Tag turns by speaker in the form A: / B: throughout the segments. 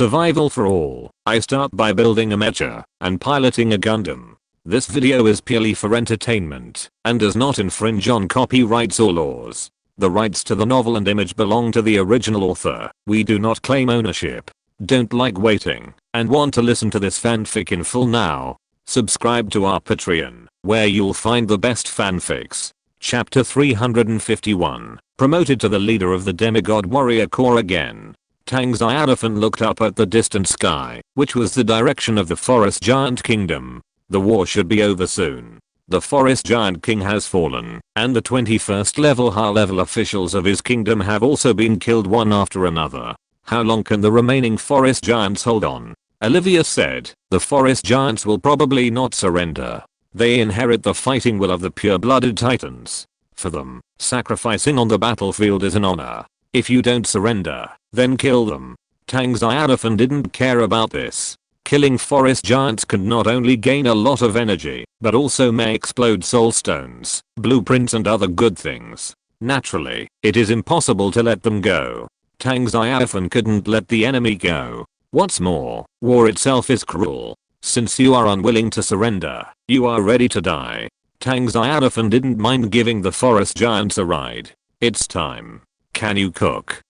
A: Survival for all. I start by building a mecha and piloting a Gundam. This video is purely for entertainment and does not infringe on copyrights or laws. The rights to the novel and image belong to the original author. We do not claim ownership. Don't like waiting and want to listen to this fanfic in full now? Subscribe to our Patreon, where you'll find the best fanfics. Chapter 351. Promoted to the leader of the demigod warrior corps again. Tang Xiaofan looked up at the distant sky, which was the direction of the forest giant kingdom. The war should be over soon. The forest giant king has fallen, and the 21st level high-level officials of his kingdom have also been killed one after another. How long can the remaining forest giants hold on? Olivia said, the forest giants will probably not surrender. They inherit the fighting will of the pure-blooded titans. For them, sacrificing on the battlefield is an honor. If you don't surrender, then kill them. Tang Xiaofan didn't care about this. Killing forest giants can not only gain a lot of energy, but also may explode soul stones, blueprints and other good things. Naturally, it is impossible to let them go. Tang Xiaofan couldn't let the enemy go. What's more, war itself is cruel. Since you are unwilling to surrender, you are ready to die. Tang Xiaofan didn't mind giving the forest giants a ride. It's time. Can you cook?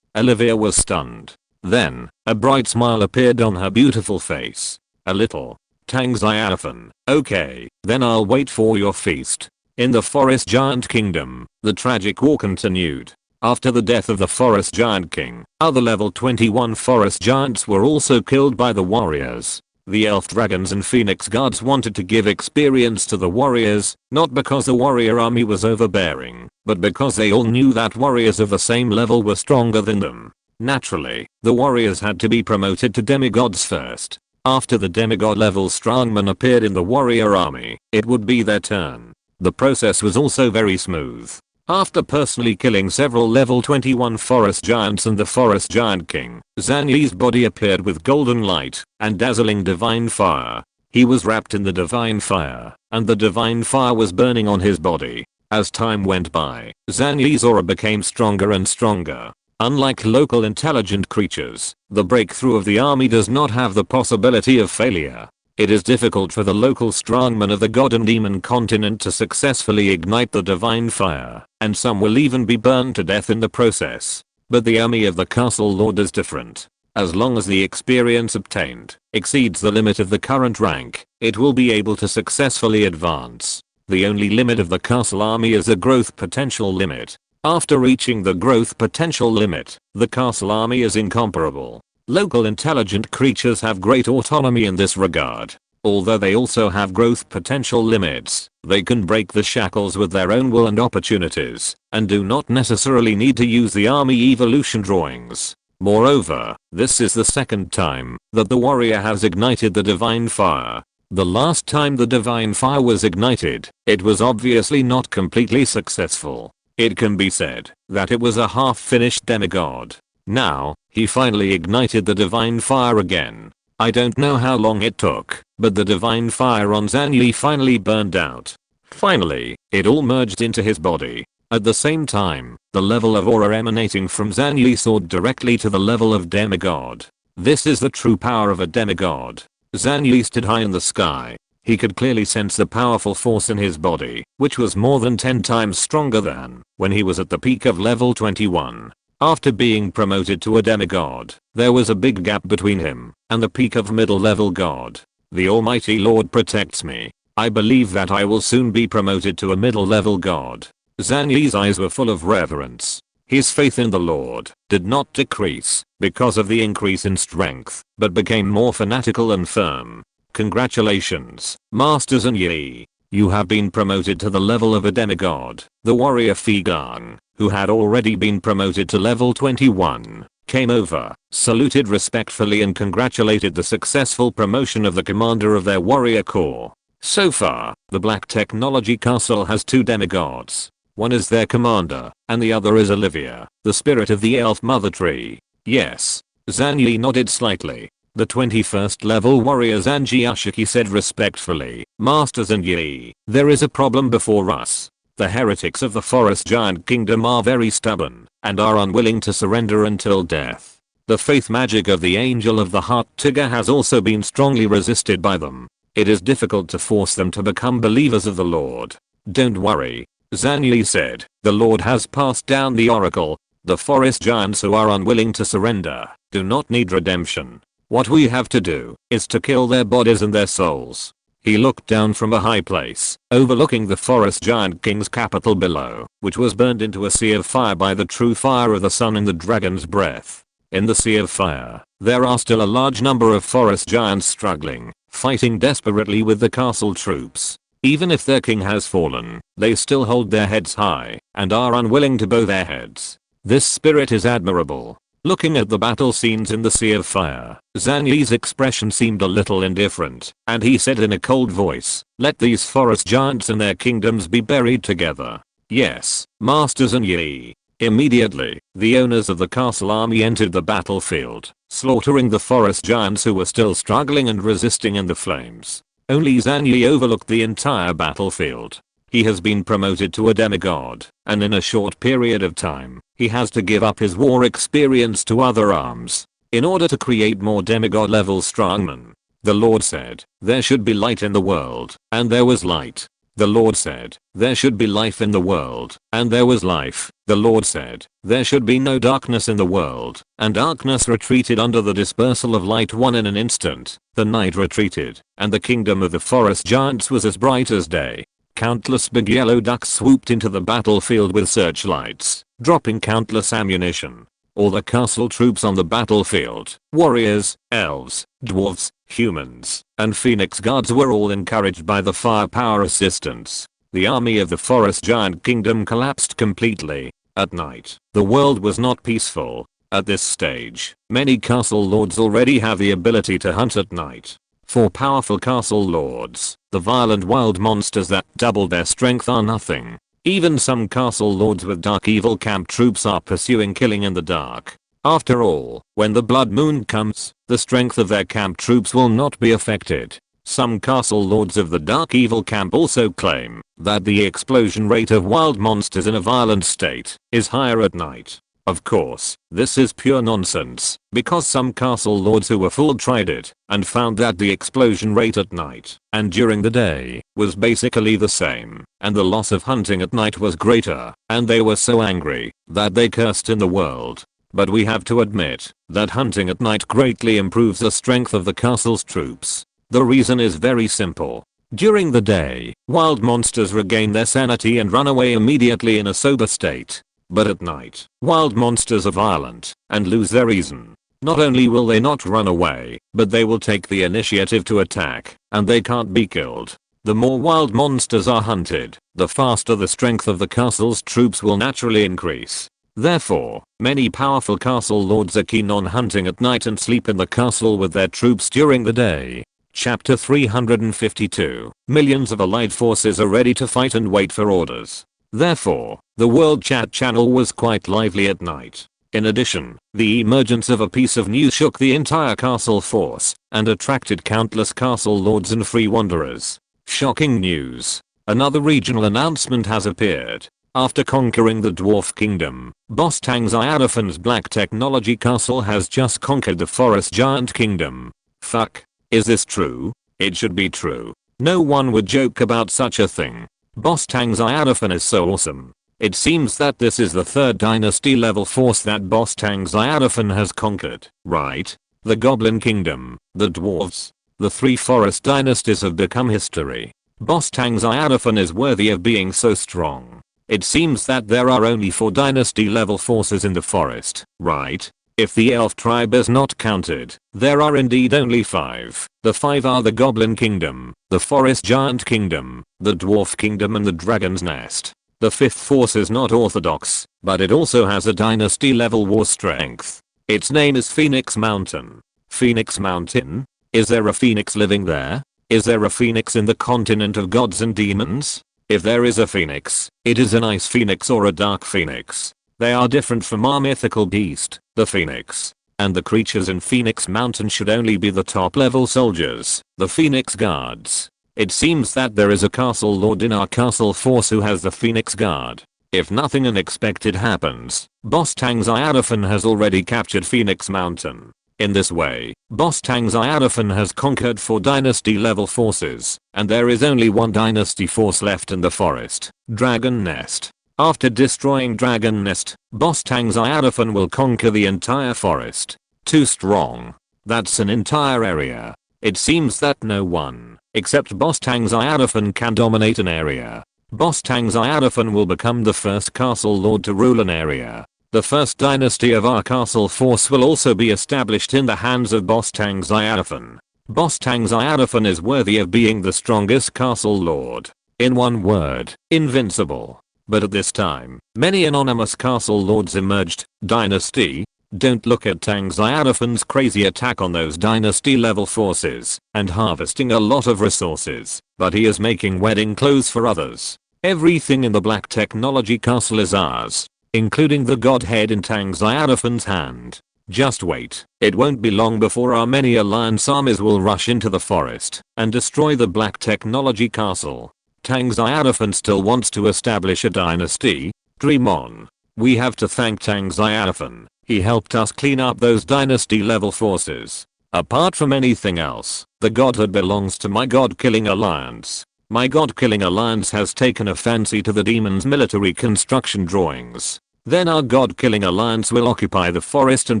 A: Olivia was stunned. Then, a bright smile appeared on her beautiful face. A little. Tang Xiaofan, okay, then I'll wait for your feast. In the forest giant kingdom, the tragic war continued. After the death of the forest giant king, other level 21 forest giants were also killed by the warriors. The elf dragons and phoenix guards wanted to give experience to the warriors, not because the warrior army was overbearing, but because they all knew that warriors of the same level were stronger than them. Naturally, the warriors had to be promoted to demigods first. After the demigod level strongmen appeared in the warrior army, it would be their turn. The process was also very smooth. After personally killing several level 21 forest giants and the forest giant king, Zhang Yi's body appeared with golden light and dazzling divine fire. He was wrapped in the divine fire, and the divine fire was burning on his body. As time went by, Zhang Yi's aura became stronger and stronger. Unlike local intelligent creatures, the breakthrough of the army does not have the possibility of failure. It is difficult for the local strongmen of the god and demon continent to successfully ignite the divine fire, and some will even be burned to death in the process. But the army of the castle lord is different. As long as the experience obtained exceeds the limit of the current rank, it will be able to successfully advance. The only limit of the castle army is the growth potential limit. After reaching the growth potential limit, the castle army is incomparable. Local intelligent creatures have great autonomy in this regard. Although they also have growth potential limits, they can break the shackles with their own will and opportunities, and do not necessarily need to use the army evolution drawings. Moreover, this is the second time that the warrior has ignited the divine fire. The last time the divine fire was ignited, it was obviously not completely successful. It can be said that it was a half-finished demigod. Now, he finally ignited the divine fire again. I don't know how long it took, but the divine fire on Zhang Yi finally burned out. Finally, it all merged into his body. At the same time, the level of aura emanating from Zhang Yi soared directly to the level of demigod. This is the true power of a demigod. Zhang Yi stood high in the sky. He could clearly sense the powerful force in his body, which was more than 10 times stronger than when he was at the peak of level 21. After being promoted to a demigod, there was a big gap between him and the peak of middle level god. The almighty lord protects me. I believe that I will soon be promoted to a middle level god. Zhang Yi's eyes were full of reverence. His faith in the lord did not decrease because of the increase in strength, but became more fanatical and firm. Congratulations, Master Zhang Yi. You have been promoted to the level of a demigod. The warrior Figang, who had already been promoted to level 21, came over, saluted respectfully and congratulated the successful promotion of the commander of their warrior corps. So far, the Black Technology Castle has 2 demigods. One is their commander, and the other is Olivia, the spirit of the elf mother tree. Yes. Zhang Yi nodded slightly. The 21st level warrior Zhang Jiashiki said respectfully, Master Zhang Yi, there is a problem before us. The heretics of the forest giant kingdom are very stubborn and are unwilling to surrender until death. The faith magic of the Angel of the Heart Tigger has also been strongly resisted by them. It is difficult to force them to become believers of the Lord. Don't worry, Zhang Yi said. The Lord has passed down the oracle. The forest giants who are unwilling to surrender do not need redemption. What we have to do is to kill their bodies and their souls. He looked down from a high place, overlooking the forest giant king's capital below, which was burned into a sea of fire by the true fire of the sun and the dragon's breath. In the sea of fire, there are still a large number of forest giants struggling, fighting desperately with the castle troops. Even if their king has fallen, they still hold their heads high and are unwilling to bow their heads. This spirit is admirable. Looking at the battle scenes in the sea of fire, Zhang Yi's expression seemed a little indifferent, and he said in a cold voice, "Let these forest giants and their kingdoms be buried together." Yes, Master Zhang Yi. Immediately, the owners of the castle army entered the battlefield, slaughtering the forest giants who were still struggling and resisting in the flames. Only Zhang Yi overlooked the entire battlefield. He has been promoted to a demigod, and in a short period of time, he has to give up his war experience to other arms in order to create more demigod level strongmen. The Lord said, "There should be light in the world," and there was light. The Lord said, "There should be life in the world," and there was life. The Lord said, "There should be no darkness in the world," and darkness retreated under the dispersal of light. One in an instant, the night retreated, and the kingdom of the forest giants was as bright as day. Countless big yellow ducks swooped into the battlefield with searchlights, dropping countless ammunition. All the castle troops on the battlefield, warriors, elves, dwarves, humans, and phoenix guards were all encouraged by the firepower assistance. The army of the forest giant kingdom collapsed completely. At night, the world was not peaceful. At this stage, many castle lords already have the ability to hunt at night. For powerful castle lords, the violent wild monsters that double their strength are nothing. Even some castle lords with dark evil camp troops are pursuing killing in the dark. After all, when the blood moon comes, the strength of their camp troops will not be affected. Some castle lords of the dark evil camp also claim that the explosion rate of wild monsters in a violent state is higher at night. Of course, this is pure nonsense, because some castle lords who were fooled tried it and found that the explosion rate at night and during the day was basically the same, and the loss of hunting at night was greater, and they were so angry that they cursed in the world. But we have to admit that hunting at night greatly improves the strength of the castle's troops. The reason is very simple. During the day, wild monsters regain their sanity and run away immediately in a sober state. But at night, wild monsters are violent and lose their reason. Not only will they not run away, but they will take the initiative to attack, and they can't be killed. The more wild monsters are hunted, the faster the strength of the castle's troops will naturally increase. Therefore, many powerful castle lords are keen on hunting at night and sleep in the castle with their troops during the day. Chapter 352. Millions of allied forces are ready to fight and wait for orders. Therefore, the World Chat channel was quite lively at night. In addition, the emergence of a piece of news shook the entire castle force and attracted countless castle lords and free wanderers. Shocking news. Another regional announcement has appeared. After conquering the Dwarf Kingdom, boss Tang Xiaofan's Black Technology Castle has just conquered the Forest Giant Kingdom. Fuck. Is this true? It should be true. No one would joke about such a thing. Boss Tang Xiaofan is so awesome. It seems that this is the third dynasty level force that boss Tang Xiaofan has conquered, right? The Goblin Kingdom, the Dwarves, the three forest dynasties have become history. Boss Tang Xiaofan is worthy of being so strong. It seems that there are only 4 dynasty level forces in the forest, right? If the elf tribe is not counted, there are indeed only 5. The 5 are the Goblin Kingdom, the Forest Giant Kingdom, the Dwarf Kingdom and the Dragon's Nest. The 5th force is not orthodox, but it also has a dynasty level war strength. Its name is Phoenix Mountain. Phoenix Mountain? Is there a phoenix living there? Is there a phoenix in the continent of gods and demons? If there is a phoenix, it is an ice phoenix or a dark phoenix. They are different from our mythical beast, the phoenix. And the creatures in Phoenix Mountain should only be the top level soldiers, the Phoenix Guards. It seems that there is a castle lord in our castle force who has the Phoenix Guard. If nothing unexpected happens, Boss Tang Xiaofan has already captured Phoenix Mountain. In this way, Boss Tang Xiaofan has conquered 4 dynasty level forces, and there is only one dynasty force left in the forest, Dragon Nest. After destroying Dragon Nest, Boss Tang Xiaofan will conquer the entire forest. Too strong. That's an entire area. It seems that no one, except Boss Tang Xiaofan, can dominate an area. Boss Tang Xiaofan will become the first castle lord to rule an area. The first dynasty of our castle force will also be established in the hands of Boss Tang Xiaofan. Boss Tang Xiaofan is worthy of being the strongest castle lord. In one word, invincible. But at this time, many anonymous castle lords emerged. Dynasty? Don't look at Tang Xiaofan's crazy attack on those dynasty level forces and harvesting a lot of resources, but he is making wedding clothes for others. Everything in the Black Technology Castle is ours, including the godhead in Tang Xiaofan's hand. Just wait, it won't be long before our many alliance armies will rush into the forest and destroy the Black Technology Castle. Tang Xiaofan still wants to establish a dynasty? Dream on. We have to thank Tang Xiaofan. He helped us clean up those dynasty level forces. Apart from anything else, the godhood belongs to my god-killing alliance. My god-killing alliance has taken a fancy to the demon's military construction drawings. Then our god-killing alliance will occupy the forest and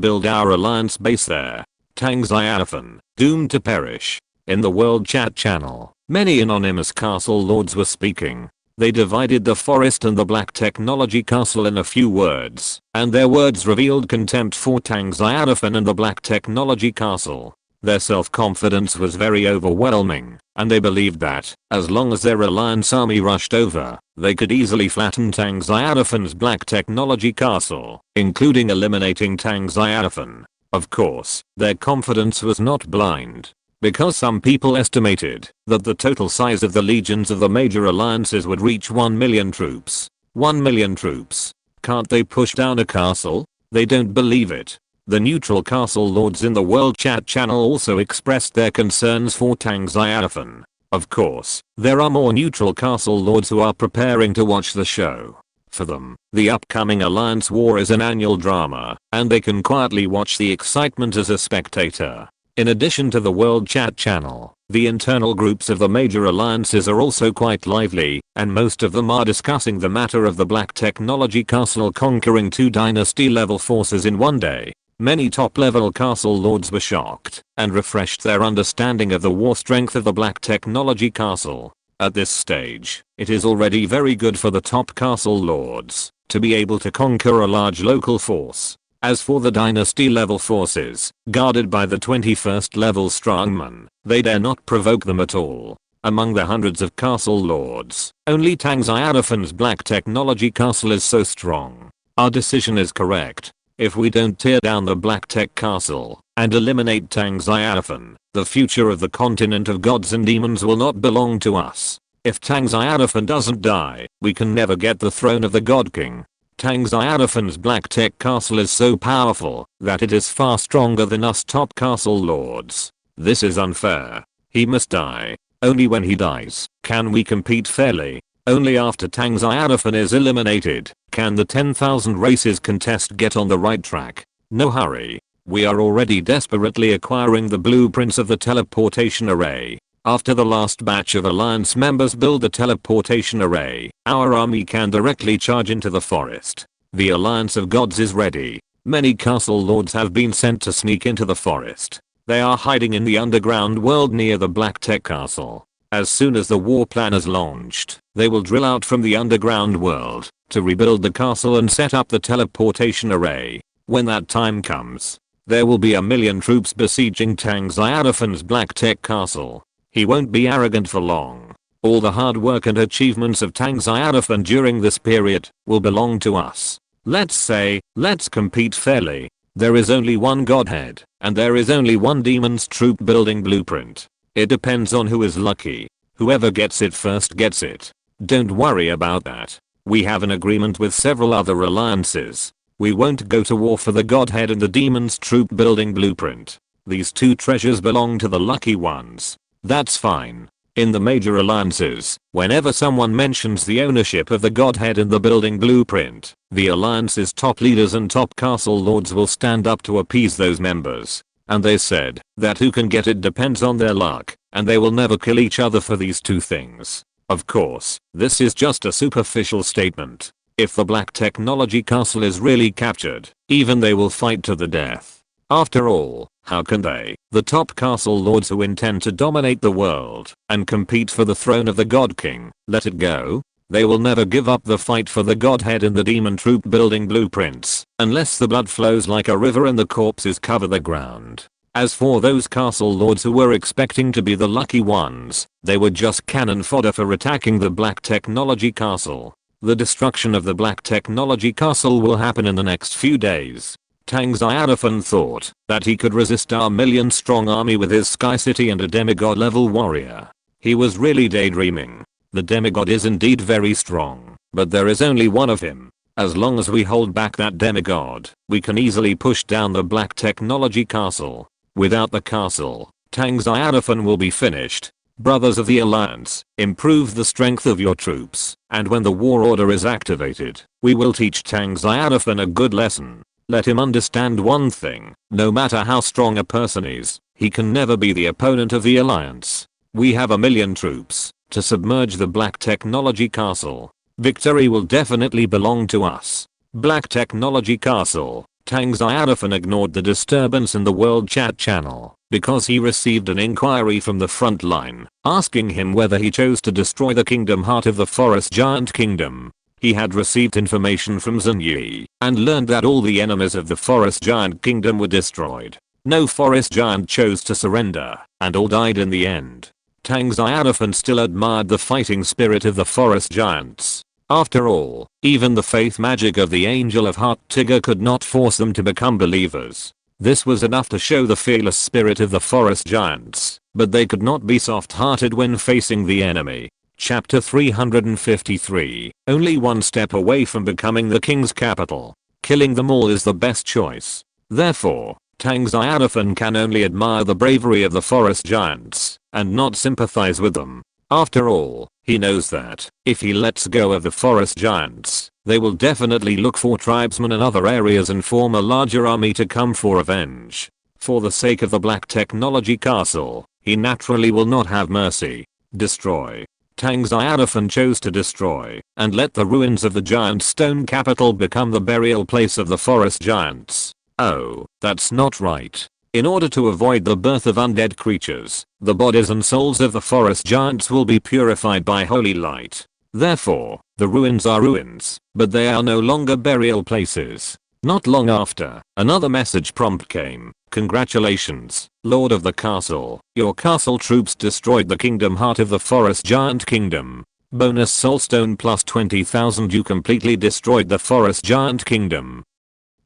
A: build our alliance base there. Tang Xiaofan, doomed to perish. In the world chat channel, many anonymous castle lords were speaking. They divided the forest and the Black Technology Castle in a few words, and their words revealed contempt for Tang Xiaofan and the Black Technology Castle. Their self-confidence was very overwhelming, and they believed that, as long as their alliance army rushed over, they could easily flatten Tang Xiaofan's Black Technology Castle, including eliminating Tang Xiaofan. Of course, their confidence was not blind, because some people estimated that the total size of the legions of the major alliances would reach 1 million troops. 1 million troops. Can't they push down a castle? They don't believe it. The neutral castle lords in the world chat channel also expressed their concerns for Tang Xiaofan. Of course, there are more neutral castle lords who are preparing to watch the show. For them, the upcoming alliance war is an annual drama, and they can quietly watch the excitement as a spectator. In addition to the world chat channel, the internal groups of the major alliances are also quite lively, and most of them are discussing the matter of the Black Technology Castle conquering 2 dynasty level forces in one day. Many top level castle lords were shocked and refreshed their understanding of the war strength of the Black Technology Castle. At this stage, it is already very good for the top castle lords to be able to conquer a large local force. As for the dynasty level forces, guarded by the 21st level strongmen, they dare not provoke them at all. Among the hundreds of castle lords, only Tang Xiaofan's Black Technology Castle is so strong. Our decision is correct. If we don't tear down the Black Tech Castle and eliminate Tang Xiaofan, the future of the continent of gods and demons will not belong to us. If Tang Xiaofan doesn't die, we can never get the throne of the God King. Tang Xiaofan's Black Tech Castle is so powerful that it is far stronger than us top castle lords. This is unfair. He must die. Only when he dies can we compete fairly. Only after Tang Xiaofan is eliminated can the 10,000 races contest get on the right track. No hurry. We are already desperately acquiring the blueprints of the teleportation array. After the last batch of alliance members build the teleportation array, our army can directly charge into the forest. The alliance of gods is ready. Many castle lords have been sent to sneak into the forest. They are hiding in the underground world near the Black Tech Castle. As soon as the war plan is launched, they will drill out from the underground world to rebuild the castle and set up the teleportation array. When that time comes, there will be 1 million troops besieging Tang Xiaofan's Black Tech Castle. He won't be arrogant for long. All the hard work and achievements of Tang Xiaofan during this period will belong to us. Let's compete fairly. There is only one godhead, and there is only one demon's troop building blueprint. It depends on who is lucky. Whoever gets it first gets it. Don't worry about that. We have an agreement with several other alliances. We won't go to war for the godhead and the demon's troop building blueprint. These 2 treasures belong to the lucky ones. That's fine. In the major alliances, whenever someone mentions the ownership of the godhead in the building blueprint, the alliance's top leaders and top castle lords will stand up to appease those members. And they said that who can get it depends on their luck, and they will never kill each other for these two things. Of course, this is just a superficial statement. If the black technology castle is really captured, even they will fight to the death. After all, how can they, the top castle lords who intend to dominate the world and compete for the throne of the God King, let it go? They will never give up the fight for the godhead in the demon troop building blueprints, unless the blood flows like a river and the corpses cover the ground. As for those castle lords who were expecting to be the lucky ones, they were just cannon fodder for attacking the black technology castle. The destruction of the black technology castle will happen in the next few days. Tang Xiaofan thought that he could resist our million-strong army with his Sky City and a demigod-level warrior. He was really daydreaming. The demigod is indeed very strong, but there is only one of him. As long as we hold back that demigod, we can easily push down the black technology castle. Without the castle, Tang Xiaofan will be finished. Brothers of the Alliance, improve the strength of your troops, and when the war order is activated, we will teach Tang Xiaofan a good lesson. Let him understand one thing, no matter how strong a person is, he can never be the opponent of the Alliance. We have 1,000,000 troops to submerge the black technology castle. Victory will definitely belong to us. Black technology castle. Tang Xiaofan ignored the disturbance in the world chat channel because he received an inquiry from the front line asking him whether he chose to destroy the kingdom heart of the forest giant kingdom. He had received information from Zhen Yi and learned that all the enemies of the forest giant kingdom were destroyed. No forest giant chose to surrender, and all died in the end. Tang Xiaofan still admired the fighting spirit of the forest giants. After all, even the faith magic of the Angel of Heart Tigger could not force them to become believers. This was enough to show the fearless spirit of the forest giants, but they could not be soft-hearted when facing the enemy. Chapter 353, only one step away from becoming the king's capital. Killing them all is the best choice. Therefore, Tang Xiaofan can only admire the bravery of the forest giants, and not sympathize with them. After all, he knows that, if he lets go of the forest giants, they will definitely look for tribesmen in other areas and form a larger army to come for revenge. For the sake of the black technology castle, he naturally will not have mercy. Destroy. Tang Xiaofan chose to destroy, and let the ruins of the giant stone capital become the burial place of the forest giants. Oh, that's not right. In order to avoid the birth of undead creatures, the bodies and souls of the forest giants will be purified by holy light. Therefore, the ruins are ruins, but they are no longer burial places. Not long after, another message prompt came. Congratulations, Lord of the Castle. Your castle troops destroyed the kingdom heart of the forest giant kingdom. Bonus soulstone plus 20,000. You completely destroyed the forest giant kingdom.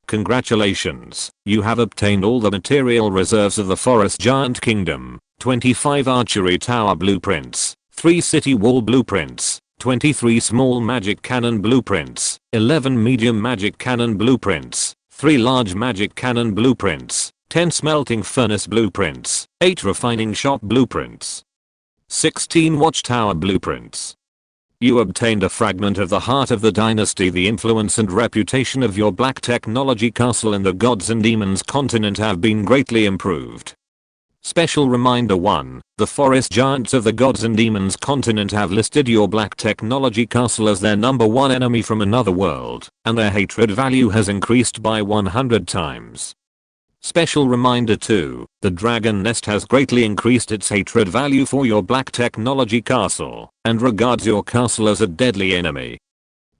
A: Congratulations, you have obtained all the material reserves of the forest giant kingdom. 25 archery tower blueprints, 3 city wall blueprints, 23 small magic cannon blueprints, 11 medium magic cannon blueprints, 3 large magic cannon blueprints, 10 smelting furnace blueprints, 8 refining shop blueprints, 16 watchtower blueprints. You obtained a fragment of the heart of the dynasty. The influence and reputation of your black technology castle in the gods and demons continent have been greatly improved. Special reminder 1. The forest giants of the gods and demons continent have listed your black technology castle as their #1 enemy from another world, and their hatred value has increased by 100 times. Special reminder 2. The dragon nest has greatly increased its hatred value for your black technology castle, and regards your castle as a deadly enemy.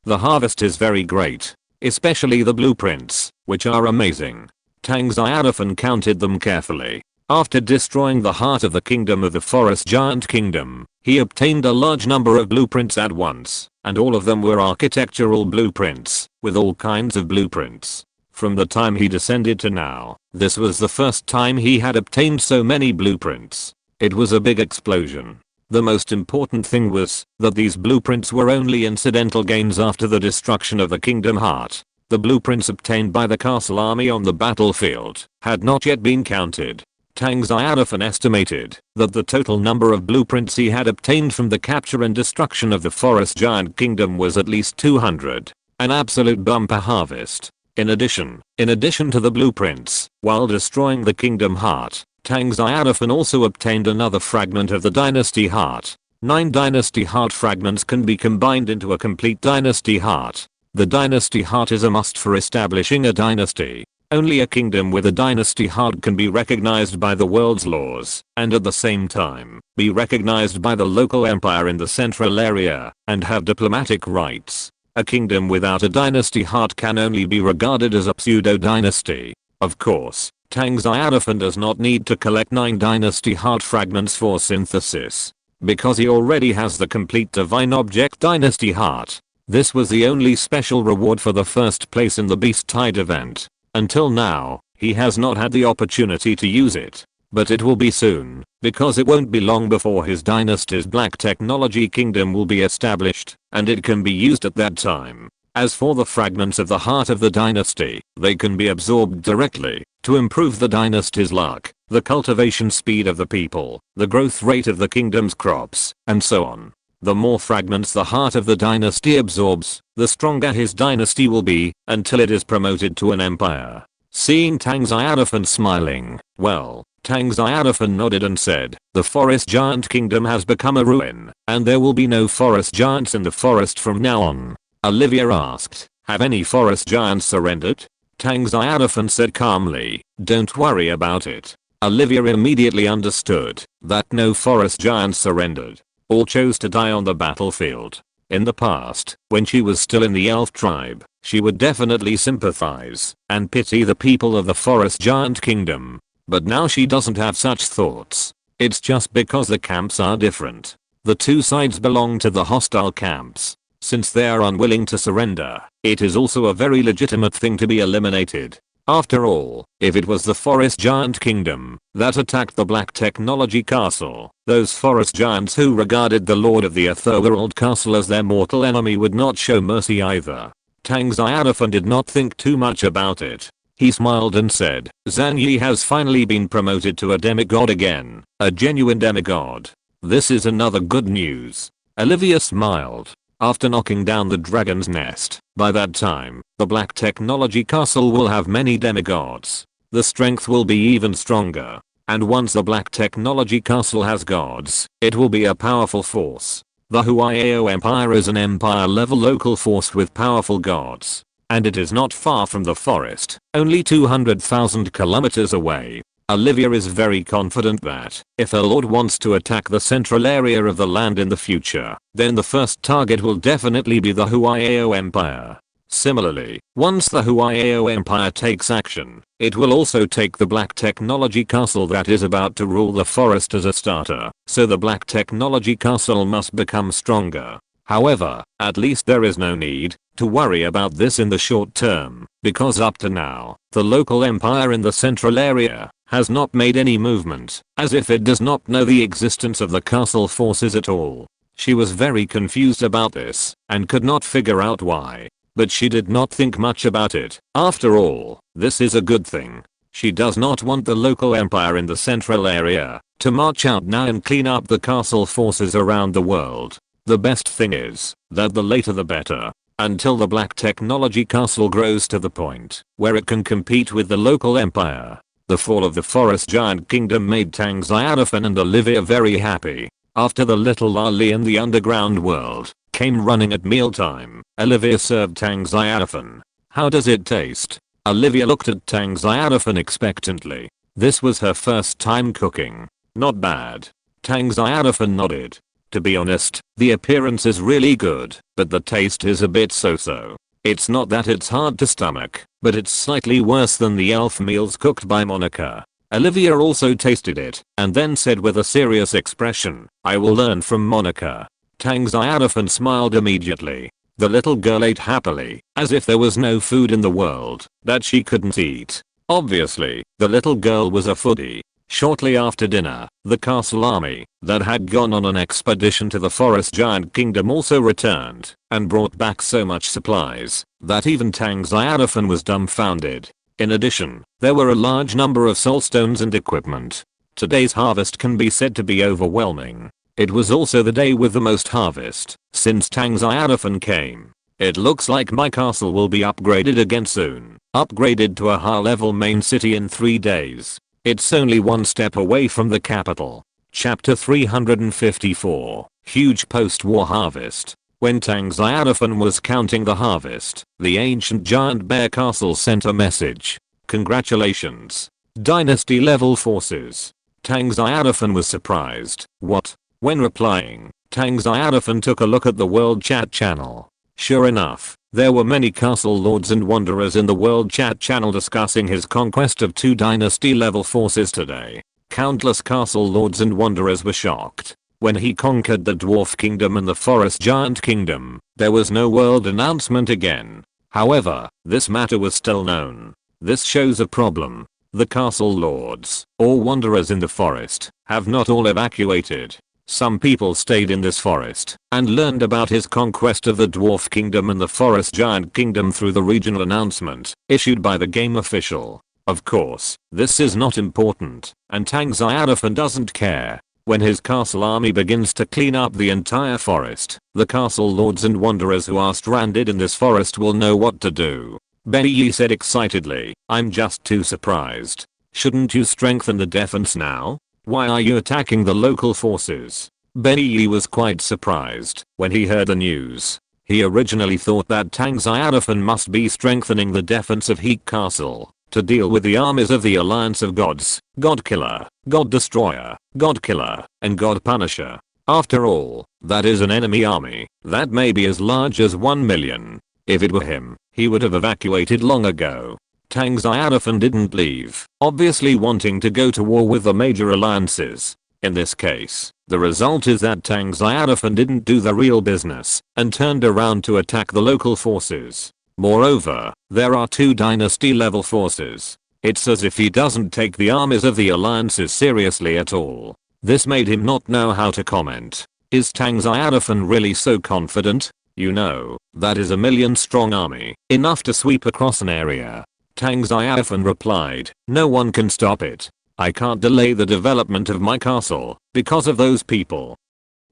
A: The harvest is very great, especially the blueprints, which are amazing. Tang Xiaofan counted them carefully. After destroying the heart of the kingdom of the forest giant kingdom, he obtained a large number of blueprints at once, and all of them were architectural blueprints, with all kinds of blueprints. From the time he descended to now, this was the first time he had obtained so many blueprints. It was a big explosion. The most important thing was that these blueprints were only incidental gains after the destruction of the kingdom heart. The blueprints obtained by the castle army on the battlefield had not yet been counted. Tang Xiaofan estimated that the total number of blueprints he had obtained from the capture and destruction of the forest giant kingdom was at least 200. An absolute bumper harvest. In addition to the blueprints, while destroying the kingdom heart, Tang Xiaofan also obtained another fragment of the dynasty heart. 9 dynasty heart fragments can be combined into a complete dynasty heart. The dynasty heart is a must for establishing a dynasty. Only a kingdom with a dynasty heart can be recognized by the world's laws, and at the same time, be recognized by the local empire in the central area, and have diplomatic rights. A kingdom without a dynasty heart can only be regarded as a pseudo-dynasty. Of course, Tang Xiaofan does not need to collect 9 dynasty heart fragments for synthesis, because he already has the complete divine object dynasty heart. This was the only special reward for the first place in the Beast Tide event. Until now, he has not had the opportunity to use it. But it will be soon, because it won't be long before his dynasty's Black Technology Kingdom will be established, and it can be used at that time. As for the fragments of the heart of the dynasty, they can be absorbed directly, to improve the dynasty's luck, the cultivation speed of the people, the growth rate of the kingdom's crops, and so on. The more fragments the heart of the dynasty absorbs, the stronger his dynasty will be, until it is promoted to an empire. Seeing Tang Xiaofan smiling, well, Tang Xiaofan nodded and said, the forest giant kingdom has become a ruin, and there will be no forest giants in the forest from now on. Olivia asked, have any forest giants surrendered? Tang Xiaofan said calmly, don't worry about it. Olivia immediately understood that no forest giants surrendered. All chose to die on the battlefield. In the past, when she was still in the elf tribe, she would definitely sympathize and pity the people of the forest giant kingdom. But now she doesn't have such thoughts. It's just because the camps are different. The two sides belong to the hostile camps. Since they are unwilling to surrender, it is also a very legitimate thing to be eliminated. After all, if it was the forest giant kingdom that attacked the Black Technology Castle, those forest giants who regarded the Lord of the Otherworld Castle as their mortal enemy would not show mercy either. Tang Xiaofan did not think too much about it. He smiled and said, Zhang Yi has finally been promoted to a demigod again, a genuine demigod. This is another good news. Olivia smiled. After knocking down the dragon's nest, by that time, the Black Technology Castle will have many demigods. The strength will be even stronger. And once the Black Technology Castle has gods, it will be a powerful force. The Huayao Empire is an empire-level local force with powerful gods. And it is not far from the forest, only 200,000 kilometers away. Olivia is very confident that, if her lord wants to attack the central area of the land in the future, then the first target will definitely be the Huayao Empire. Similarly, once the Huayao Empire takes action, it will also take the Black Technology Castle that is about to rule the forest as a starter, so the Black Technology Castle must become stronger. However, at least there is no need to worry about this in the short term, because up to now, the local empire in the central area has not made any movement, as if it does not know the existence of the castle forces at all. She was very confused about this, and could not figure out why. But she did not think much about it. After all, this is a good thing. She does not want the local empire in the central area to march out now and clean up the castle forces around the world. The best thing is that the later the better. Until the Black Technology Castle grows to the point where it can compete with the local empire. The fall of the Forest Giant Kingdom made Tang Xiaofan and Olivia very happy. After the little lolly in the underground world came running at mealtime, Olivia served Tang Xiaofan. How does it taste? Olivia looked at Tang Xiaofan expectantly. This was her first time cooking. Not bad. Tang Xiaofan nodded. To be honest, the appearance is really good, but the taste is a bit so-so. It's not that it's hard to stomach, but it's slightly worse than the elf meals cooked by Monica. Olivia also tasted it, and then said with a serious expression, I will learn from Monica. Tang Xiaofan smiled immediately. The little girl ate happily, as if there was no food in the world that she couldn't eat. Obviously, the little girl was a foodie. Shortly after dinner, the castle army that had gone on an expedition to the Forest Giant Kingdom also returned and brought back so much supplies that even Tang Xiaofan was dumbfounded. In addition, there were a large number of soulstones and equipment. Today's harvest can be said to be overwhelming. It was also the day with the most harvest since Tang Xiaofan came. It looks like my castle will be upgraded again soon. Upgraded to a high level main city in 3 days. It's only one step away from the capital. Chapter 354. Huge post-war harvest. When Tang Xiaofan was counting the harvest, the ancient giant bear castle sent a message. Congratulations. Dynasty level forces. Tang Xiaofan was surprised. What? When replying, Tang Xiaofan took a look at the world chat channel. Sure enough, there were many castle lords and wanderers in the world chat channel discussing his conquest of 2 dynasty level forces today. Countless castle lords and wanderers were shocked. When he conquered the dwarf kingdom and the forest giant kingdom, there was no world announcement again. However, this matter was still known. This shows a problem. The castle lords, or wanderers in the forest, have not all evacuated. Some people stayed in this forest and learned about his conquest of the dwarf kingdom and the forest giant kingdom through the regional announcement issued by the game official. Of course, this is not important, and Tang Xiaofan doesn't care. When his castle army begins to clean up the entire forest, the castle lords and wanderers who are stranded in this forest will know what to do. Bei said excitedly, I'm just too surprised. Shouldn't you strengthen the defense now? Why are you attacking the local forces? Bei was quite surprised when he heard the news. He originally thought that Tang Xiaofan must be strengthening the defense of Heat Castle to deal with the armies of the Alliance of Gods, God Killer, God Destroyer, God Killer, and God Punisher. After all, that is an enemy army that may be as large as 1 million. If it were him, he would have evacuated long ago. Tang Xiaofan didn't leave, obviously wanting to go to war with the major alliances. In this case, the result is that Tang Xiaofan didn't do the real business and turned around to attack the local forces. Moreover, there are 2 dynasty level forces. It's as if he doesn't take the armies of the alliances seriously at all. This made him not know how to comment. Is Tang Xiaofan really so confident? You know, that is a 1 million strong army, enough to sweep across an area. Tang Xiaofan replied, no one can stop it. I can't delay the development of my castle because of those people.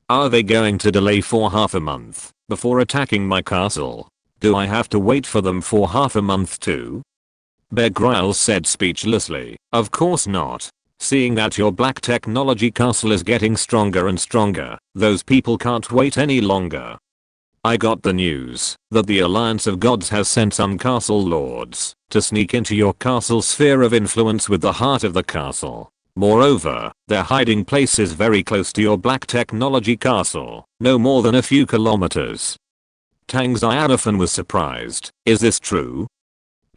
A: Are they going to delay for half a month before attacking my castle? Do I have to wait for them for half a month too? Bear Grylls said speechlessly, of course not. Seeing that your black technology castle is getting stronger and stronger, those people can't wait any longer. I got the news that the Alliance of Gods has sent some castle lords to sneak into your castle's sphere of influence with the heart of the castle. Moreover, their hiding place is very close to your black technology castle, no more than a few kilometers. Tang Xiaofan was surprised. Is this true?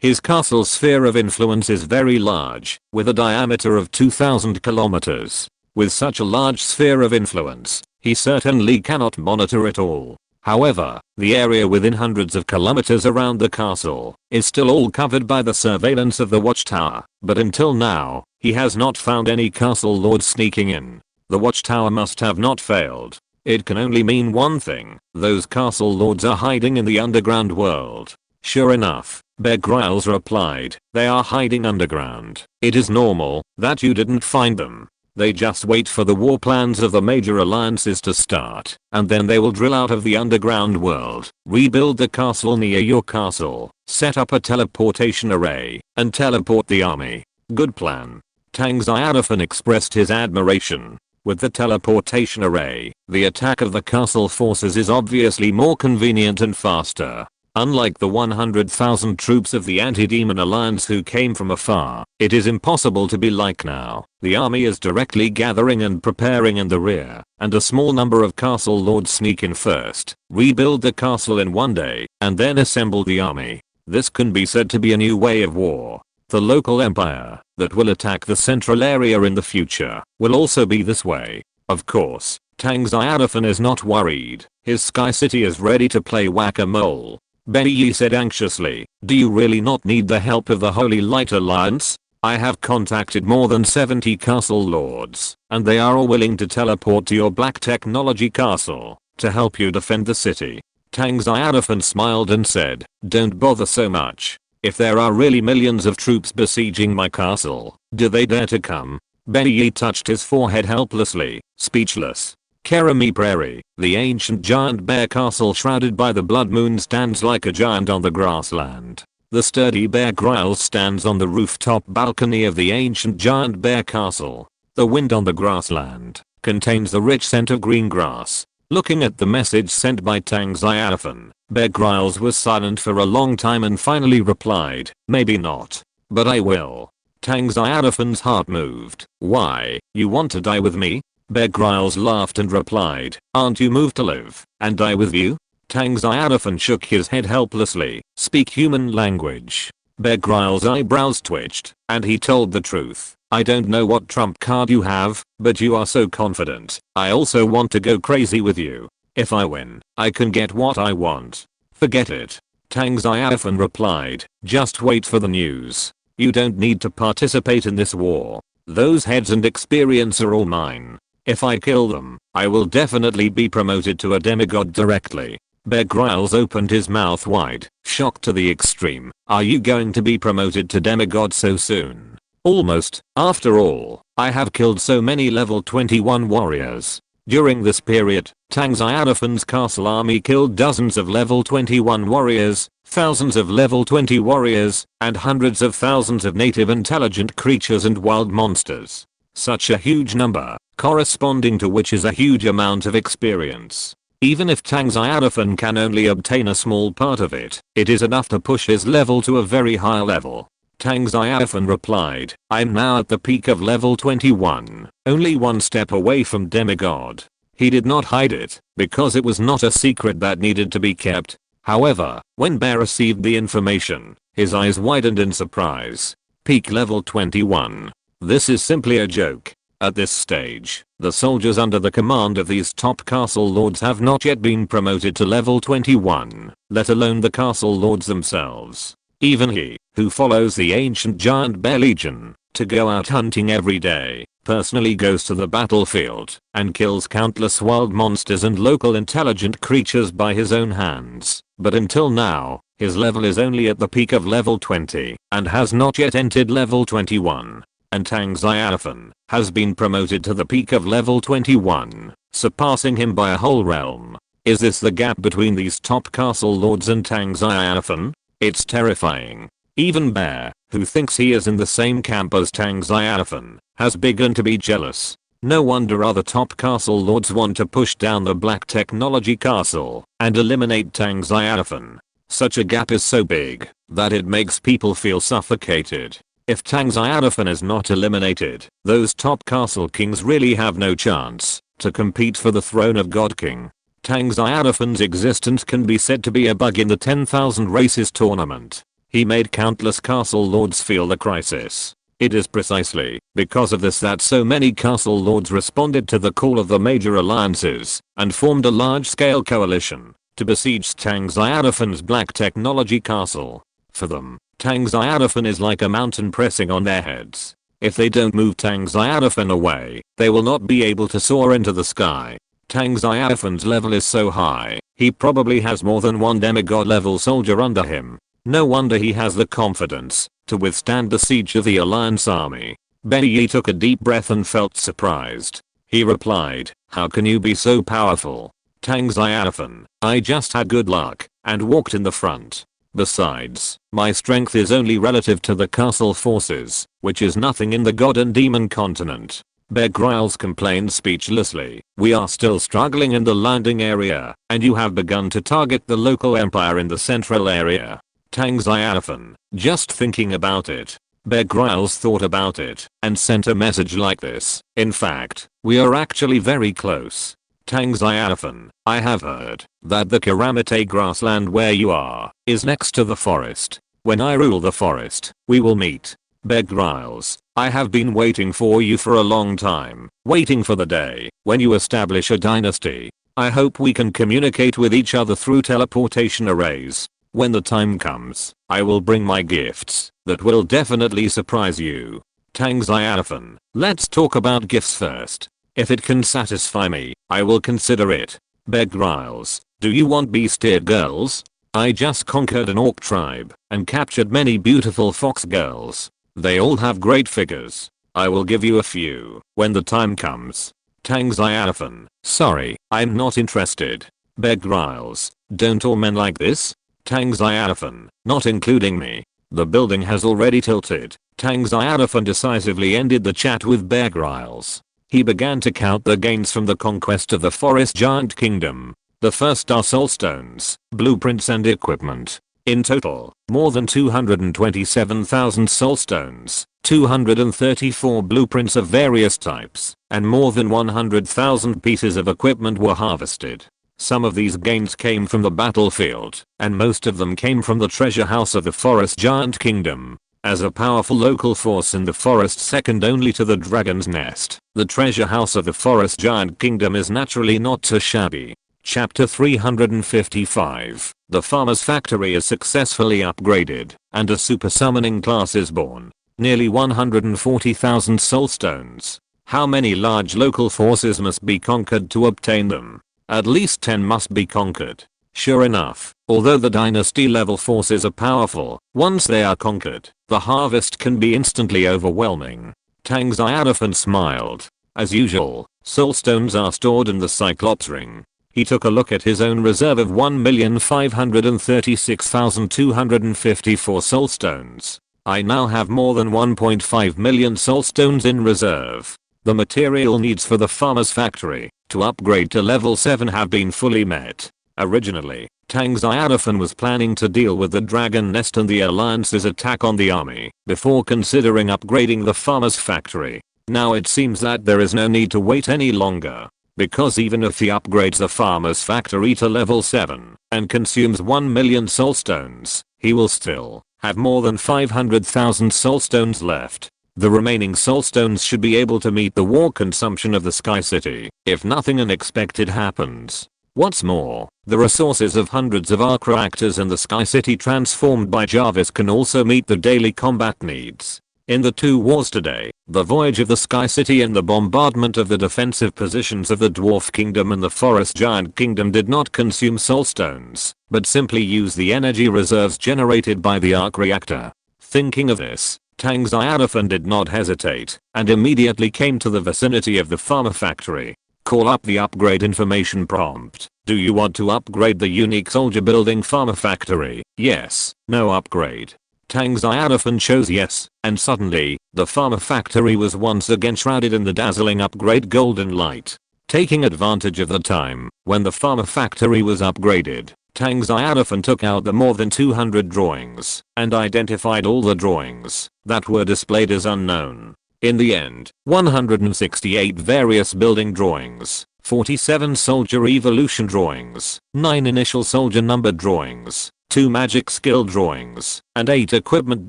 A: His castle's sphere of influence is very large, with a diameter of 2,000 kilometers. With such a large sphere of influence, he certainly cannot monitor it all. However, the area within hundreds of kilometers around the castle is still all covered by the surveillance of the watchtower, but until now, he has not found any castle lords sneaking in. The watchtower must have not failed. It can only mean one thing, those castle lords are hiding in the underground world. Sure enough, Bear Grylls replied, they are hiding underground. It is normal that you didn't find them. They just wait for the war plans of the major alliances to start, and then they will drill out of the underground world, rebuild the castle near your castle, set up a teleportation array, and teleport the army. Good plan. Tang Xiaofan expressed his admiration. With the teleportation array, the attack of the castle forces is obviously more convenient and faster. Unlike the 100,000 troops of the Anti-Demon Alliance who came from afar, it is impossible to be like now. The army is directly gathering and preparing in the rear, and a small number of castle lords sneak in first, rebuild the castle in one day, and then assemble the army. This can be said to be a new way of war. The local empire that will attack the central area in the future will also be this way. Of course, Tang Xiaofan is not worried. His Sky City is ready to play whack-a-mole. Bei said anxiously, do you really not need the help of the Holy Light Alliance? I have contacted more than 70 castle lords, and they are all willing to teleport to your black technology castle to help you defend the city. Tang Xiaofan smiled and said, don't bother so much. If there are really millions of troops besieging my castle, do they dare to come? Benny touched his forehead helplessly, speechless. Kerami Prairie, the ancient giant bear castle shrouded by the blood moon stands like a giant on the grassland. The sturdy Bear Grylls stands on the rooftop balcony of the ancient giant bear castle. The wind on the grassland contains the rich scent of green grass. Looking at the message sent by Tang Xiaofan, Bear Grylls was silent for a long time and finally replied, maybe not. But I will. Tang Xiaofan's heart moved. Why, you want to die with me? Bear Grylls laughed and replied, aren't you moved to live and die with you? Tang Xiaofan shook his head helplessly. Speak human language. Bear Grylls' eyebrows twitched, and he told the truth. I don't know what trump card you have, but you are so confident. I also want to go crazy with you. If I win, I can get what I want. Forget it. Tang Xiaofan replied, just wait for the news. You don't need to participate in this war. Those heads and experience are all mine. If I kill them, I will definitely be promoted to a demigod directly. Bear Grylls opened his mouth wide, shocked to the extreme. Are you going to be promoted to demigod so soon? Almost. After all, I have killed so many level 21 warriors. During this period, Tang Xiaofan's castle army killed dozens of level 21 warriors, thousands of level 20 warriors, and hundreds of thousands of native intelligent creatures and wild monsters. Such a huge number, corresponding to which is a huge amount of experience. Even if Tang Xiaofan can only obtain a small part of it, it is enough to push his level to a very high level. Tang Xiaofan replied, I'm now at the peak of level 21, only one step away from demigod. He did not hide it, because it was not a secret that needed to be kept. However, when Bear received the information, his eyes widened in surprise. Peak level 21. This is simply a joke. At this stage, the soldiers under the command of these top castle lords have not yet been promoted to level 21, let alone the castle lords themselves. Even he, who follows the ancient giant bear legion, to go out hunting every day, personally goes to the battlefield, and kills countless wild monsters and local intelligent creatures by his own hands. But until now, his level is only at the peak of level 20, and has not yet entered level 21. And Tang Xiaofan has been promoted to the peak of level 21, surpassing him by a whole realm. Is this the gap between these top castle lords and Tang Xiaofan? It's terrifying. Even Bear, who thinks he is in the same camp as Tang Xiaofan, has begun to be jealous. No wonder other top castle lords want to push down the black technology castle and eliminate Tang Xiaofan. Such a gap is so big that it makes people feel suffocated. If Tang Xiaofan is not eliminated, those top castle kings really have no chance to compete for the throne of God King. Tang Xiaofan's existence can be said to be a bug in the 10,000 races tournament. He made countless castle lords feel the crisis. It is precisely because of this that so many castle lords responded to the call of the major alliances and formed a large-scale coalition to besiege Tang Xiaofan's black technology castle. For them, Tang Xiaofan is like a mountain pressing on their heads. If they don't move Tang Xiaofan away, they will not be able to soar into the sky. Tang Xiaofan's level is so high, he probably has more than one demigod level soldier under him. No wonder he has the confidence to withstand the siege of the Alliance army. Benny took a deep breath and felt surprised. He replied, how can you be so powerful? Tang Xiaofan, I just had good luck and walked in the front. Besides, my strength is only relative to the castle forces, which is nothing in the god and demon continent. Bear Grylls complained speechlessly. We are still struggling in the landing area, and you have begun to target the local empire in the central area. Tang Xiaofan, just thinking about it. Bear Grylls thought about it and sent a message like this. In fact, we are actually very close. Tang Xiaofan, I have heard that the Karamate grassland where you are is next to the forest. When I rule the forest, we will meet. Bear Grylls, I have been waiting for you for a long time, waiting for the day when you establish a dynasty. I hope we can communicate with each other through teleportation arrays. When the time comes, I will bring my gifts that will definitely surprise you. Tang Xiaofan, let's talk about gifts first. If it can satisfy me, I will consider it. Bear Grylls, do you want beast-eared girls? I just conquered an orc tribe and captured many beautiful fox girls. They all have great figures. I will give you a few when the time comes. Tang Xiaofan, sorry, I'm not interested. Begged Riles, don't all men like this? Tang Xiaofan, not including me. The building has already tilted. Tang Xiaofan decisively ended the chat with Bear Riles. He began to count the gains from the conquest of the forest giant kingdom. The first are soulstones, blueprints and equipment. In total, more than 227,000 soulstones, 234 blueprints of various types, and more than 100,000 pieces of equipment were harvested. Some of these gains came from the battlefield, and most of them came from the treasure house of the forest giant kingdom. As a powerful local force in the forest second only to the dragon's nest, the treasure house of the forest giant kingdom is naturally not too shabby. Chapter 355. The farmer's factory is successfully upgraded, and a super summoning class is born. Nearly 140,000 soulstones. How many large local forces must be conquered to obtain them? At least 10 must be conquered. Sure enough, although the dynasty level forces are powerful, once they are conquered, the harvest can be instantly overwhelming. Tang Xiaofan smiled. As usual, soulstones are stored in the Cyclops ring. He took a look at his own reserve of 1,536,254 soulstones. I now have more than 1.5 million soulstones in reserve. The material needs for the farmer's factory to upgrade to level 7 have been fully met. Originally, Tang Xiaofan was planning to deal with the dragon nest and the alliance's attack on the army before considering upgrading the farmer's factory. Now it seems that there is no need to wait any longer. Because even if he upgrades the farmer's factory to level 7 and consumes 1 million soulstones, he will still have more than 500,000 soulstones left. The remaining soulstones should be able to meet the war consumption of the Sky City if nothing unexpected happens. What's more, the resources of hundreds of arc reactors in the Sky City transformed by Jarvis can also meet the daily combat needs. In the two wars today, the voyage of the Sky City and the bombardment of the defensive positions of the Dwarf Kingdom and the Forest Giant Kingdom did not consume soulstones, but simply used the energy reserves generated by the arc reactor. Thinking of this, Tang Xiaofan did not hesitate, and immediately came to the vicinity of the farmer factory. Call up the upgrade information prompt. Do you want to upgrade the unique soldier building farmer factory? Yes, no upgrade. Tang Xiaofan chose yes, and suddenly, the farmer factory was once again shrouded in the dazzling upgrade golden light. Taking advantage of the time when the farmer factory was upgraded, Tang Xiaofan took out the more than 200 drawings and identified all the drawings that were displayed as unknown. In the end, 168 various building drawings, 47 soldier evolution drawings, 9 initial soldier number drawings, 2 magic skill drawings, and 8 equipment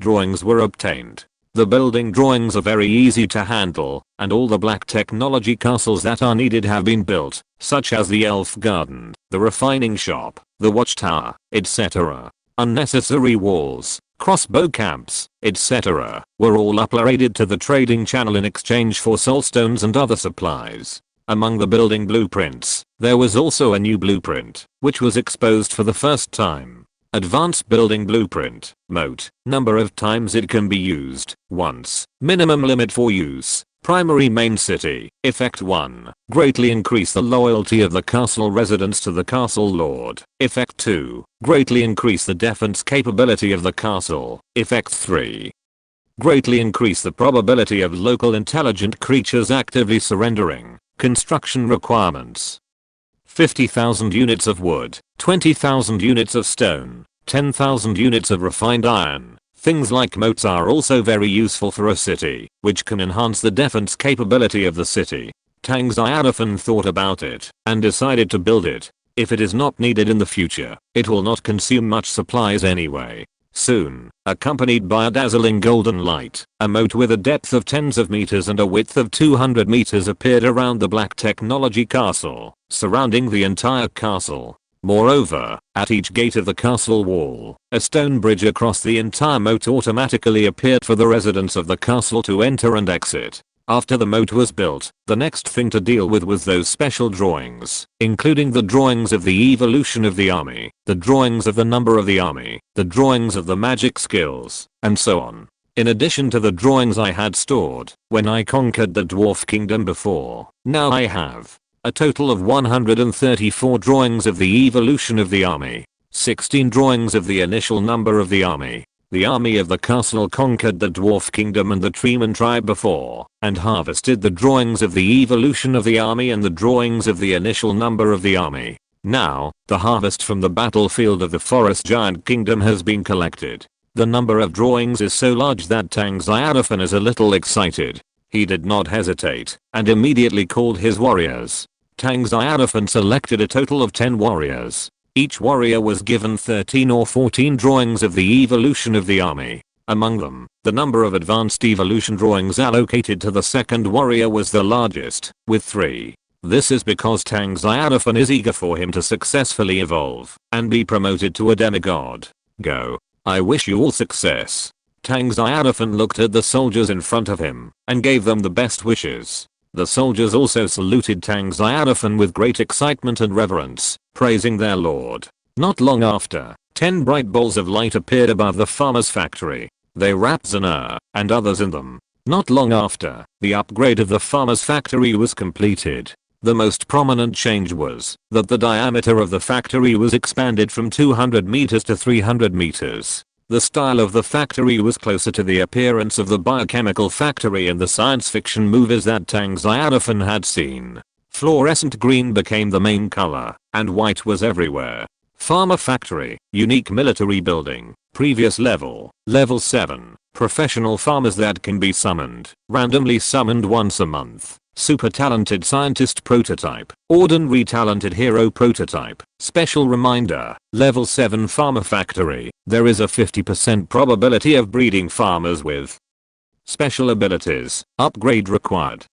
A: drawings were obtained. The building drawings are very easy to handle, and all the black technology castles that are needed have been built, such as the elf garden, the refining shop, the watchtower, etc. Unnecessary walls, crossbow camps, etc. were all uploaded to the trading channel in exchange for soulstones and other supplies. Among the building blueprints, there was also a new blueprint, which was exposed for the first time. Advanced building blueprint, moat, number of times it can be used, once, minimum limit for use, primary main city, effect 1, greatly increase the loyalty of the castle residents to the castle lord, effect 2, greatly increase the defense capability of the castle, effect 3. Greatly increase the probability of local intelligent creatures actively surrendering, construction requirements. 50,000 units of wood, 20,000 units of stone, 10,000 units of refined iron. Things like moats are also very useful for a city, which can enhance the defense capability of the city. Tang Xiaofan thought about it and decided to build it. If it is not needed in the future, it will not consume much supplies anyway. Soon, accompanied by a dazzling golden light, a moat with a depth of tens of meters and a width of 200 meters appeared around the black technology castle, surrounding the entire castle. Moreover, at each gate of the castle wall, a stone bridge across the entire moat automatically appeared for the residents of the castle to enter and exit. After the moat was built, the next thing to deal with was those special drawings, including the drawings of the evolution of the army, the drawings of the number of the army, the drawings of the magic skills, and so on. In addition to the drawings I had stored when I conquered the dwarf kingdom before, now I have a total of 134 drawings of the evolution of the army, 16 drawings of the initial number of the army of the castle conquered the dwarf kingdom and the treeman tribe before, and harvested the drawings of the evolution of the army and the drawings of the initial number of the army. Now, the harvest from the battlefield of the forest giant kingdom has been collected. The number of drawings is so large that Tang Xiaofan is a little excited. He did not hesitate, and immediately called his warriors. Tang Xiaofan selected a total of 10 warriors. Each warrior was given 13 or 14 drawings of the evolution of the army. Among them, the number of advanced evolution drawings allocated to the second warrior was the largest, with 3. This is because Tang Xiaofan is eager for him to successfully evolve and be promoted to a demigod. Go. I wish you all success. Tang Xiaofan looked at the soldiers in front of him and gave them the best wishes. The soldiers also saluted Tang Xiaofan with great excitement and reverence, praising their lord. Not long after, 10 bright balls of light appeared above the farmer's factory. They wrapped Zana and others in them. Not long after, the upgrade of the farmer's factory was completed. The most prominent change was that the diameter of the factory was expanded from 200 meters to 300 meters. The style of the factory was closer to the appearance of the biochemical factory in the science fiction movies that Tang Xiaofan had seen. Fluorescent green became the main color, and white was everywhere. Farmer factory, unique military building, previous level, level 7, professional farmers that can be summoned, randomly summoned once a month. Super talented scientist prototype, ordinary talented hero prototype, special reminder, level 7 farmer factory, there is a 50% probability of breeding farmers with special abilities, upgrade required.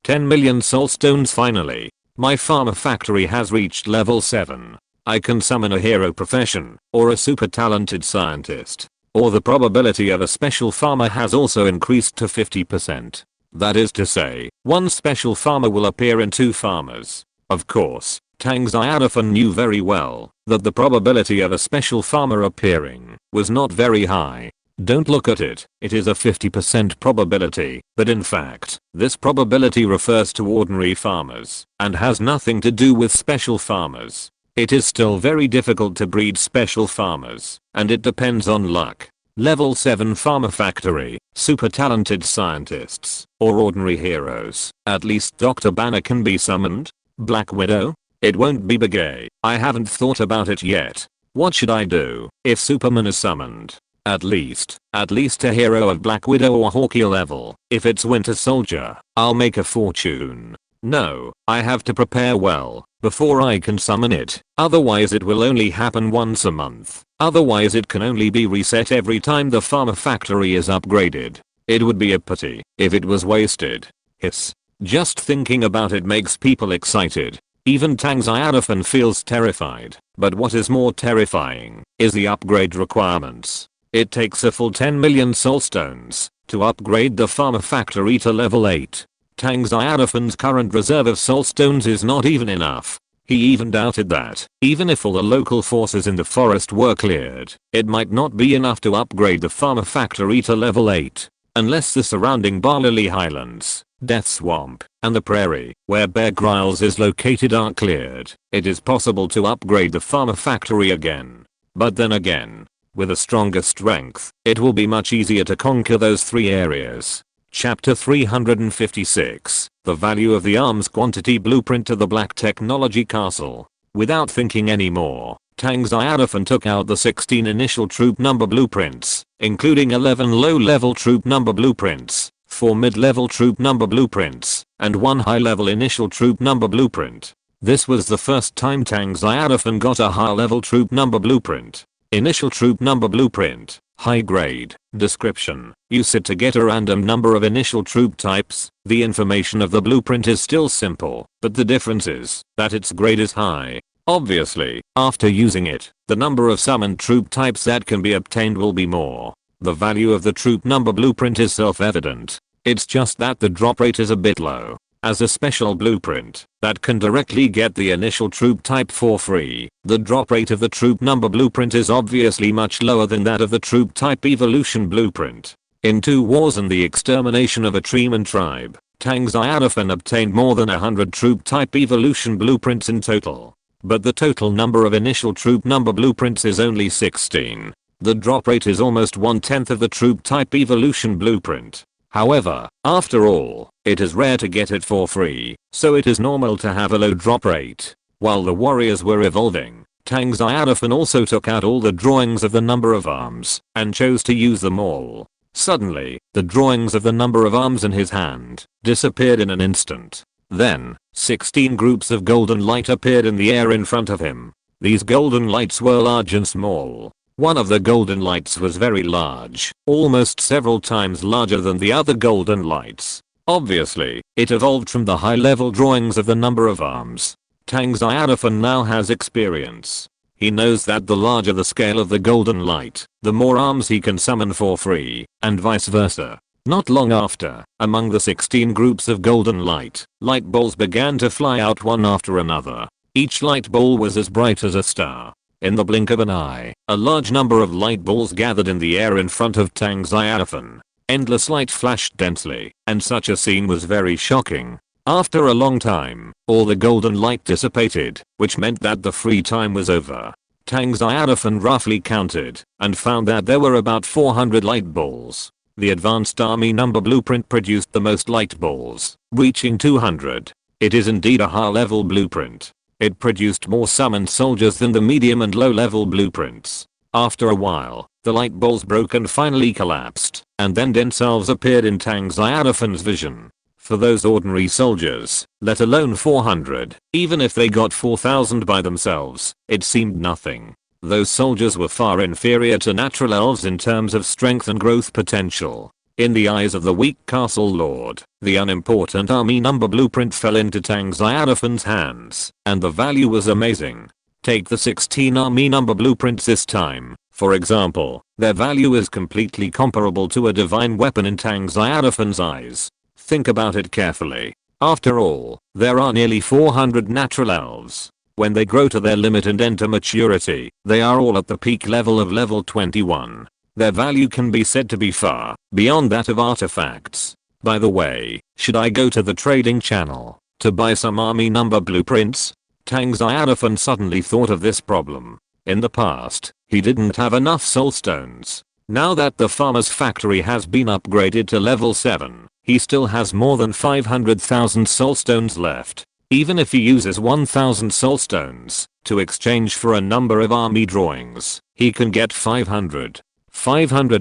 A: 10 million soul stones. Finally, my farmer factory has reached level 7. I can summon a hero profession, or a super talented scientist, or the probability of a special farmer has also increased to 50%. That is to say, one special farmer will appear in 2 farmers. Of course, Tang Xiaofan knew very well that the probability of a special farmer appearing was not very high. Don't look at it, it is a 50% probability, but in fact, this probability refers to ordinary farmers and has nothing to do with special farmers. It is still very difficult to breed special farmers, and it depends on luck. Level 7 farmer factory, super talented scientists, or ordinary heroes. At least Dr. Banner can be summoned. Black Widow? It won't be Begay. I haven't thought about it yet. What should I do if Superman is summoned? At least a hero of Black Widow or Hawkeye level. If it's Winter Soldier, I'll make a fortune. No, I have to prepare well before I can summon it. Otherwise it will only happen once a month. Otherwise it can only be reset every time the farmer factory is upgraded. It would be a pity if it was wasted. Hiss. Just thinking about it makes people excited. Even Tang Xiaofan feels terrified. But what is more terrifying is the upgrade requirements. It takes a full 10 million soul stones to upgrade the farmer factory to level 8. Tang Xiaofan's current reserve of soul stones is not even enough. He even doubted that, even if all the local forces in the forest were cleared, it might not be enough to upgrade the farmer factory to level 8. Unless the surrounding Barley Highlands, Death Swamp, and the prairie, where Bear Grylls is located are cleared, it is possible to upgrade the farmer factory again. But then again, with a stronger strength, it will be much easier to conquer those 3 areas. Chapter 356, The Value of the Arms Quantity Blueprint to the Black Technology Castle. Without thinking anymore, Tang Xiaofan took out the 16 initial troop number blueprints, including 11 low-level troop number blueprints, 4 mid-level troop number blueprints, and 1 high-level initial troop number blueprint. This was the first time Tang Xiaofan got a high-level troop number blueprint. Initial troop number blueprint. High grade. Description. Use it to get a random number of initial troop types. The information of the blueprint is still simple, but the difference is that its grade is high. Obviously, after using it, the number of summoned troop types that can be obtained will be more. The value of the troop number blueprint is self-evident. It's just that the drop rate is a bit low. As a special blueprint that can directly get the initial troop type for free, the drop rate of the troop number blueprint is obviously much lower than that of the troop type evolution blueprint. In 2 wars and the extermination of a Treeman tribe, Tang Xiaofan obtained more than 100 troop type evolution blueprints in total. But the total number of initial troop number blueprints is only 16. The drop rate is almost 1/10 of the troop type evolution blueprint. However, after all, it is rare to get it for free, so it is normal to have a low drop rate. While the warriors were evolving, Tang Xiaofan also took out all the drawings of the number of arms and chose to use them all. Suddenly, the drawings of the number of arms in his hand disappeared in an instant. Then, 16 groups of golden light appeared in the air in front of him. These golden lights were large and small. One of the golden lights was very large, almost several times larger than the other golden lights. Obviously, it evolved from the high-level drawings of the number of arms. Tang Xiaofan now has experience. He knows that the larger the scale of the golden light, the more arms he can summon for free, and vice versa. Not long after, among the 16 groups of golden light balls began to fly out one after another. Each light ball was as bright as a star. In the blink of an eye, a large number of light balls gathered in the air in front of Tang Xiaofan. Endless light flashed densely, and such a scene was very shocking. After a long time, all the golden light dissipated, which meant that the free time was over. Tang Xiaofan roughly counted, and found that there were about 400 light balls. The advanced army number blueprint produced the most light balls, reaching 200. It is indeed a high-level blueprint. It produced more summoned soldiers than the medium and low-level blueprints. After a while, the light balls broke and finally collapsed, and then themselves appeared in Tang Xiaofan's vision. For those ordinary soldiers, let alone 400, even if they got 4,000 by themselves, it seemed nothing. Those soldiers were far inferior to natural elves in terms of strength and growth potential. In the eyes of the weak castle lord, the unimportant army number blueprint fell into Tang Xiaofan's hands, and the value was amazing. Take the 16 army number blueprints this time, for example, their value is completely comparable to a divine weapon in Tang Xiaofan's eyes. Think about it carefully. After all, there are nearly 400 natural elves. When they grow to their limit and enter maturity, they are all at the peak level of level 21. Their value can be said to be far beyond that of artifacts. By the way, should I go to the trading channel to buy some army number blueprints? Tang Xiaofan suddenly thought of this problem. In the past, he didn't have enough soul stones. Now that the farmer's factory has been upgraded to level 7, he still has more than 500,000 soul stones left. Even if he uses 1,000 soul stones to exchange for a number of army drawings, he can get 500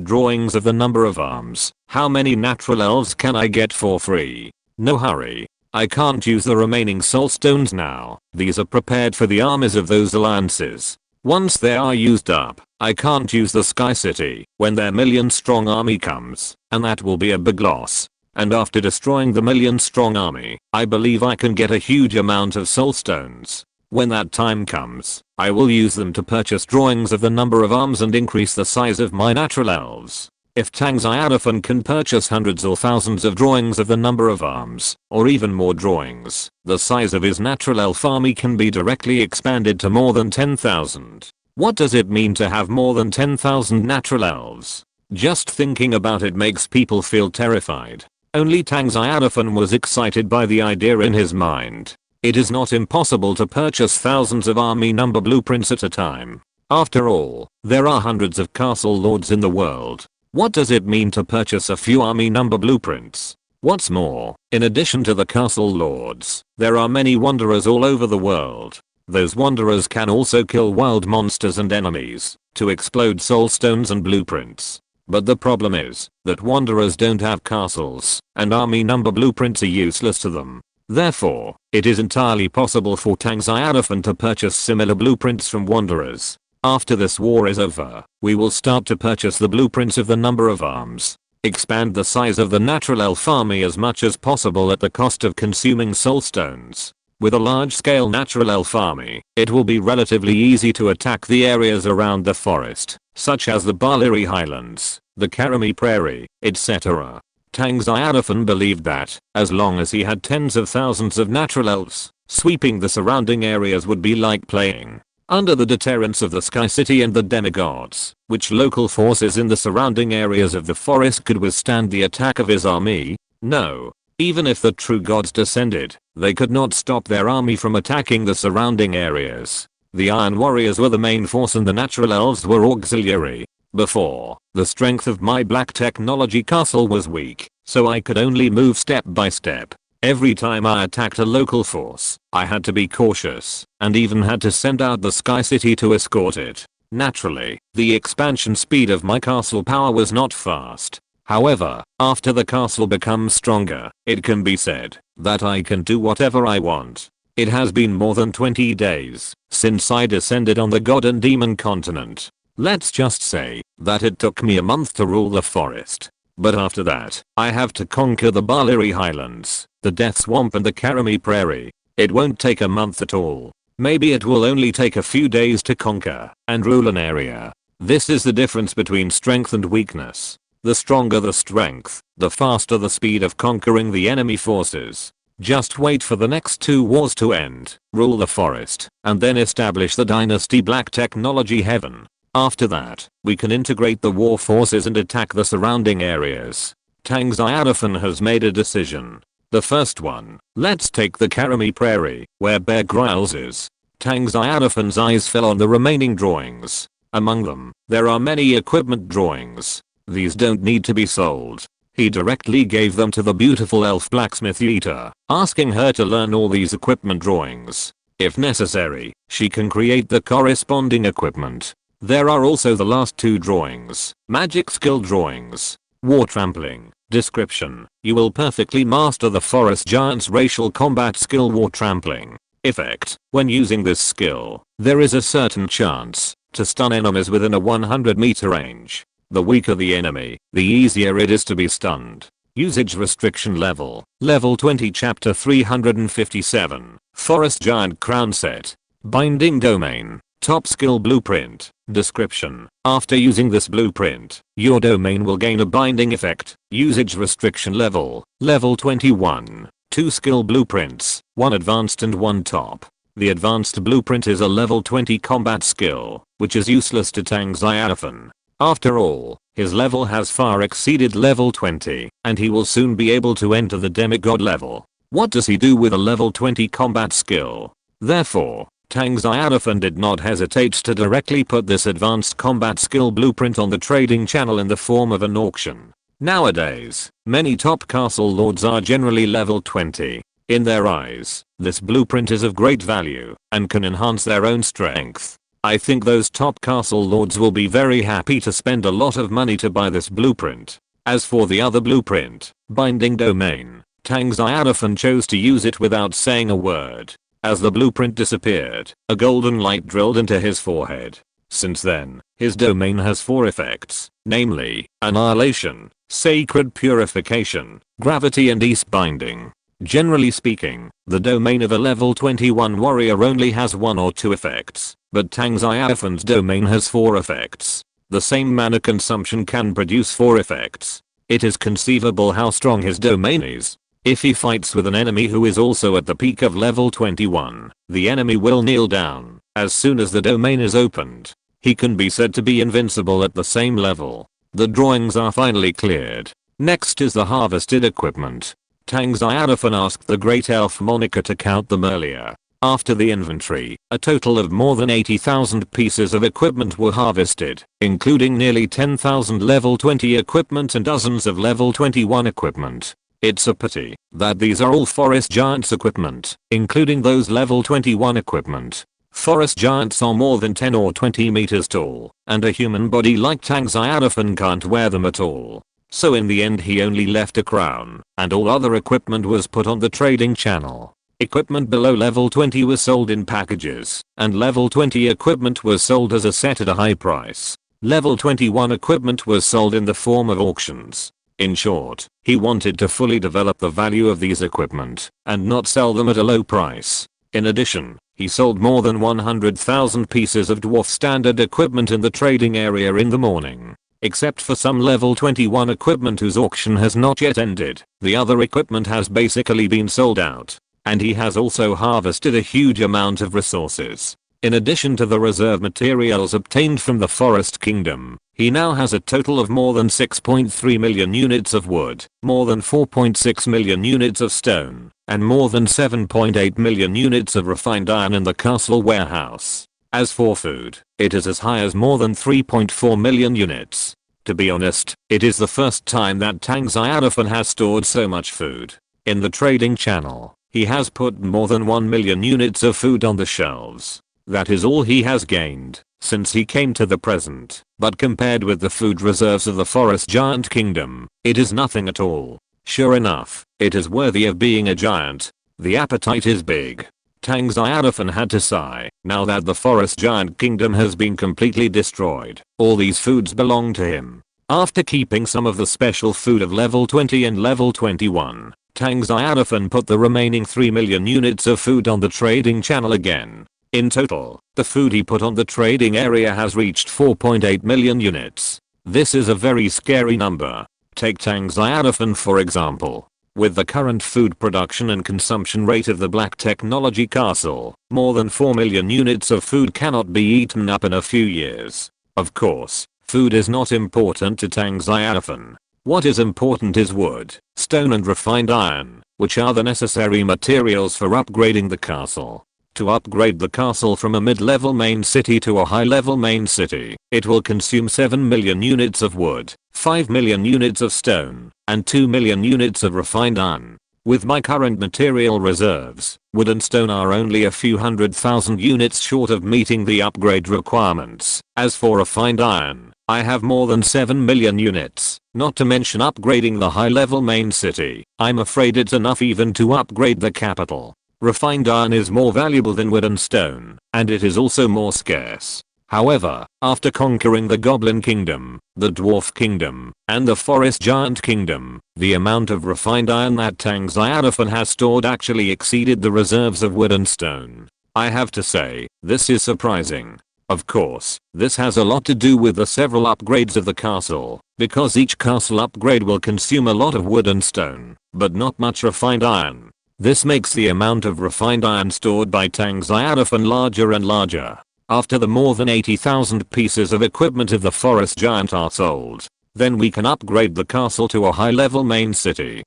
A: drawings of the number of arms. How many natural elves can I get for free? No hurry. I can't use the remaining soul stones now. These are prepared for the armies of those alliances. Once they are used up, I can't use the Sky City when their million-strong army comes, and that will be a big loss. And after destroying the million-strong army, I believe I can get a huge amount of soul stones. When that time comes, I will use them to purchase drawings of the number of arms and increase the size of my natural elves. If Tang Xiaofan can purchase hundreds or thousands of drawings of the number of arms, or even more drawings, the size of his natural elf army can be directly expanded to more than 10,000. What does it mean to have more than 10,000 natural elves? Just thinking about it makes people feel terrified. Only Tang Xiaofan was excited by the idea in his mind. It is not impossible to purchase thousands of army number blueprints at a time. After all, there are hundreds of castle lords in the world. What does it mean to purchase a few army number blueprints? What's more, in addition to the castle lords, there are many wanderers all over the world. Those wanderers can also kill wild monsters and enemies to explode soul stones and blueprints. But the problem is that wanderers don't have castles, and army number blueprints are useless to them. Therefore, it is entirely possible for Tang Xiaofan to purchase similar blueprints from wanderers. After this war is over, we will start to purchase the blueprints of the number of arms. Expand the size of the natural elf army as much as possible at the cost of consuming soul stones. With a large-scale natural elf army, it will be relatively easy to attack the areas around the forest, such as the Baliri Highlands, the Karami Prairie, etc. Tang Xiaofan believed that, as long as he had tens of thousands of natural elves, sweeping the surrounding areas would be like playing. Under the deterrence of the Sky City and the demigods, which local forces in the surrounding areas of the forest could withstand the attack of his army? No. Even if the true gods descended, they could not stop their army from attacking the surrounding areas. The Iron Warriors were the main force and the natural elves were auxiliary. Before, the strength of my black technology castle was weak, so I could only move step by step. Every time I attacked a local force, I had to be cautious, and even had to send out the Sky City to escort it. Naturally, the expansion speed of my castle power was not fast. However, after the castle becomes stronger, it can be said that I can do whatever I want. It has been more than 20 days since I descended on the god and demon continent. Let's just say that it took me a month to rule the forest. But after that, I have to conquer the Baliri Highlands, the Death Swamp and the Karami Prairie. It won't take a month at all. Maybe it will only take a few days to conquer and rule an area. This is the difference between strength and weakness. The stronger the strength, the faster the speed of conquering the enemy forces. Just wait for the next 2 wars to end, rule the forest, and then establish the dynasty Black Technology Heaven. After that, we can integrate the war forces and attack the surrounding areas. Tang Xiaofan has made a decision. The first one, let's take the Karami Prairie, where Bear Grylls is. Tang Xiaofan's eyes fell on the remaining drawings. Among them, there are many equipment drawings. These don't need to be sold. He directly gave them to the beautiful elf blacksmith Yita, asking her to learn all these equipment drawings. If necessary, she can create the corresponding equipment. There are also the last 2 drawings, magic skill drawings. War trampling. Description. You will perfectly master the forest giant's racial combat skill war trampling. Effect. When using this skill, there is a certain chance to stun enemies within a 100-meter range. The weaker the enemy, the easier it is to be stunned. Usage restriction level. Level 20 Chapter 357. Forest Giant Crown Set. Binding Domain. Top Skill Blueprint. Description. After using this blueprint, your domain will gain a binding effect. Usage restriction level. Level 21. 2 skill blueprints, 1 advanced and 1 top. The advanced blueprint is a level 20 combat skill, which is useless to Tang Xiaofan. After all, his level has far exceeded level 20, and he will soon be able to enter the demigod level. What does he do with a level 20 combat skill? Therefore, Tang Xiaofan did not hesitate to directly put this advanced combat skill blueprint on the trading channel in the form of an auction. Nowadays, many top castle lords are generally level 20. In their eyes, this blueprint is of great value and can enhance their own strength. I think those top castle lords will be very happy to spend a lot of money to buy this blueprint. As for the other blueprint, Binding Domain, Tang Xiaofan chose to use it without saying a word. As the blueprint disappeared, a golden light drilled into his forehead. Since then, his domain has 4 effects, namely, Annihilation, Sacred Purification, Gravity and East Binding. Generally speaking, the domain of a level 21 warrior only has 1 or 2 effects, but Tang Xiaofan's domain has 4 effects. The same mana consumption can produce 4 effects. It is conceivable how strong his domain is. If he fights with an enemy who is also at the peak of level 21, the enemy will kneel down as soon as the domain is opened. He can be said to be invincible at the same level. The drawings are finally cleared. Next is the harvested equipment. Tang Xiaofan asked the great elf Monica to count them earlier. After the inventory, a total of more than 80,000 pieces of equipment were harvested, including nearly 10,000 level 20 equipment and dozens of level 21 equipment. It's a pity that these are all forest giants equipment, including those level 21 equipment. Forest giants are more than 10 or 20 meters tall, and a human body like Tang Xiaofan can't wear them at all. So in the end he only left a crown, and all other equipment was put on the trading channel. Equipment below level 20 was sold in packages, and level 20 equipment was sold as a set at a high price. Level 21 equipment was sold in the form of auctions. In short, he wanted to fully develop the value of these equipment and not sell them at a low price. In addition, he sold more than 100,000 pieces of dwarf standard equipment in the trading area in the morning. except for some level 21 equipment whose auction has not yet ended. The other equipment has basically been sold out. And he has also harvested a huge amount of resources. In addition to the reserve materials obtained from the Forest Kingdom, he now has a total of more than 6.3 million units of wood, more than 4.6 million units of stone, and more than 7.8 million units of refined iron in the castle warehouse. As for food, it is as high as more than 3.4 million units. To be honest, it is the first time that Tang Xiaofan has stored so much food. In the trading channel, he has put more than 1 million units of food on the shelves. That is all he has gained since he came to the present, but compared with the food reserves of the Forest Giant Kingdom, it is nothing at all. Sure enough, it is worthy of being a giant. The appetite is big. Tang Xiaofan had to sigh. Now that the Forest Giant Kingdom has been completely destroyed, all these foods belong to him. After keeping some of the special food of level 20 and level 21, Tang Xiaofan put the remaining 3 million units of food on the trading channel again. In total, the food he put on the trading area has reached 4.8 million units. This is a very scary number. Take Tang Xiaofan for example. With the current food production and consumption rate of the Black Technology Castle, more than 4 million units of food cannot be eaten up in a few years. Of course, food is not important to Tang Xiaofan. What is important is wood, stone and refined iron, which are the necessary materials for upgrading the castle. To upgrade the castle from a mid-level main city to a high-level main city, it will consume 7 million units of wood, 5 million units of stone, and 2 million units of refined iron. With my current material reserves, wood and stone are only a few 100,000 units short of meeting the upgrade requirements. As for refined iron, I have more than 7 million units, not to mention upgrading the high-level main city. I'm afraid it's enough even to upgrade the capital. Refined iron is more valuable than wood and stone, and it is also more scarce. However, after conquering the Goblin Kingdom, the Dwarf Kingdom, and the Forest Giant Kingdom, the amount of refined iron that Tang Xiaofan has stored actually exceeded the reserves of wood and stone. I have to say, this is surprising. Of course, this has a lot to do with the several upgrades of the castle, because each castle upgrade will consume a lot of wood and stone, but not much refined iron. This makes the amount of refined iron stored by Tang Xiaofan larger and larger. After the more than 80,000 pieces of equipment of the Forest Giant are sold, then we can upgrade the castle to a high-level main city.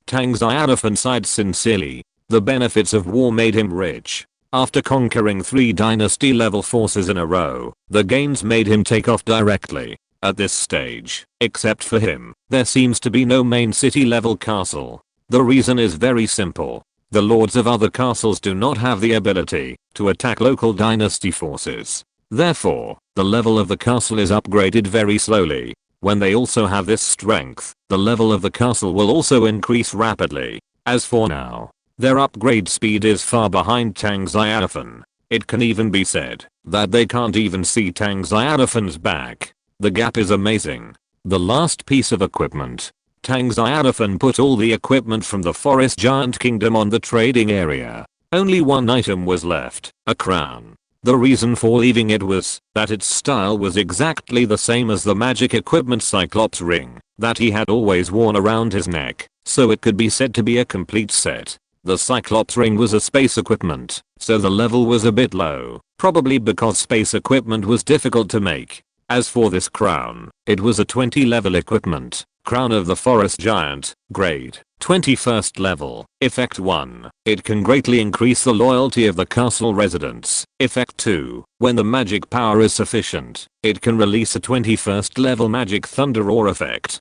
A: Tang Xiaofan sighed sincerely. The benefits of war made him rich. After conquering 3 dynasty-level forces in a row, the gains made him take off directly. At this stage, except for him, there seems to be no main city-level castle. The reason is very simple. The lords of other castles do not have the ability to attack local dynasty forces. Therefore, the level of the castle is upgraded very slowly. When they also have this strength, the level of the castle will also increase rapidly. As for now, their upgrade speed is far behind Tang Xiaofan. It can even be said that they can't even see Tang Xiaofan's back. The gap is amazing. The last piece of equipment. Tang Xiaofan put all the equipment from the Forest Giant Kingdom on the trading area. Only one item was left, a crown. The reason for leaving it was that its style was exactly the same as the magic equipment Cyclops ring that he had always worn around his neck, so it could be said to be a complete set. The Cyclops ring was a space equipment, so the level was a bit low, probably because space equipment was difficult to make. As for this crown, it was a 20 level equipment. Crown of the Forest Giant, grade, 21st level, effect 1. It can greatly increase the loyalty of the castle residents. Effect 2. When the magic power is sufficient, it can release a 21st level magic thunder or effect.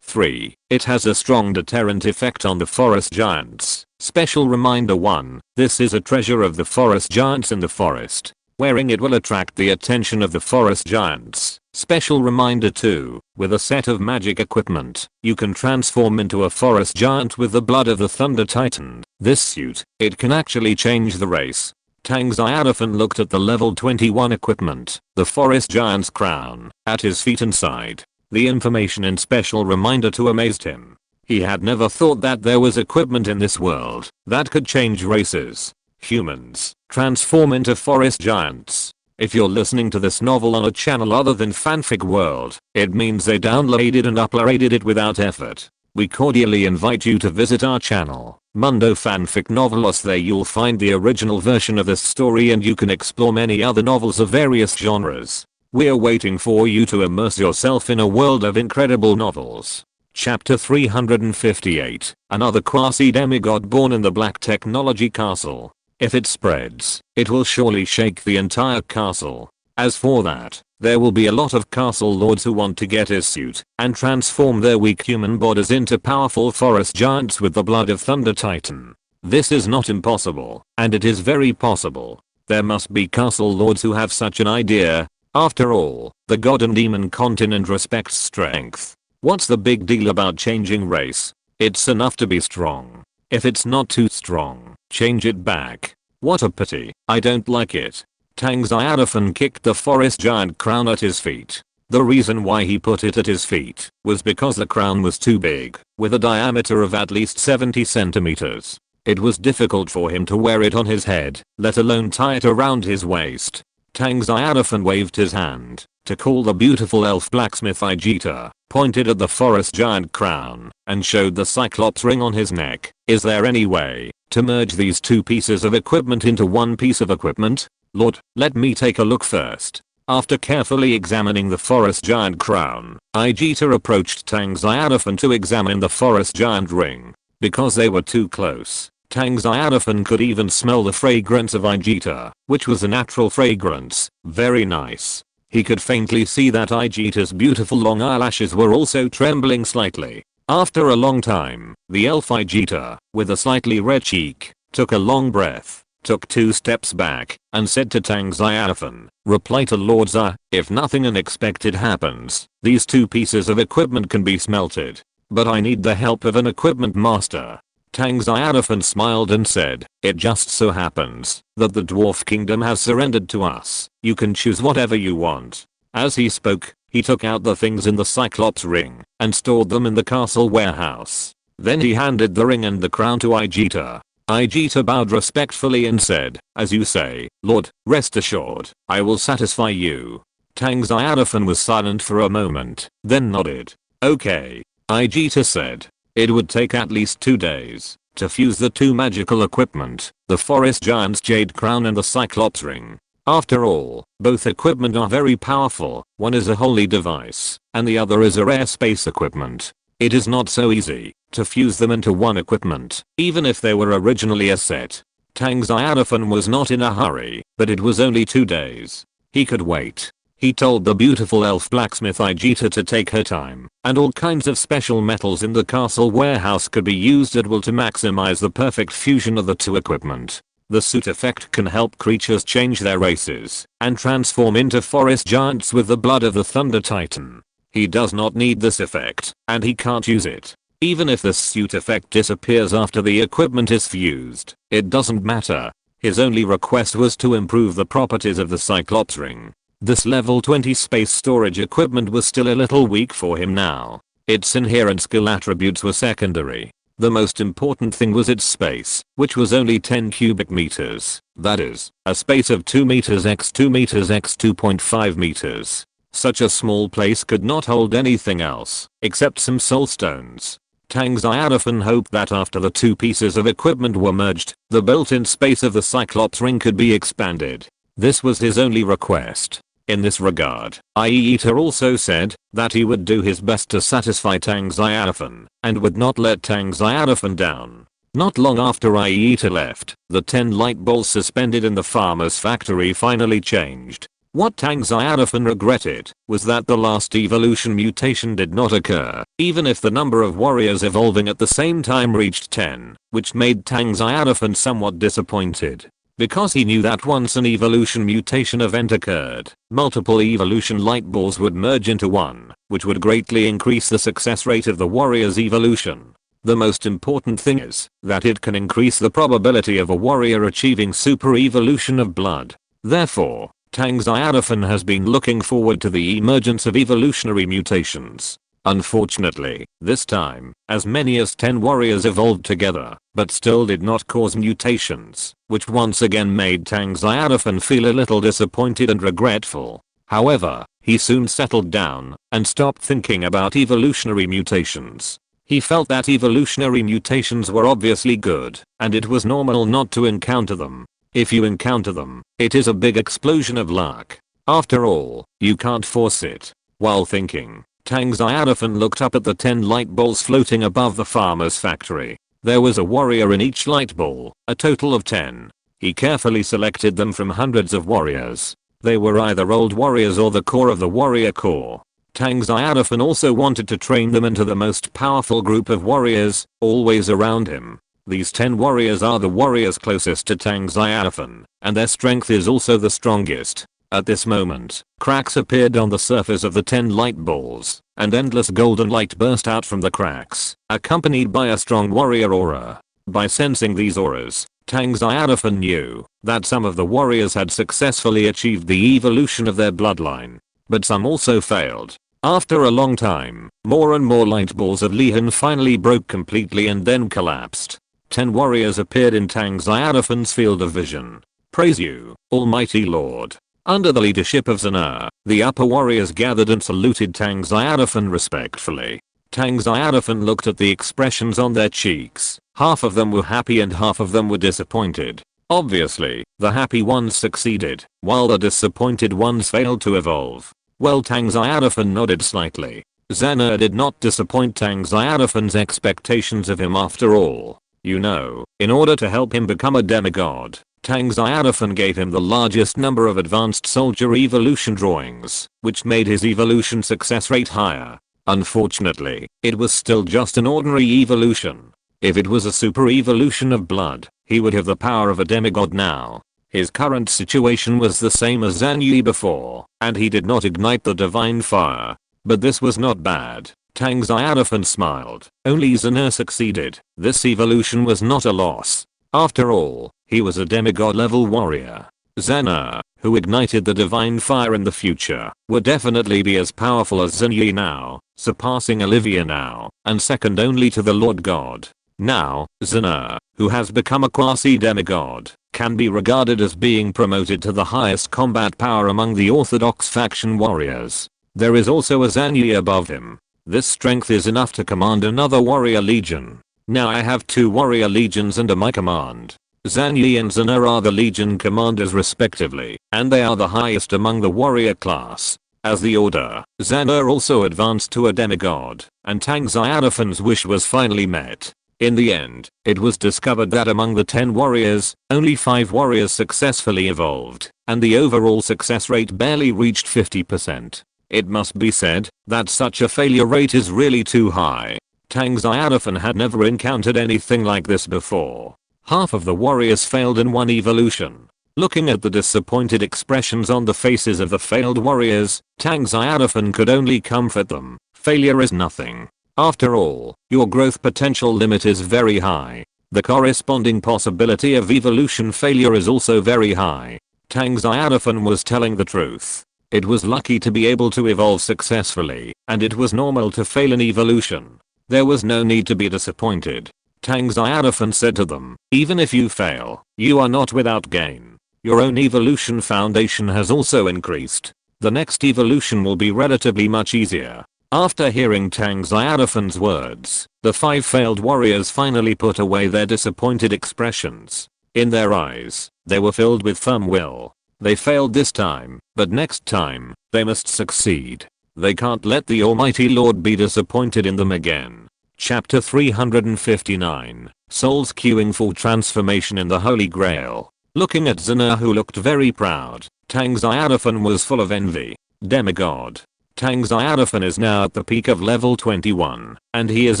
A: 3. It has a strong deterrent effect on the forest giants. Special reminder 1. This is a treasure of the forest giants in the forest. Wearing it will attract the attention of the forest giants. Special reminder 2. With a set of magic equipment, you can transform into a forest giant with the blood of the Thunder Titan. This suit, it can actually change the race. Tang Xiaofan looked at the level 21 equipment, the forest giant's crown, at his feet and sighed. The information in special reminder 2 amazed him. He had never thought that there was equipment in this world that could change races. Humans transform into forest giants. If you're listening to this novel on a channel other than Fanfic World, it means they downloaded and uploaded it without effort. We cordially invite you to visit our channel, Mundo Fanfic Novelos. There you'll find the original version of this story and you can explore many other novels of various genres. We're waiting for you to immerse yourself in a world of incredible novels. Chapter 358, another quasi-demigod born in the Black Technology Castle. If it spreads, it will surely shake the entire castle. As for that, there will be a lot of castle lords who want to get his suit and transform their weak human bodies into powerful forest giants with the blood of Thunder Titan. This is not impossible, and it is very possible. There must be castle lords who have such an idea. After all, the god and demon continent respects strength. What's the big deal about changing race? It's enough to be strong. If it's not too strong, change it back. What a pity, I don't like it. Tang Xiaofan kicked the forest giant crown at his feet. The reason why he put it at his feet was because the crown was too big, with a diameter of at least 70 centimeters. It was difficult for him to wear it on his head, let alone tie it around his waist. Tang Xiaofan waved his hand to call the beautiful elf blacksmith Igita, pointed at the forest giant crown, and showed the Cyclops ring on his neck. Is there any way to merge these two pieces of equipment into one piece of equipment? Lord, let me take a look first. After carefully examining the forest giant crown, Igita approached Tang Xiaofan to examine the forest giant ring. Because they were too close, Tang Xiaofan could even smell the fragrance of Igita, which was a natural fragrance. Very nice. He could faintly see that Igita's beautiful long eyelashes were also trembling slightly. After a long time, the elf Igita, with a slightly red cheek, took a long breath, took 2 steps back, and said to Tang Xiaofan, "Reply to Lord Xia, if nothing unexpected happens, these 2 pieces of equipment can be smelted. But I need the help of an equipment master." Tang Xiaofan smiled and said, "It just so happens that the dwarf kingdom has surrendered to us. You can choose whatever you want." As he spoke, he took out the things in the Cyclops ring and stored them in the castle warehouse. Then he handed the ring and the crown to Igita. Igita bowed respectfully and said, "As you say, Lord, rest assured, I will satisfy you." Tang Xiaofan was silent for a moment, then nodded. "Okay," Igita said. It would take at least 2 days to fuse the 2 magical equipment, the forest giant's jade crown and the Cyclops ring. After all, both equipment are very powerful. One is a holy device, and the other is a rare space equipment. It is not so easy to fuse them into one equipment, even if they were originally a set. Tang Xiaofan was not in a hurry, but it was only 2 days. He could wait. He told the beautiful elf blacksmith Igita to take her time, and all kinds of special metals in the castle warehouse could be used at will to maximize the perfect fusion of the 2 equipment. The suit effect can help creatures change their races and transform into forest giants with the blood of the Thunder Titan. He does not need this effect, and he can't use it. Even if the suit effect disappears after the equipment is fused, it doesn't matter. His only request was to improve the properties of the Cyclops ring. This level 20 space storage equipment was still a little weak for him now. Its inherent skill attributes were secondary. The most important thing was its space, which was only 10 cubic meters. That is, a space of 2 meters x 2 meters x 2.5 meters. Such a small place could not hold anything else, except some soul stones. Tang Xiaofan hoped that after the 2 pieces of equipment were merged, the built-in space of the Cyclops ring could be expanded. This was his only request. In this regard, Igita also said that he would do his best to satisfy Tang Xiaofan and would not let Tang Xiaofan down. Not long after Igita left, the 10 light balls suspended in the farmer's factory finally changed. What Tang Xiaofan regretted was that the last evolution mutation did not occur, even if the number of warriors evolving at the same time reached 10, which made Tang Xiaofan somewhat disappointed. Because he knew that once an evolution mutation event occurred, multiple evolution light balls would merge into one, which would greatly increase the success rate of the warrior's evolution. The most important thing is that it can increase the probability of a warrior achieving super evolution of blood. Therefore, Tang Xiaofan has been looking forward to the emergence of evolutionary mutations. Unfortunately, this time, as many as 10 warriors evolved together. but still did not cause mutations, which once again made Tang Xiaofan feel a little disappointed and regretful. However, he soon settled down and stopped thinking about evolutionary mutations. He felt that evolutionary mutations were obviously good, and it was normal not to encounter them. If you encounter them, it is a big explosion of luck. After all, you can't force it. While thinking, Tang Xiaofan looked up at the 10 light balls floating above the farmer's factory. There was a warrior in each light ball, a total of 10. He carefully selected them from hundreds of warriors. They were either old warriors or the core of the warrior corps. Tang Xiaofan also wanted to train them into the most powerful group of warriors, always around him. These 10 warriors are the warriors closest to Tang Xiaofan, and their strength is also the strongest. At this moment, cracks appeared on the surface of the 10 light balls, and endless golden light burst out from the cracks, accompanied by a strong warrior aura. By sensing these auras, Tang Xiaofan knew that some of the warriors had successfully achieved the evolution of their bloodline, but some also failed. After a long time, more and more light balls of Lihan finally broke completely and then collapsed. 10 warriors appeared in Tang Xiaofan's field of vision. Praise you, Almighty Lord. Under the leadership of Zana, the upper warriors gathered and saluted Tang Xiaofan respectfully. Tang Xiaofan looked at the expressions on their cheeks. Half of them were happy and half of them were disappointed. Obviously, the happy ones succeeded, while the disappointed ones failed to evolve. Well, Tang Xiaofan nodded slightly. Zana did not disappoint Tang Xiaofan's expectations of him after all. You know, in order to help him become a demigod, Tang Xiaofan gave him the largest number of advanced soldier evolution drawings, which made his evolution success rate higher. Unfortunately, it was still just an ordinary evolution. If it was a super evolution of blood, he would have the power of a demigod now. His current situation was the same as Zan Yi before, and he did not ignite the divine fire. But this was not bad. Tang Xiaofan smiled. Only Zana succeeded. This evolution was not a loss. After all, he was a demigod level warrior. Zana, who ignited the divine fire in the future, would definitely be as powerful as Zan Yi now, surpassing Olivia now, and second only to the Lord God. Now, Zana, who has become a quasi-demigod, can be regarded as being promoted to the highest combat power among the orthodox faction warriors. There is also a Zan Yi above him. This strength is enough to command another warrior legion. Now I have 2 warrior legions under my command. Zan Yi and Zana are the legion commanders respectively, and they are the highest among the warrior class. As the order, Zana also advanced to a demigod, and Tang Xiaofan's wish was finally met. In the end, it was discovered that among the 10 warriors, only 5 warriors successfully evolved, and the overall success rate barely reached 50%. It must be said that such a failure rate is really too high. Tang Xiaofan had never encountered anything like this before. Half of the warriors failed in one evolution. Looking at the disappointed expressions on the faces of the failed warriors, Tang Xiaofan could only comfort them. Failure is nothing. After all, your growth potential limit is very high. The corresponding possibility of evolution failure is also very high. Tang Xiaofan was telling the truth. It was lucky to be able to evolve successfully, and it was normal to fail in evolution. There was no need to be disappointed. Tang Xiaofan said to them, even if you fail, you are not without gain. Your own evolution foundation has also increased. The next evolution will be relatively much easier. After hearing Tang Xiaofan's words, the 5 failed warriors finally put away their disappointed expressions. In their eyes, they were filled with firm will. They failed this time, but next time, they must succeed. They can't let the Almighty Lord be disappointed in them again. Chapter 359, Souls Queuing for Transformation in the Holy Grail. Looking at Zana, who looked very proud, Tang Xiaofan was full of envy. Demigod. Tang Xiaofan is now at the peak of level 21, and he is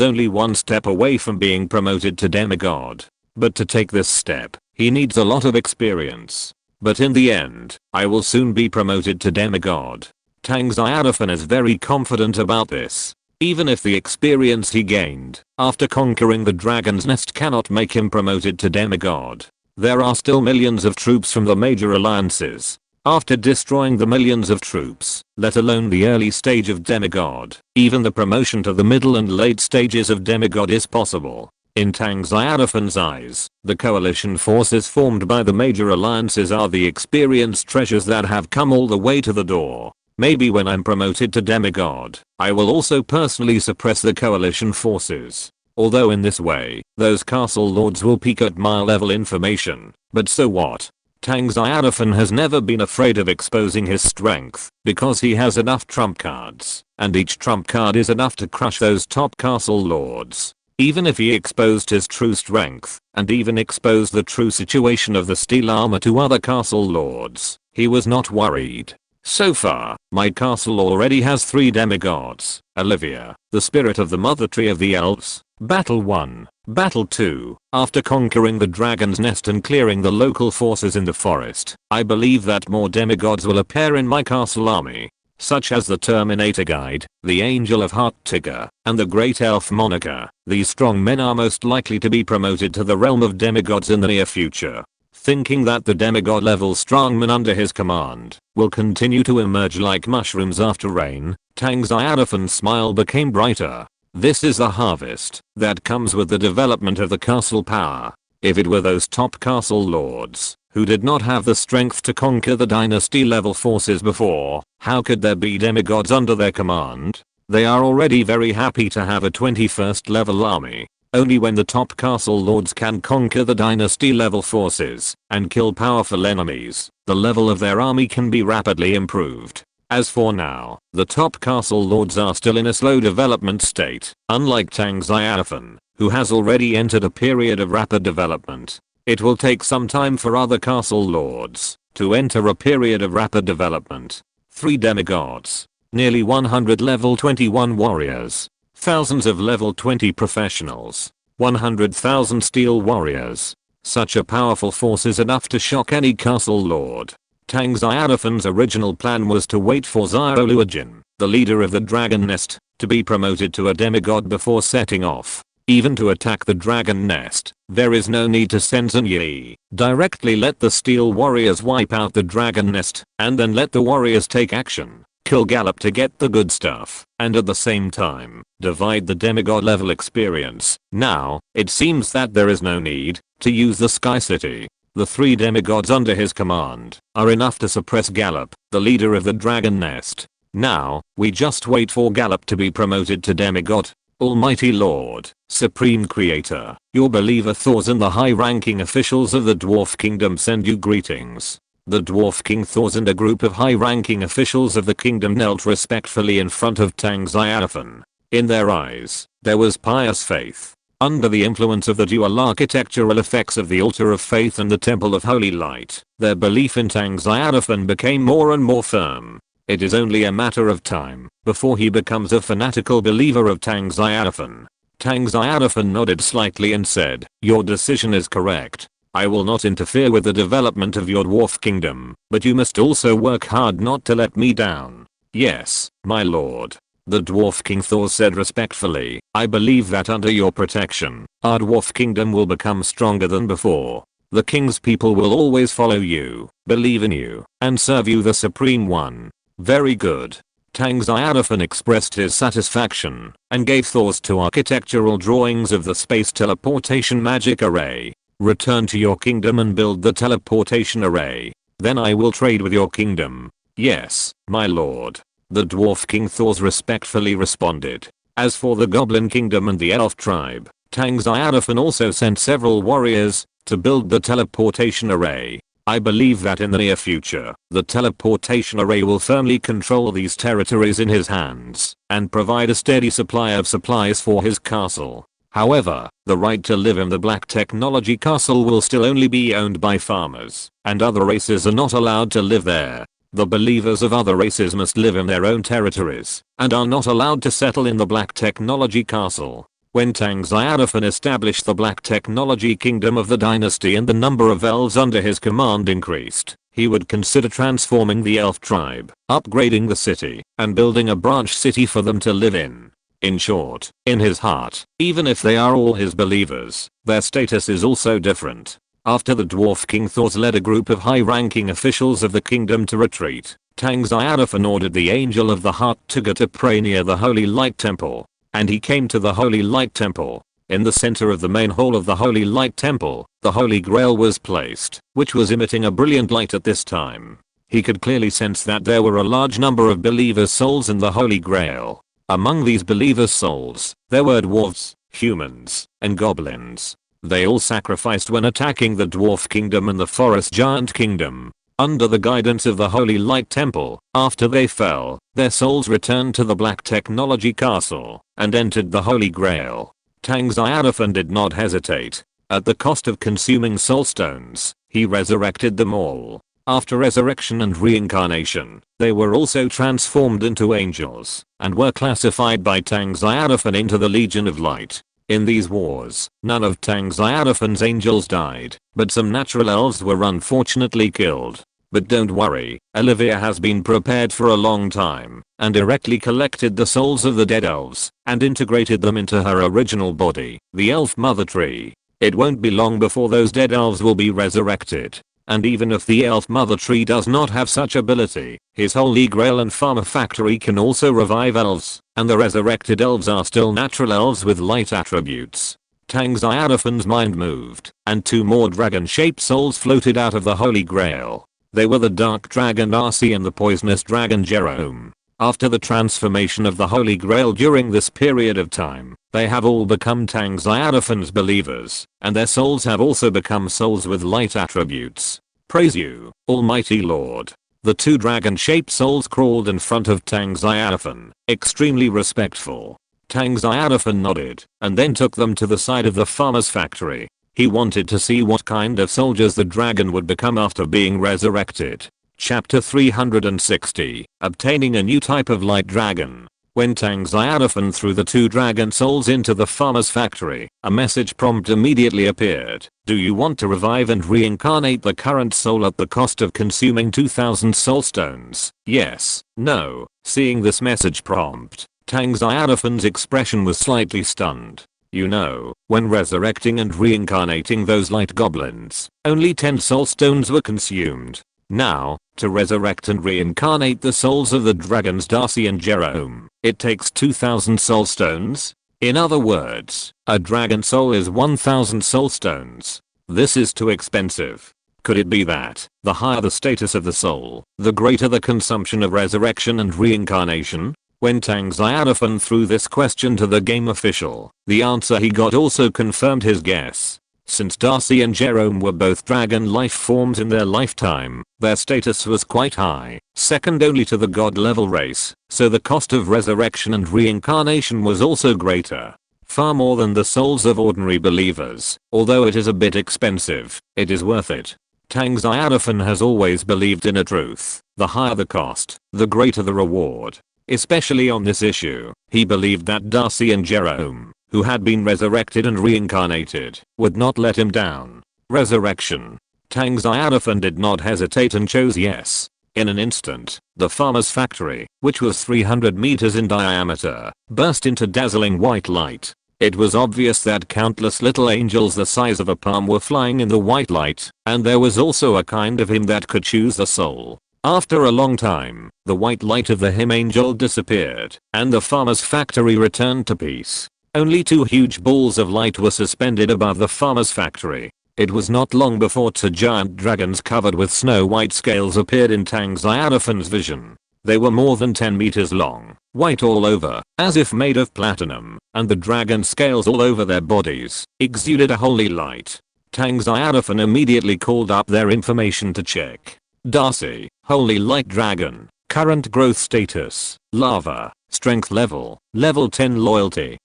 A: only one step away from being promoted to demigod. But to take this step, he needs a lot of experience. But in the end, I will soon be promoted to demigod. Tang Xiaofan is very confident about this. Even if the experience he gained after conquering the dragon's nest cannot make him promoted to demigod, there are still millions of troops from the major alliances. After destroying the millions of troops, let alone the early stage of demigod, even the promotion to the middle and late stages of demigod is possible. In Tang Xiaofan's eyes, the coalition forces formed by the major alliances are the experienced treasures that have come all the way to the door. Maybe when I'm promoted to demigod, I will also personally suppress the coalition forces. Although in this way, those castle lords will peek at my level information, but so what? Tang Xiaofan has never been afraid of exposing his strength, because he has enough trump cards, and each trump card is enough to crush those top castle lords. Even if he exposed his true strength, and even exposed the true situation of the steel armor to other castle lords, he was not worried. So far, my castle already has 3 demigods: Olivia, the spirit of the mother tree of the elves, Battle 1, Battle 2. After conquering the dragon's nest and clearing the local forces in the forest, I believe that more demigods will appear in my castle army, such as the Terminator Guide, the Angel of Heart Tigger, and the Great Elf Monica. These strong men are most likely to be promoted to the realm of demigods in the near future. Thinking that the demigod level strongmen under his command will continue to emerge like mushrooms after rain, Tang Xiaofan's smile became brighter. This is the harvest that comes with the development of the castle power. If it were those top castle lords who did not have the strength to conquer the dynasty level forces before, how could there be demigods under their command? They are already very happy to have a 21st level army. Only when the top castle lords can conquer the dynasty level forces and kill powerful enemies, the level of their army can be rapidly improved. As for now, the top castle lords are still in a slow development state, unlike Tang Xiaofan, who has already entered a period of rapid development. It will take some time for other castle lords to enter a period of rapid development. 3 demigods, nearly 100 level 21 warriors, thousands of level 20 professionals, 100,000 steel warriors. Such a powerful force is enough to shock any castle lord. Tang Xiaofan's original plan was to wait for Xiao Luojin, the leader of the dragon nest, to be promoted to a demigod before setting off. Even to attack the dragon nest, there is no need to send Zhen Yi. Directly let the steel warriors wipe out the dragon nest, and then let the warriors take action. Kill Gallop to get the good stuff, and at the same time, divide the demigod level experience. Now, it seems that there is no need to use the Sky City. The 3 demigods under his command are enough to suppress Gallop, the leader of the dragon nest. Now, we just wait for Gallop to be promoted to demigod. Almighty Lord, Supreme Creator, your believer Thors and the high-ranking officials of the Dwarf Kingdom send you greetings. The Dwarf King Thors and a group of high-ranking officials of the kingdom knelt respectfully in front of Tang Xiaofan. In their eyes, there was pious faith. Under the influence of the dual architectural effects of the Altar of Faith and the Temple of Holy Light, their belief in Tang Xiaofan became more and more firm. It is only a matter of time before he becomes a fanatical believer of Tang Xiaofan. Tang Xiaofan nodded slightly and said, "Your decision is correct. I will not interfere with the development of your dwarf kingdom, but you must also work hard not to let me down." "Yes, my lord." The Dwarf King Thor said respectfully, "I believe that under your protection, our dwarf kingdom will become stronger than before. The king's people will always follow you, believe in you, and serve you, the Supreme One." "Very good." Tang Xiaofan expressed his satisfaction and gave Thor's 2 architectural drawings of the space teleportation magic array. "Return to your kingdom and build the teleportation array. Then I will trade with your kingdom." "Yes, my lord." The Dwarf King Thors respectfully responded. As for the Goblin Kingdom and the Elf Tribe, Tang Xiaofan also sent several warriors to build the teleportation array. I believe that in the near future, the teleportation array will firmly control these territories in his hands and provide a steady supply of supplies for his castle. However, the right to live in the Black Technology Castle will still only be owned by farmers, and other races are not allowed to live there. The believers of other races must live in their own territories and are not allowed to settle in the Black Technology Castle. When Tang Xiaofan established the Black Technology Kingdom of the dynasty and the number of elves under his command increased, he would consider transforming the elf tribe, upgrading the city, and building a branch city for them to live in. In short, in his heart, even if they are all his believers, their status is also different. After the Dwarf King Thors led a group of high-ranking officials of the kingdom to retreat, Tang Xiaofan ordered the Angel of the Heart Tigger to pray near the Holy Light Temple. And he came to the Holy Light Temple. In the center of the main hall of the Holy Light Temple, the Holy Grail was placed, which was emitting a brilliant light at this time. He could clearly sense that there were a large number of believers' souls in the Holy Grail. Among these believers' souls, there were dwarves, humans, and goblins. They all sacrificed when attacking the Dwarf Kingdom and the Forest Giant Kingdom. Under the guidance of the Holy Light Temple, after they fell, their souls returned to the Black Technology Castle and entered the Holy Grail. Tang Xiaofan did not hesitate. At the cost of consuming soul stones, he resurrected them all. After resurrection and reincarnation, they were also transformed into angels and were classified by Tang Xiaofan into the Legion of Light. In these wars, none of Tang Xiaofan's angels died, but some natural elves were unfortunately killed. But don't worry, Olivia has been prepared for a long time and directly collected the souls of the dead elves and integrated them into her original body, the Elf Mother Tree. It won't be long before those dead elves will be resurrected. And even if the Elf Mother Tree does not have such ability, his Holy Grail and Farmer Factory can also revive elves, and the resurrected elves are still natural elves with light attributes. Tang Xiaofan's mind moved, and 2 more dragon-shaped souls floated out of the Holy Grail. They were the Dark Dragon Darcy and the Poisonous Dragon Jerome. After the transformation of the Holy Grail during this period of time, they have all become Tang Xiaofan's believers, and their souls have also become souls with light attributes. Praise you, Almighty Lord. The 2 dragon-shaped souls crawled in front of Tang Xiaofan, extremely respectful. Tang Xiaofan nodded, and then took them to the side of the farmer's factory. He wanted to see what kind of soldiers the dragon would become after being resurrected. Chapter 360, Obtaining a New Type of Light Dragon. When Tang Xiaofan threw the 2 dragon souls into the farmer's factory, a message prompt immediately appeared. Do you want to revive and reincarnate the current soul at the cost of consuming 2000 soul stones? Yes, no. Seeing this message prompt, Tang Xiaofan's expression was slightly stunned. You know, when resurrecting and reincarnating those light goblins, only 10 soul stones were consumed. Now, to resurrect and reincarnate the souls of the dragons Darcy and Jerome, it takes 2000 soul stones. In other words, a dragon soul is 1000 soul stones. This is too expensive. Could it be that, the higher the status of the soul, the greater the consumption of resurrection and reincarnation? When Tang Xiaofan threw this question to the game official, the answer he got also confirmed his guess. Since Darcy and Jerome were both dragon life forms in their lifetime, their status was quite high, second only to the god level race, so the cost of resurrection and reincarnation was also greater. Far more than the souls of ordinary believers. Although it is a bit expensive, it is worth it. Tang Xiaofan has always believed in a truth. The higher the cost, the greater the reward. Especially on this issue, he believed that Darcy and Jerome, who had been resurrected and reincarnated, would not let him down. Resurrection. Tang Xiaofan did not hesitate and chose yes. In an instant, the farmer's factory, which was 300 meters in diameter, burst into dazzling white light. It was obvious that countless little angels the size of a palm were flying in the white light, and there was also a kind of him that could choose a soul. After a long time, the white light of the him angel disappeared, and the farmer's factory returned to peace. Only 2 huge balls of light were suspended above the farmer's factory. It was not long before 2 giant dragons covered with snow white scales appeared in Tang Xiaofan's vision. They were more than 10 meters long, white all over, as if made of platinum, and the dragon scales all over their bodies exuded a holy light. Tang Xiaofan immediately called up their information to check. Darcy, Holy Light Dragon, current growth status, lava, strength level, level 10 loyalty.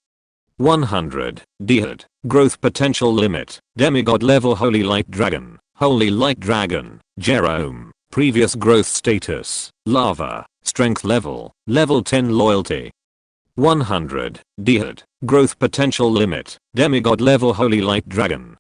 A: 100, Dihad, growth potential limit, demigod level Holy Light Dragon, Jerome, previous growth status, lava, strength level, level 10 loyalty. 100, Dihad, growth potential limit, demigod level Holy Light Dragon,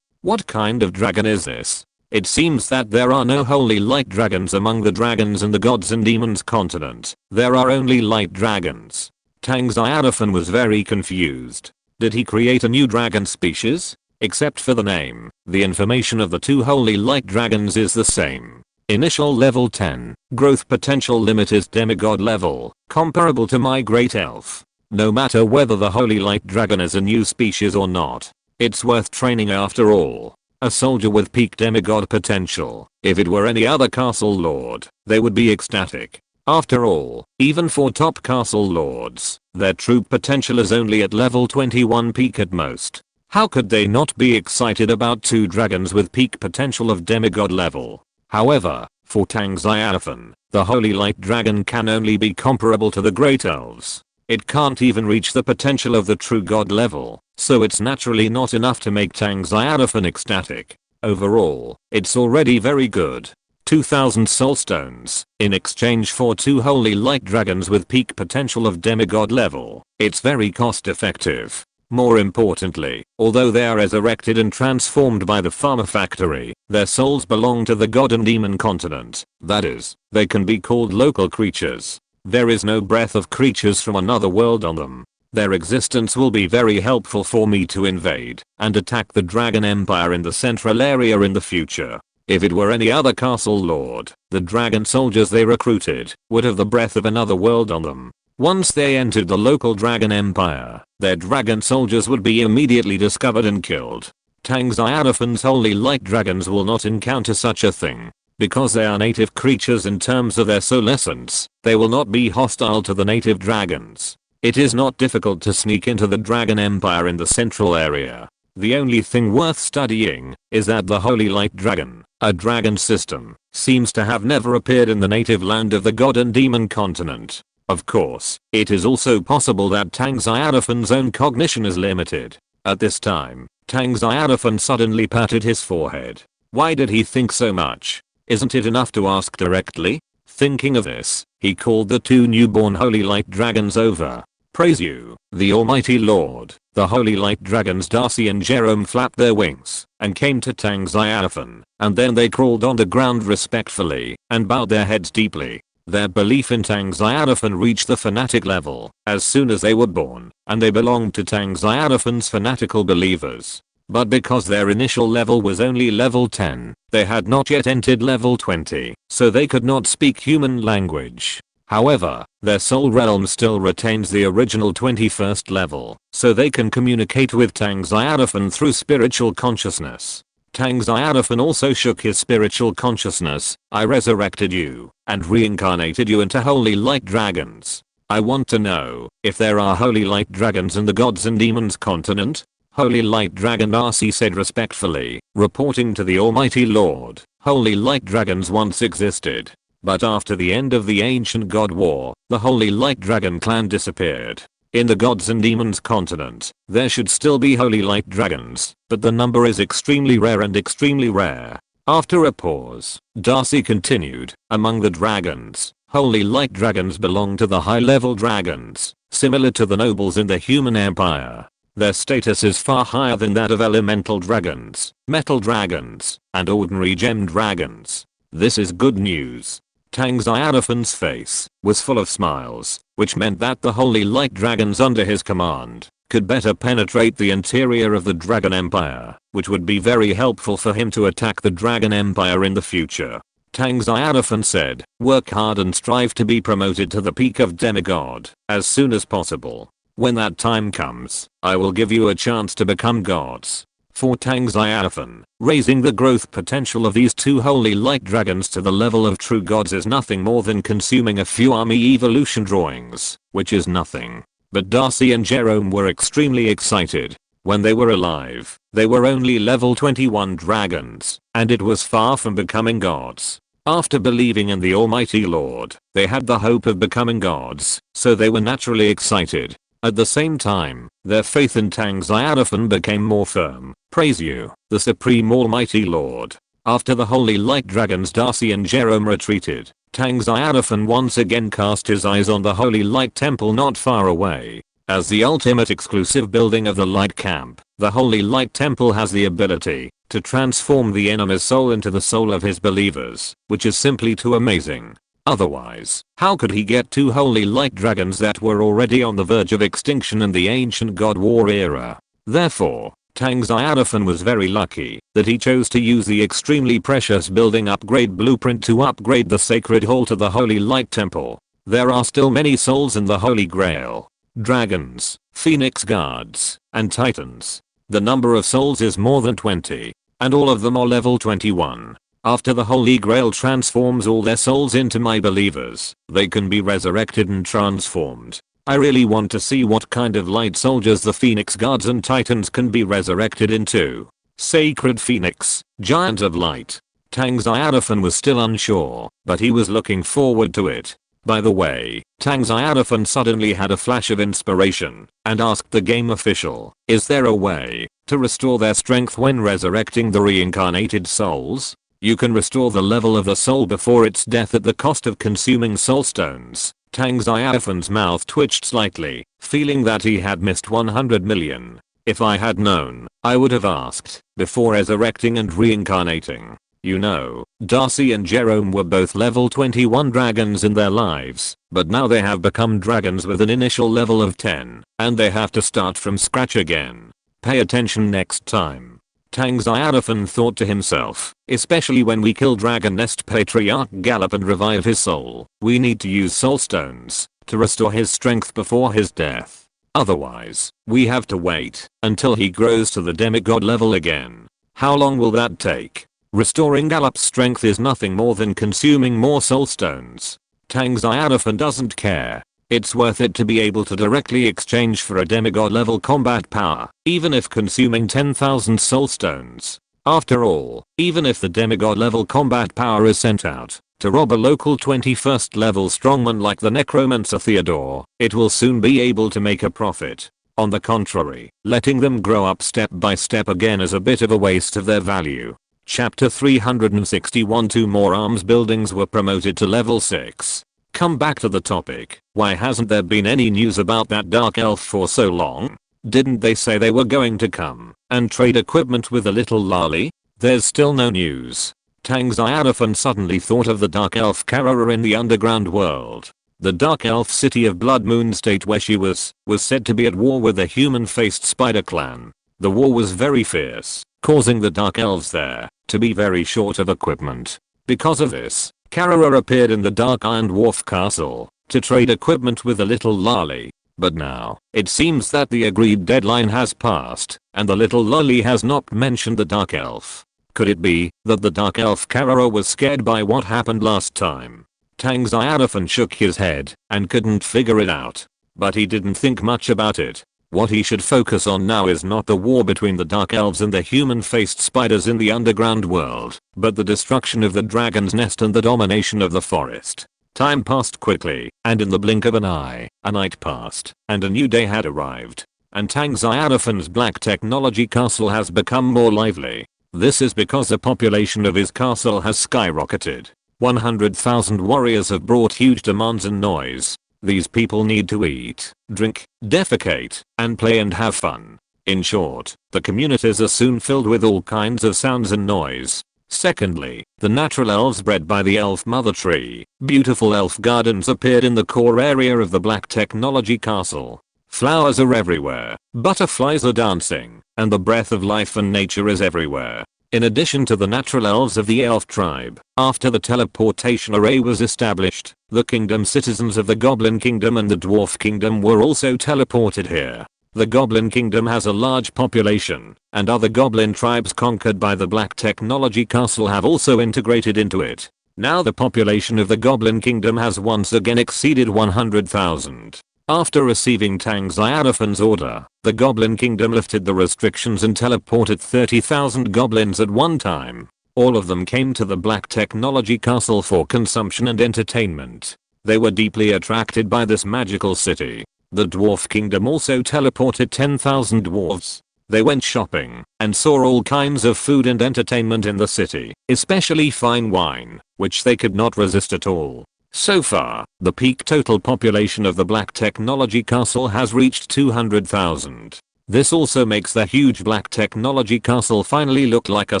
A: what kind of dragon is this? It seems that there are no holy light dragons among the dragons in the gods and demons continent. There are only light dragons. Tang Xiaofan was very confused. Did he create a new dragon species? Except for the name, the information of the 2 holy light dragons is the same. Initial level 10, growth potential limit is demigod level, comparable to my great elf. No matter whether the Holy Light Dragon is a new species or not, it's worth training after all. A soldier with peak demigod potential. If it were any other castle lord, they would be ecstatic. After all, even for top castle lords, their troop potential is only at level 21 peak at most. How could they not be excited about 2 dragons with peak potential of demigod level? However, for Tang Xiaofan, the Holy Light Dragon can only be comparable to the Great Elves. It can't even reach the potential of the true god level, so it's naturally not enough to make Tang Xiaofan ecstatic. Overall, it's already very good. 2,000 soul stones in exchange for 2 Holy Light Dragons with peak potential of demigod level. It's very cost effective. More importantly, although they are resurrected and transformed by the Farmer Factory, their souls belong to the God and Demon continent. That is, they can be called local creatures. There is no breath of creatures from another world on them. Their existence will be very helpful for me to invade and attack the Dragon Empire in the central area in the future. If it were any other castle lord, the dragon soldiers they recruited would have the breath of another world on them. Once they entered the local Dragon Empire, their dragon soldiers would be immediately discovered and killed. Tang Xiaofan's Holy Light Dragons will not encounter such a thing. Because they are native creatures in terms of their soul essence, they will not be hostile to the native dragons. It is not difficult to sneak into the Dragon Empire in the central area. The only thing worth studying is that the Holy Light Dragon, a dragon system, seems to have never appeared in the native land of the God and Demon continent. Of course, it is also possible that Tang Xiaofan's own cognition is limited. At this time, Tang Xiaofan suddenly patted his forehead. Why did he think so much? Isn't it enough to ask directly? Thinking of this, he called the 2 newborn Holy Light Dragons over. Praise you, the Almighty Lord. The Holy Light Dragons Darcy and Jerome flapped their wings and came to Tang Xiaofan, and then they crawled on the ground respectfully and bowed their heads deeply. Their belief in Tang Xiaofan reached the fanatic level as soon as they were born, and they belonged to Tang Xiaofan's fanatical believers. But because their initial level was only level 10, they had not yet entered level 20, so they could not speak human language. However, their soul realm still retains the original 21st level, so they can communicate with Tang Xiaofan through spiritual consciousness. Tang Xiaofan also shook his spiritual consciousness. I resurrected you and reincarnated you into Holy Light Dragons. I want to know if there are Holy Light Dragons in the Gods and Demons continent. Holy Light Dragon Darcy said respectfully, reporting to the Almighty Lord. Holy Light Dragons once existed. But after the end of the ancient God War, the Holy Light Dragon clan disappeared. In the Gods and Demons continent, there should still be Holy Light Dragons, but the number is extremely rare and extremely rare. After a pause, Darcy continued, among the dragons, Holy Light Dragons belong to the high-level dragons, similar to the nobles in the human empire. Their status is far higher than that of elemental dragons, metal dragons, and ordinary gem dragons. This is good news. Tang Xiaofan's face was full of smiles, which meant that the Holy Light Dragons under his command could better penetrate the interior of the Dragon Empire, which would be very helpful for him to attack the Dragon Empire in the future. Tang Xiaofan said, work hard and strive to be promoted to the peak of demigod as soon as possible. When that time comes, I will give you a chance to become gods. For Tang Xiaofan, raising the growth potential of these 2 Holy Light Dragons to the level of true gods is nothing more than consuming a few army evolution drawings, which is nothing. But Darcy and Jerome were extremely excited. When they were alive, they were only level 21 dragons, and it was far from becoming gods. After believing in the Almighty Lord, they had the hope of becoming gods, so they were naturally excited. At the same time, their faith in Tang Xiaofan became more firm. Praise you, the Supreme Almighty Lord. After the Holy Light Dragons Darcy and Jerome retreated, Tang Xiaofan once again cast his eyes on the Holy Light Temple not far away. As the ultimate exclusive building of the Light Camp, the Holy Light Temple has the ability to transform the enemy's soul into the soul of his believers, which is simply too amazing. Otherwise, how could he get 2 Holy Light Dragons that were already on the verge of extinction in the ancient God War era? Therefore, Tang Xiaofan was very lucky that he chose to use the extremely precious building upgrade blueprint to upgrade the sacred hall to the Holy Light Temple. There are still many souls in the Holy Grail. dragons, phoenix guards, and titans. The number of souls is more than 20, and all of them are level 21. After the Holy Grail transforms all their souls into my believers, they can be resurrected and transformed. I really want to see what kind of light soldiers the Phoenix Guards and Titans can be resurrected into. Sacred Phoenix, Giant of Light. Tang Xiaofan was still unsure, but he was looking forward to it. By the way, Tang Xiaofan suddenly had a flash of inspiration and asked the game official, is there a way to restore their strength when resurrecting the reincarnated souls? You can restore the level of the soul before its death at the cost of consuming soul stones. Tang Xiaofan's mouth twitched slightly, feeling that he had missed 100 million. If I had known, I would have asked, before resurrecting and reincarnating. You know, Darcy and Jerome were both level 21 dragons in their lives, but now they have become dragons with an initial level of 10, and they have to start from scratch again. Pay attention next time. Tang Xiaofan thought to himself, especially when we kill Dragon Nest Patriarch Gallop and revive his soul, we need to use soul stones to restore his strength before his death. Otherwise, we have to wait until he grows to the demigod level again. How long will that take? Restoring Gallop's strength is nothing more than consuming more soul stones. Tang Xiaofan doesn't care. It's worth it to be able to directly exchange for a demigod level combat power, even if consuming 10,000 soul stones. After all, even if the demigod level combat power is sent out to rob a local 21st level strongman like the necromancer Theodore, it will soon be able to make a profit. On the contrary, letting them grow up step by step again is a bit of a waste of their value. Chapter 361. 2 more arms buildings were promoted to level 6. Come back to the topic. Why hasn't there been any news about that dark elf for so long? Didn't they say they were going to come and trade equipment with the little lolly? There's still no news. Tang Xiaofan suddenly thought of the dark elf Karara in the underground world. The dark elf city of Blood Moon State where she was said to be at war with the human-faced spider clan. The war was very fierce, causing the dark elves there to be very short of equipment. Because of this, Karara appeared in the Dark Iron Dwarf Castle to trade equipment with the little lolly. But now, it seems that the agreed deadline has passed, and the little lolly has not mentioned the dark elf. Could it be that the dark elf Karara was scared by what happened last time? Tang Xiaofan shook his head and couldn't figure it out. But he didn't think much about it. What he should focus on now is not the war between the dark elves and the human-faced spiders in the underground world, but the destruction of the dragon's nest and the domination of the forest. Time passed quickly, and in the blink of an eye, a night passed, and a new day had arrived. And Tang Xiaofan's black technology castle has become more lively. This is because the population of his castle has skyrocketed. 100,000 warriors have brought huge demands and noise. These people need to eat, drink, defecate, and play and have fun. In short, the communities are soon filled with all kinds of sounds and noise. Secondly, the natural elves bred by the elf mother tree, beautiful elf gardens appeared in the core area of the black technology castle. Flowers are everywhere, butterflies are dancing, and the breath of life and nature is everywhere. In addition to the natural elves of the elf tribe, after the teleportation array was established, the kingdom citizens of the Goblin Kingdom and the Dwarf Kingdom were also teleported here. The Goblin Kingdom has a large population, and other goblin tribes conquered by the Black Technology Castle have also integrated into it. Now the population of the Goblin Kingdom has once again exceeded 100,000. After receiving Tang Xiaofan's order, the Goblin Kingdom lifted the restrictions and teleported 30,000 goblins at one time. All of them came to the Black Technology Castle for consumption and entertainment. They were deeply attracted by this magical city. The Dwarf Kingdom also teleported 10,000 dwarves. They went shopping and saw all kinds of food and entertainment in the city, especially fine wine, which they could not resist at all. So far, the peak total population of the Black Technology Castle has reached 200,000. This also makes the huge Black Technology Castle finally look like a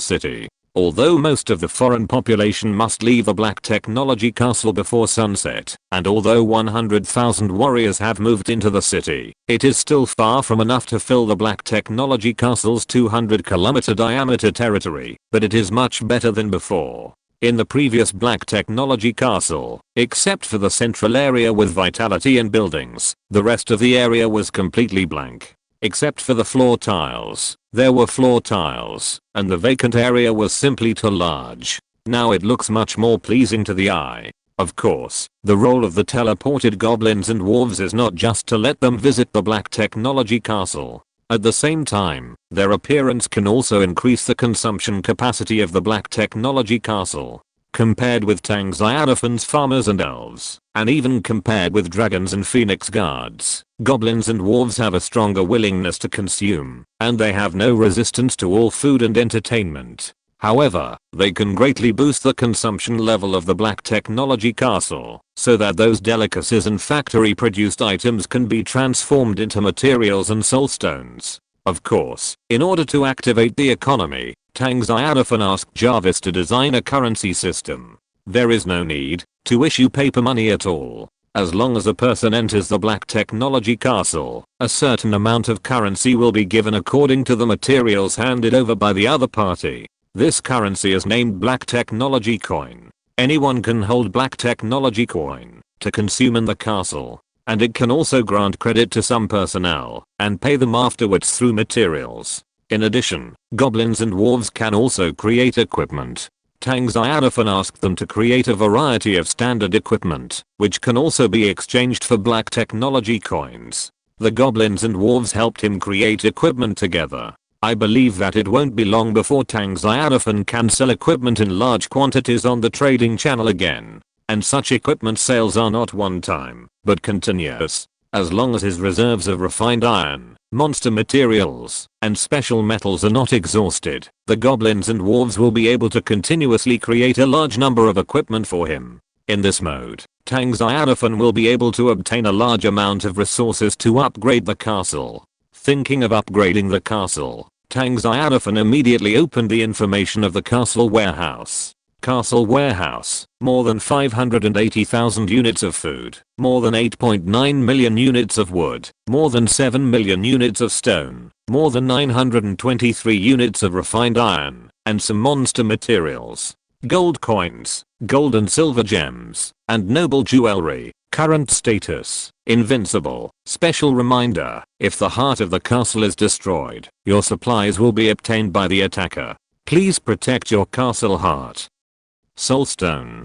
A: city. Although most of the foreign population must leave the Black Technology Castle before sunset, and although 100,000 warriors have moved into the city, it is still far from enough to fill the Black Technology Castle's 200 km diameter territory, but it is much better than before. in the previous black technology castle, except for the central area with vitality and buildings, the rest of the area was completely blank. Except for the floor tiles. There were floor tiles, and the vacant area was simply too large. Now it looks much more pleasing to the eye. Of course, the role of the teleported goblins and dwarves is not just to let them visit the black technology castle. At the same time, their appearance can also increase the consumption capacity of the black technology castle. Compared with Tang Xiaofan's farmers and elves, and even compared with dragons and phoenix guards, goblins and dwarves have a stronger willingness to consume, and they have no resistance to all food and entertainment. However, they can greatly boost the consumption level of the black technology castle, so that those delicacies and factory produced items can be transformed into materials and soul stones. Of course, in order to activate the economy, Tang Xiaofan asked Jarvis to design a currency system. There is no need to issue paper money at all. As long as a person enters the black technology castle, a certain amount of currency will be given according to the materials handed over by the other party. This currency is named Black Technology Coin. Anyone can hold Black Technology Coin to consume in the castle, and it can also grant credit to some personnel and pay them afterwards through materials. In addition, goblins and dwarves can also create equipment. Tang Xiaofan asked them to create a variety of standard equipment, which can also be exchanged for Black Technology Coins. The goblins and dwarves helped him create equipment together. I believe that it won't be long before Tang Xiaofan can sell equipment in large quantities on the trading channel again. And such equipment sales are not one time, but continuous. As long as his reserves of refined iron, monster materials, and special metals are not exhausted, the goblins and dwarves will be able to continuously create a large number of equipment for him. In this mode, Tang Xiaofan will be able to obtain a large amount of resources to upgrade the castle. Thinking of upgrading the castle, Tang Xiaofan immediately opened the information of the castle warehouse. Castle warehouse, more than 580,000 units of food, more than 8.9 million units of wood, more than 7 million units of stone, more than 923 units of refined iron, and some monster materials. Gold coins, gold and silver gems, and noble jewelry. Current status, invincible. Special reminder, if the heart of the castle is destroyed, your supplies will be obtained by the attacker. Please protect your castle heart. Soulstone.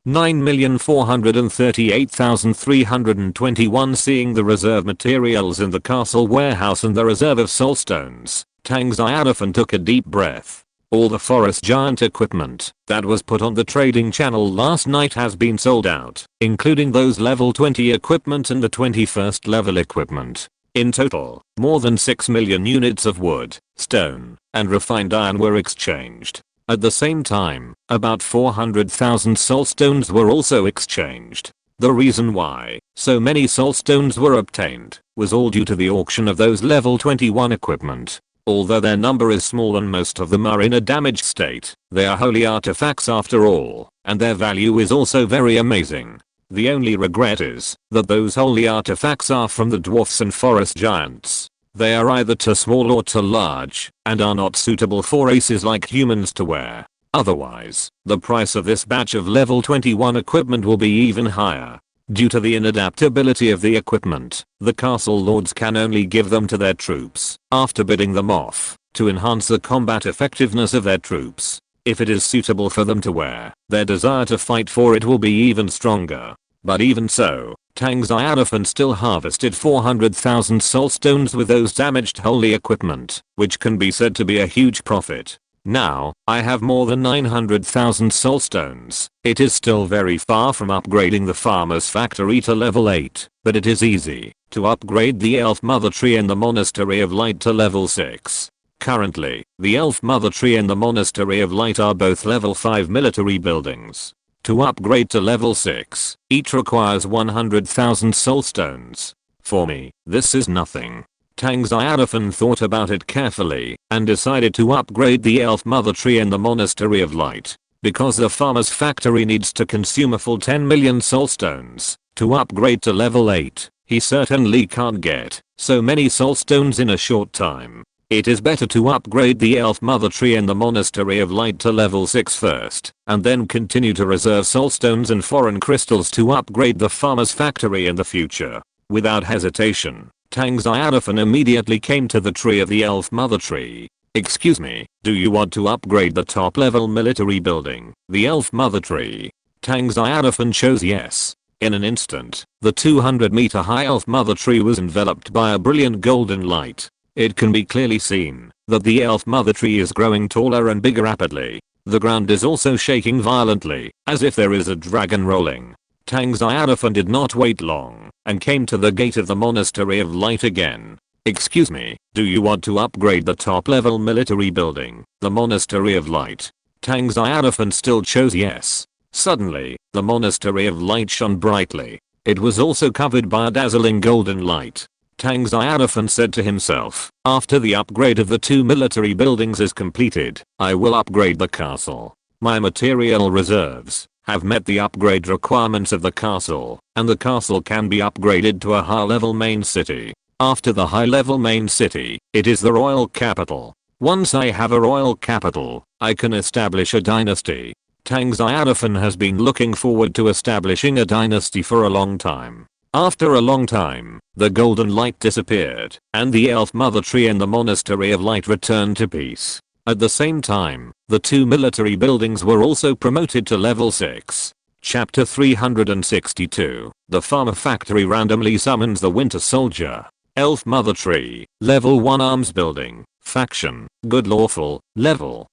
A: 9,438,321. Seeing the reserve materials in the castle warehouse and the reserve of soulstones, Tang Xiaofan took a deep breath. All the forest giant equipment that was put on the trading channel last night has been sold out, including those level 20 equipment and the 21st level equipment. In total, more than 6 million units of wood, stone, and refined iron were exchanged. At the same time, about 400,000 soulstones were also exchanged. The reason why so many soulstones were obtained was all due to the auction of those level 21 equipment. Although their number is small and most of them are in a damaged state, they are holy artifacts after all, and their value is also very amazing. The only regret is that those holy artifacts are from the dwarfs and forest giants. They are either too small or too large, and are not suitable for races like humans to wear. Otherwise, the price of this batch of level 21 equipment will be even higher. Due to the inadaptability of the equipment, the castle lords can only give them to their troops after bidding them off to enhance the combat effectiveness of their troops. If it is suitable for them to wear, their desire to fight for it will be even stronger. But even so, Tang Xiaofan still harvested 400,000 soulstones with those damaged holy equipment, which can be said to be a huge profit. Now, I have more than 900,000 soulstones. It is still very far from upgrading the farmer's factory to level 8, but it is easy to upgrade the elf mother tree in the Monastery of Light to level 6. Currently, the elf mother tree and the Monastery of Light are both level 5 military buildings. To upgrade to level 6, each requires 100,000 soulstones. For me, this is nothing. Tang Xiaofan thought about it carefully and decided to upgrade the elf mother tree in the Monastery of Light. Because the farmer's factory needs to consume a full 10 million soulstones to upgrade to level 8, he certainly can't get so many soulstones in a short time. It is better to upgrade the elf mother tree in the Monastery of Light to level 6 first, and then continue to reserve soulstones and foreign crystals to upgrade the farmer's factory in the future. Without hesitation, Tang Xiaofan immediately came to the tree of the elf mother tree. "Excuse me, do you want to upgrade the top level military building, the elf mother tree?" Tang Xiaofan chose yes. In an instant, the 200-meter high elf mother tree was enveloped by a brilliant golden light. It can be clearly seen that the elf mother tree is growing taller and bigger rapidly. The ground is also shaking violently, as if there is a dragon rolling. Tang Xiaofan did not wait long, and came to the gate of the Monastery of Light again. "Excuse me, do you want to upgrade the top level military building, the Monastery of Light?" Tang Xiaofan still chose yes. Suddenly, the Monastery of Light shone brightly. It was also covered by a dazzling golden light. Tang Xiaofan said to himself, "After the upgrade of the 2 military buildings is completed, I will upgrade the castle. My material reserves have met the upgrade requirements of the castle, and the castle can be upgraded to a high-level main city. After the high-level main city, it is the royal capital. Once I have a royal capital, I can establish a dynasty." Tang Xiaofan has been looking forward to establishing a dynasty for a long time. After a long time, the golden light disappeared, and the elf mother tree in the Monastery of Light returned to peace. At the same time, the 2 military buildings were also promoted to level 6. Chapter 362. The Farmer Factory randomly summons the Winter Soldier. Elf Mother Tree, Level 1 Arms Building, Faction, Good Lawful, Level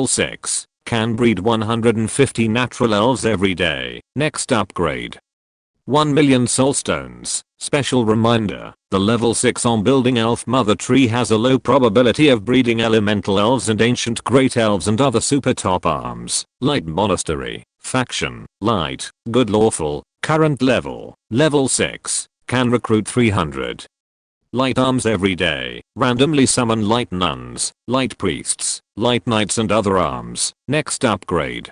A: 6. Can breed 150 natural elves every day. Next upgrade. 1 million soulstones. Special reminder, the level 6 on building elf mother tree has a low probability of breeding elemental elves and ancient great elves and other super top arms. Light Monastery, Faction, Light, Good Lawful, current level 6, can recruit 300. Light arms every day, randomly summon light nuns, light priests, light knights and other arms. Next upgrade.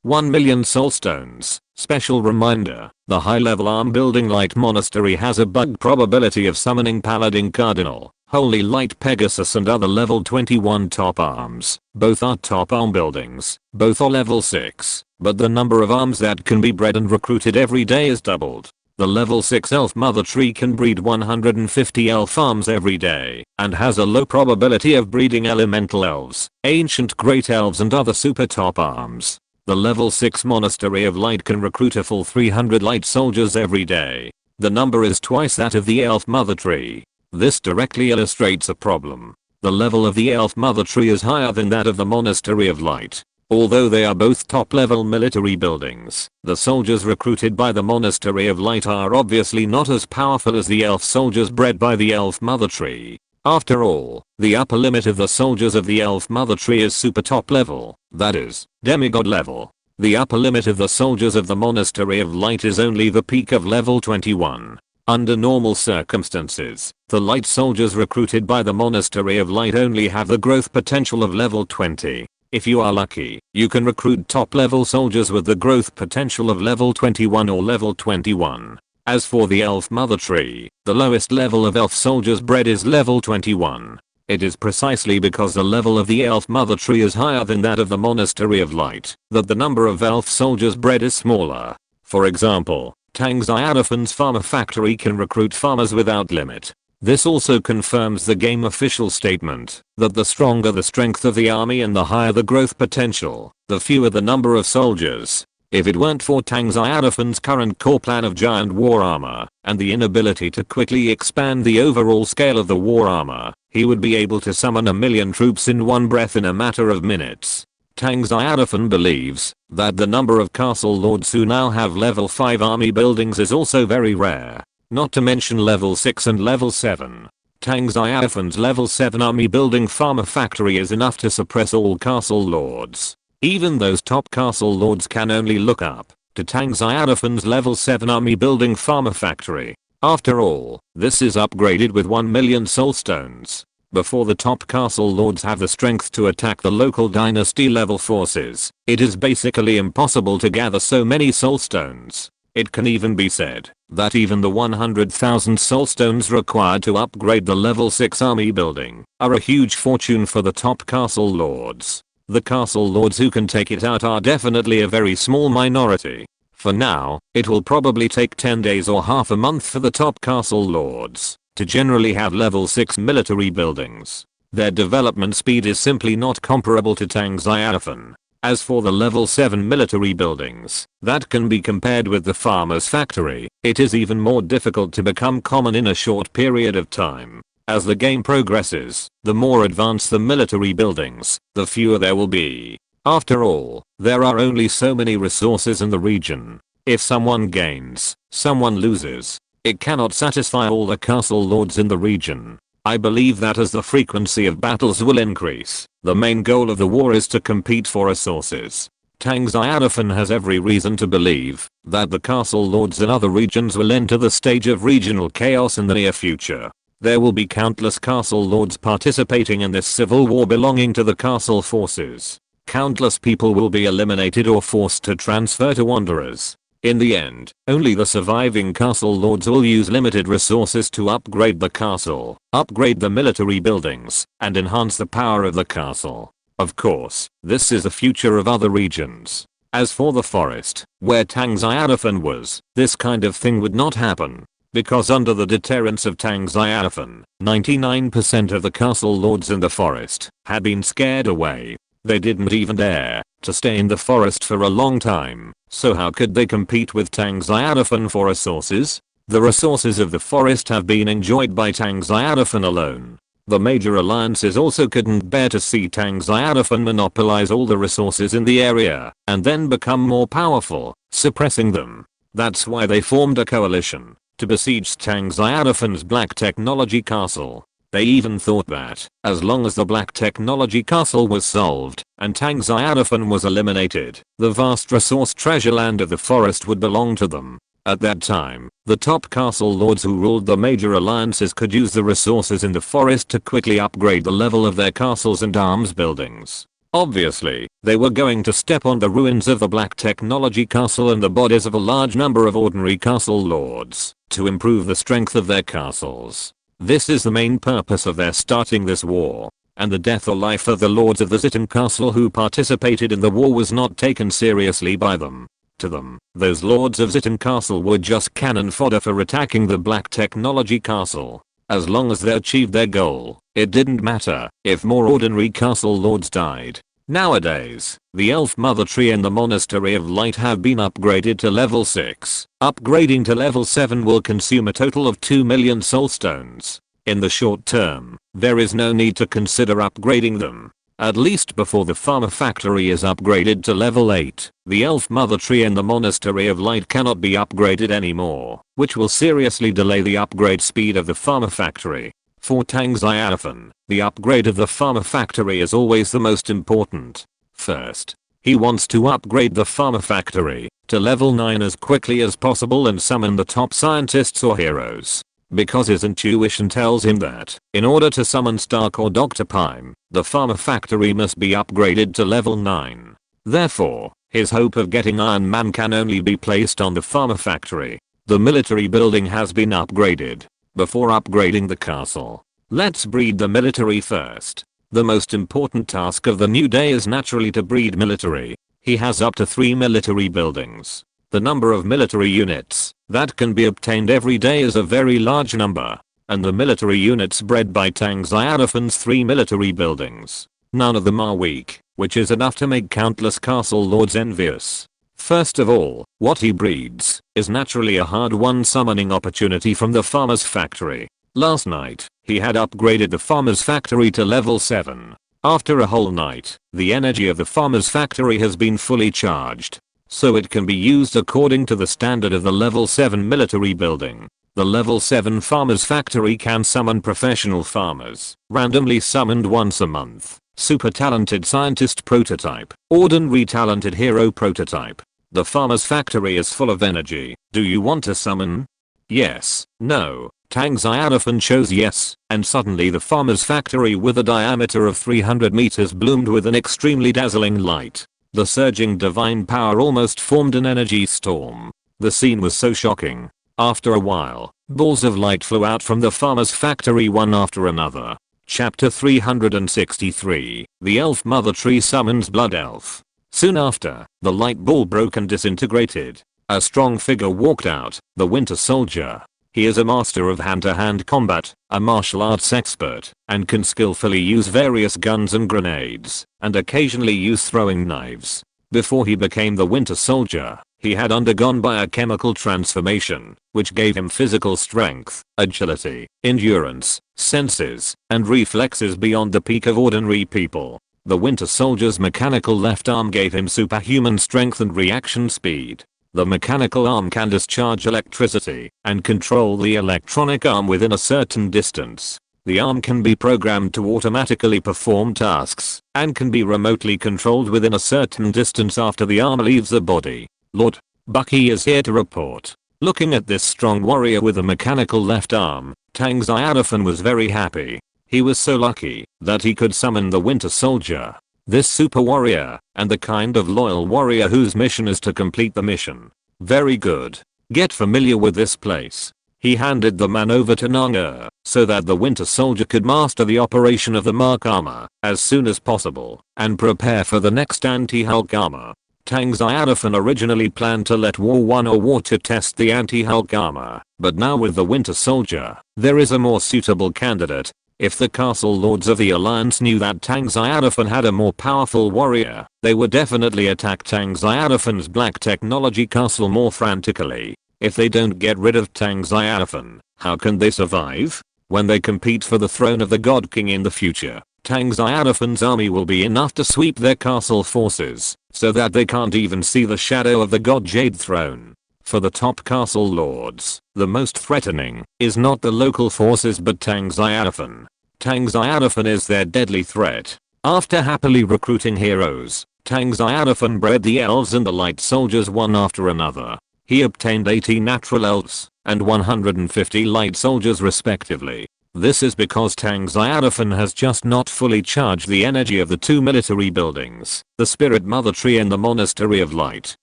A: 1 million soulstones. Special reminder, the high-level arm building Light Monastery has a bug probability of summoning Paladin Cardinal, Holy Light Pegasus and other level 21 top arms. Both are top arm buildings, both are level 6, but the number of arms that can be bred and recruited every day is doubled. The level 6 elf mother tree can breed 150 elf arms every day, and has a low probability of breeding elemental elves, ancient great elves and other super top arms. The level 6 Monastery of Light can recruit a full 300 light soldiers every day. The number is twice that of the elf mother tree. This directly illustrates a problem. The level of the elf mother tree is higher than that of the Monastery of Light. Although they are both top level military buildings, the soldiers recruited by the Monastery of Light are obviously not as powerful as the elf soldiers bred by the elf mother tree. After all, the upper limit of the soldiers of the elf mother tree is super top level, that is, demigod level. The upper limit of the soldiers of the Monastery of Light is only the peak of level 21. Under normal circumstances, the light soldiers recruited by the Monastery of Light only have the growth potential of level 20. If you are lucky, you can recruit top level soldiers with the growth potential of level 21 or level 21. As for the elf mother tree, the lowest level of elf soldiers bred is level 21. It is precisely because the level of the elf mother tree is higher than that of the Monastery of Light that the number of elf soldiers bred is smaller. For example, Tang Xiaofan's farmer factory can recruit farmers without limit. This also confirms the game official statement that the stronger the strength of the army and the higher the growth potential, the fewer the number of soldiers. If it weren't for Tang Xiaofan's current core plan of giant war armor, and the inability to quickly expand the overall scale of the war armor, he would be able to summon 1 million troops in one breath in a matter of minutes. Tang Xiaofan believes that the number of castle lords who now have level 5 army buildings is also very rare, not to mention level 6 and level 7. Tang Xiaofan's level 7 army building farmer factory is enough to suppress all castle lords. Even those top castle lords can only look up to Tang Xiaofan's level 7 army building farmer factory. After all, this is upgraded with 1 million soulstones. Before the top castle lords have the strength to attack the local dynasty level forces, it is basically impossible to gather so many soulstones. It can even be said that even the 100,000 soulstones required to upgrade the level 6 army building are a huge fortune for the top castle lords. The castle lords who can take it out are definitely a very small minority. For now, it will probably take 10 days or half a month for the top castle lords to generally have level 6 military buildings. Their development speed is simply not comparable to Tang Xiaofan. As for the level 7 military buildings that can be compared with the farmer's factory, it is even more difficult to become common in a short period of time. As the game progresses, the more advanced the military buildings, the fewer there will be. After all, there are only so many resources in the region. If someone gains, someone loses. It cannot satisfy all the castle lords in the region. I believe that as the frequency of battles will increase, the main goal of the war is to compete for resources. Tang Xiaofan has every reason to believe that the castle lords in other regions will enter the stage of regional chaos in the near future. There will be countless castle lords participating in this civil war belonging to the castle forces. Countless people will be eliminated or forced to transfer to wanderers. In the end, only the surviving castle lords will use limited resources to upgrade the castle, upgrade the military buildings, and enhance the power of the castle. Of course, this is the future of other regions. As for the forest, where Tang Xiaofan was, this kind of thing would not happen. Because under the deterrence of Tang Xiaofan, 99% of the castle lords in the forest had been scared away. They didn't even dare to stay in the forest for a long time, so how could they compete with Tang Xiaofan for resources? The resources of the forest have been enjoyed by Tang Xiaofan alone. The major alliances also couldn't bear to see Tang Xiaofan monopolize all the resources in the area and then become more powerful, suppressing them. That's why they formed a coalition to besiege Tang Xiaofan's Black Technology Castle. They even thought that, as long as the Black Technology Castle was solved, and Tang Xiaofan was eliminated, the vast resource treasure land of the forest would belong to them. At that time, the top castle lords who ruled the major alliances could use the resources in the forest to quickly upgrade the level of their castles and arms buildings. Obviously, they were going to step on the ruins of the Black Technology Castle and the bodies of a large number of ordinary castle lords to improve the strength of their castles. This is the main purpose of their starting this war, and the death or life of the lords of the Zitan Castle who participated in the war was not taken seriously by them. To them, those lords of Zitan Castle were just cannon fodder for attacking the Black Technology Castle. As long as they achieved their goal, it didn't matter if more ordinary castle lords died. Nowadays, the Elf Mother Tree and the Monastery of Light have been upgraded to level 6. Upgrading to level 7 will consume a total of 2 million soulstones. In the short term, there is no need to consider upgrading them. At least before the farmer factory is upgraded to level 8, the Elf Mother Tree and the Monastery of Light cannot be upgraded anymore, which will seriously delay the upgrade speed of the farmer factory. For Tang Xiaofan, the upgrade of the farmer factory is always the most important. First, he wants to upgrade the farmer factory to level 9 as quickly as possible and summon the top scientists or heroes. Because his intuition tells him that, in order to summon Stark or Dr. Pym, the farmer factory must be upgraded to level 9. Therefore, his hope of getting Iron Man can only be placed on the farmer factory. The military building has been upgraded. Before upgrading the castle, let's breed the military first. The most important task of the new day is naturally to breed military. He has up to 3 military buildings. The number of military units that can be obtained every day is a very large number, and the military units bred by Tang Xiaofan's 3 military buildings, none of them are weak, which is enough to make countless castle lords envious. First of all, what he breeds is naturally a hard-won summoning opportunity from the farmer's factory. Last night, he had upgraded the farmer's factory to level 7. After a whole night, the energy of the farmer's factory has been fully charged, so it can be used according to the standard of the level 7 military building. The level 7 farmer's factory can summon professional farmers, randomly summoned once a month. Super talented scientist prototype, ordinary talented hero prototype. The farmer's factory is full of energy. Do you want to summon? Yes, no. Tang Xiaofan chose yes, and suddenly the farmer's factory with a diameter of 300 meters bloomed with an extremely dazzling light. The surging divine power almost formed an energy storm. The scene was so shocking. After a while, balls of light flew out from the farmer's factory one after another. Chapter 363, The Elf Mother Tree Summons Blood Elf. Soon after, the light ball broke and disintegrated. A strong figure walked out, the Winter Soldier. He is a master of hand-to-hand combat, a martial arts expert, and can skillfully use various guns and grenades, and occasionally use throwing knives. Before he became the Winter Soldier, he had undergone biochemical transformation, which gave him physical strength, agility, endurance, senses, and reflexes beyond the peak of ordinary people. The Winter Soldier's mechanical left arm gave him superhuman strength and reaction speed. The mechanical arm can discharge electricity and control the electronic arm within a certain distance. The arm can be programmed to automatically perform tasks and can be remotely controlled within a certain distance after the arm leaves the body. Lord Bucky is here to report. Looking at this strong warrior with a mechanical left arm, Tang Xiaofan was very happy. He was so lucky that he could summon the Winter Soldier. This super warrior, and the kind of loyal warrior whose mission is to complete the mission. Very good. Get familiar with this place. He handed the man over to Nanga, so that the Winter Soldier could master the operation of the Mark armor as soon as possible, and prepare for the next anti-Hulk armor. Tang Xiaofan originally planned to let War 1 or War 2 test the anti-Hulk armor, but now with the Winter Soldier, there is a more suitable candidate. If the castle lords of the Alliance knew that Tang Xiaofan had a more powerful warrior, they would definitely attack Tang Xiaofan's black technology castle more frantically. If they don't get rid of Tang Xiaofan, how can they survive? When they compete for the throne of the God King in the future, Tang Xiaofan's army will be enough to sweep their castle forces, so that they can't even see the shadow of the God Jade throne. For the top castle lords, the most threatening is not the local forces but Tang Xiaofan. Tang Xiaofan is their deadly threat. After happily recruiting heroes, Tang Xiaofan bred the elves and the light soldiers one after another. He obtained 80 natural elves and 150 light soldiers respectively. This is because Tang Xiaofan has just not fully charged the energy of the two military buildings, the Spirit Mother Tree and the Monastery of Light,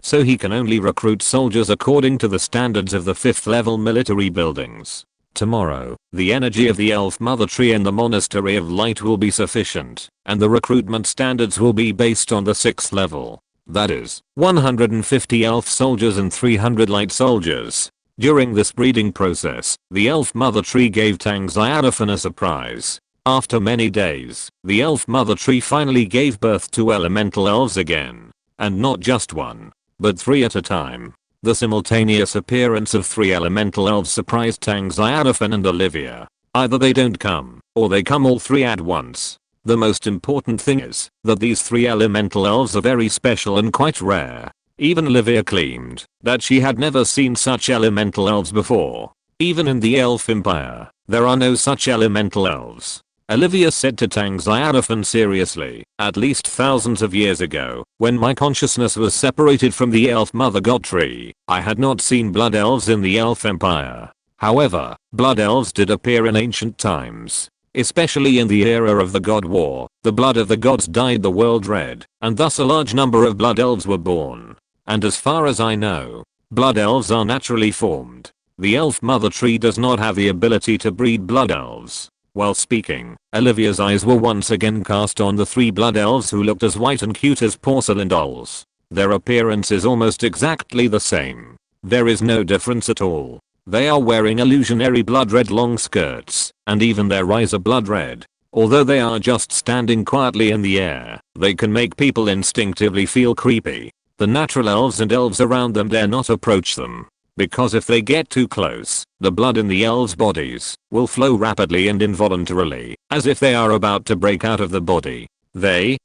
A: so he can only recruit soldiers according to the standards of the 5th level military buildings. Tomorrow, the energy of the Elf Mother Tree and the Monastery of Light will be sufficient, and the recruitment standards will be based on the 6th level. That is, 150 elf soldiers and 300 light soldiers. During this breeding process, the Elf Mother Tree gave Tang Xiaofan a surprise. After many days, the Elf Mother Tree finally gave birth to elemental elves again. And not just one, but 3 at a time. The simultaneous appearance of 3 elemental elves surprised Tang Xiaofan and Olivia. Either they don't come, or they come all 3 at once. The most important thing is that these 3 elemental elves are very special and quite rare. Even Olivia claimed that she had never seen such elemental elves before. Even in the Elf Empire, there are no such elemental elves. Olivia said to Tang Xiaofan seriously, at least thousands of years ago, when my consciousness was separated from the Elf Mother God Tree, I had not seen blood elves in the Elf Empire. However, blood elves did appear in ancient times. Especially in the era of the God War, the blood of the gods dyed the world red, and thus a large number of blood elves were born. And as far as I know, blood elves are naturally formed. The Elf Mother Tree does not have the ability to breed blood elves. While speaking, Olivia's eyes were once again cast on the 3 blood elves who looked as white and cute as porcelain dolls. Their appearance is almost exactly the same. There is no difference at all. They are wearing illusionary blood red long skirts, and even their eyes are blood red. Although they are just standing quietly in the air, they can make people instinctively feel creepy. The natural elves and elves around them dare not approach them, because if they get too close, the blood in the elves' bodies will flow rapidly and involuntarily, as if they are about to break out of the body.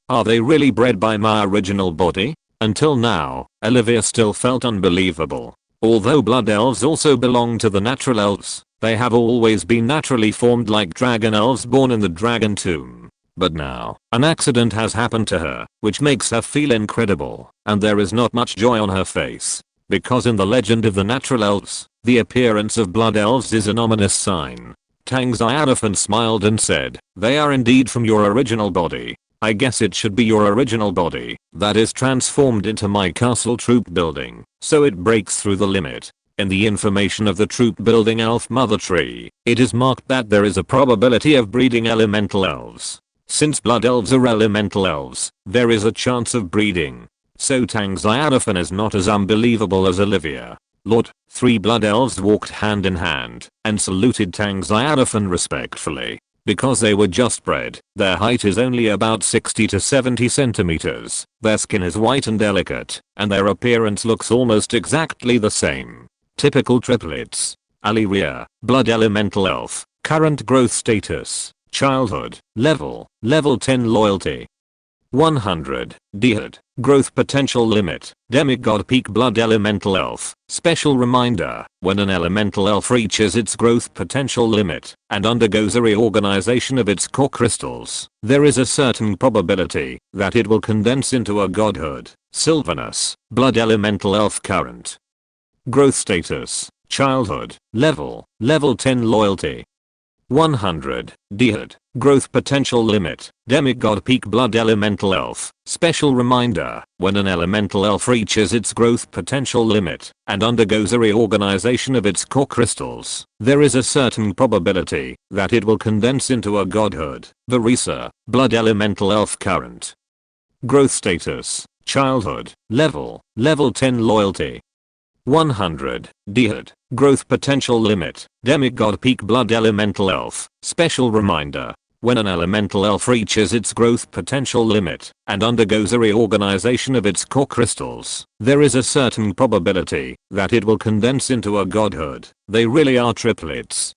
A: Are they really bred by my original body? Until now, Olivia still felt unbelievable. Although blood elves also belong to the natural elves, they have always been naturally formed like dragon elves born in the dragon tomb. But now, an accident has happened to her, which makes her feel incredible, and there is not much joy on her face. Because in the legend of the natural elves, the appearance of blood elves is an ominous sign. Tang Xiaofan smiled and said, they are indeed from your original body. I guess it should be your original body that is transformed into my castle troop building, so it breaks through the limit. In the information of the troop building elf mother tree, it is marked that there is a probability of breeding elemental elves. Since blood elves are elemental elves, there is a chance of breeding. So Tang Xiaofan is not as unbelievable as Olivia. Lord, 3 blood elves walked hand in hand and saluted Tang Xiaofan respectfully. Because they were just bred, their height is only about 60 to 70 centimeters, their skin is white and delicate, and their appearance looks almost exactly the same. Typical triplets. Aliria, blood elemental elf, current growth status, childhood, level 10 loyalty. 100, Dihad, growth potential limit, demigod peak blood elemental elf, special reminder, when an elemental elf reaches its growth potential limit and undergoes a reorganization of its core crystals, there is a certain probability that it will condense into a godhood. Sylvanus, blood elemental elf current growth status, childhood, level 10 loyalty. 100, Dihad, growth potential limit, demigod peak blood elemental elf, special reminder, when an elemental elf reaches its growth potential limit and undergoes a reorganization of its core crystals, there is a certain probability that it will condense into a godhood. Varisa, blood elemental elf current growth status, childhood, level 10 loyalty. 100, Dihad, growth potential limit, demigod peak blood elemental elf, special reminder, when an elemental elf reaches its growth potential limit and undergoes a reorganization of its core crystals, there is a certain probability that it will condense into a godhood. They really are triplets.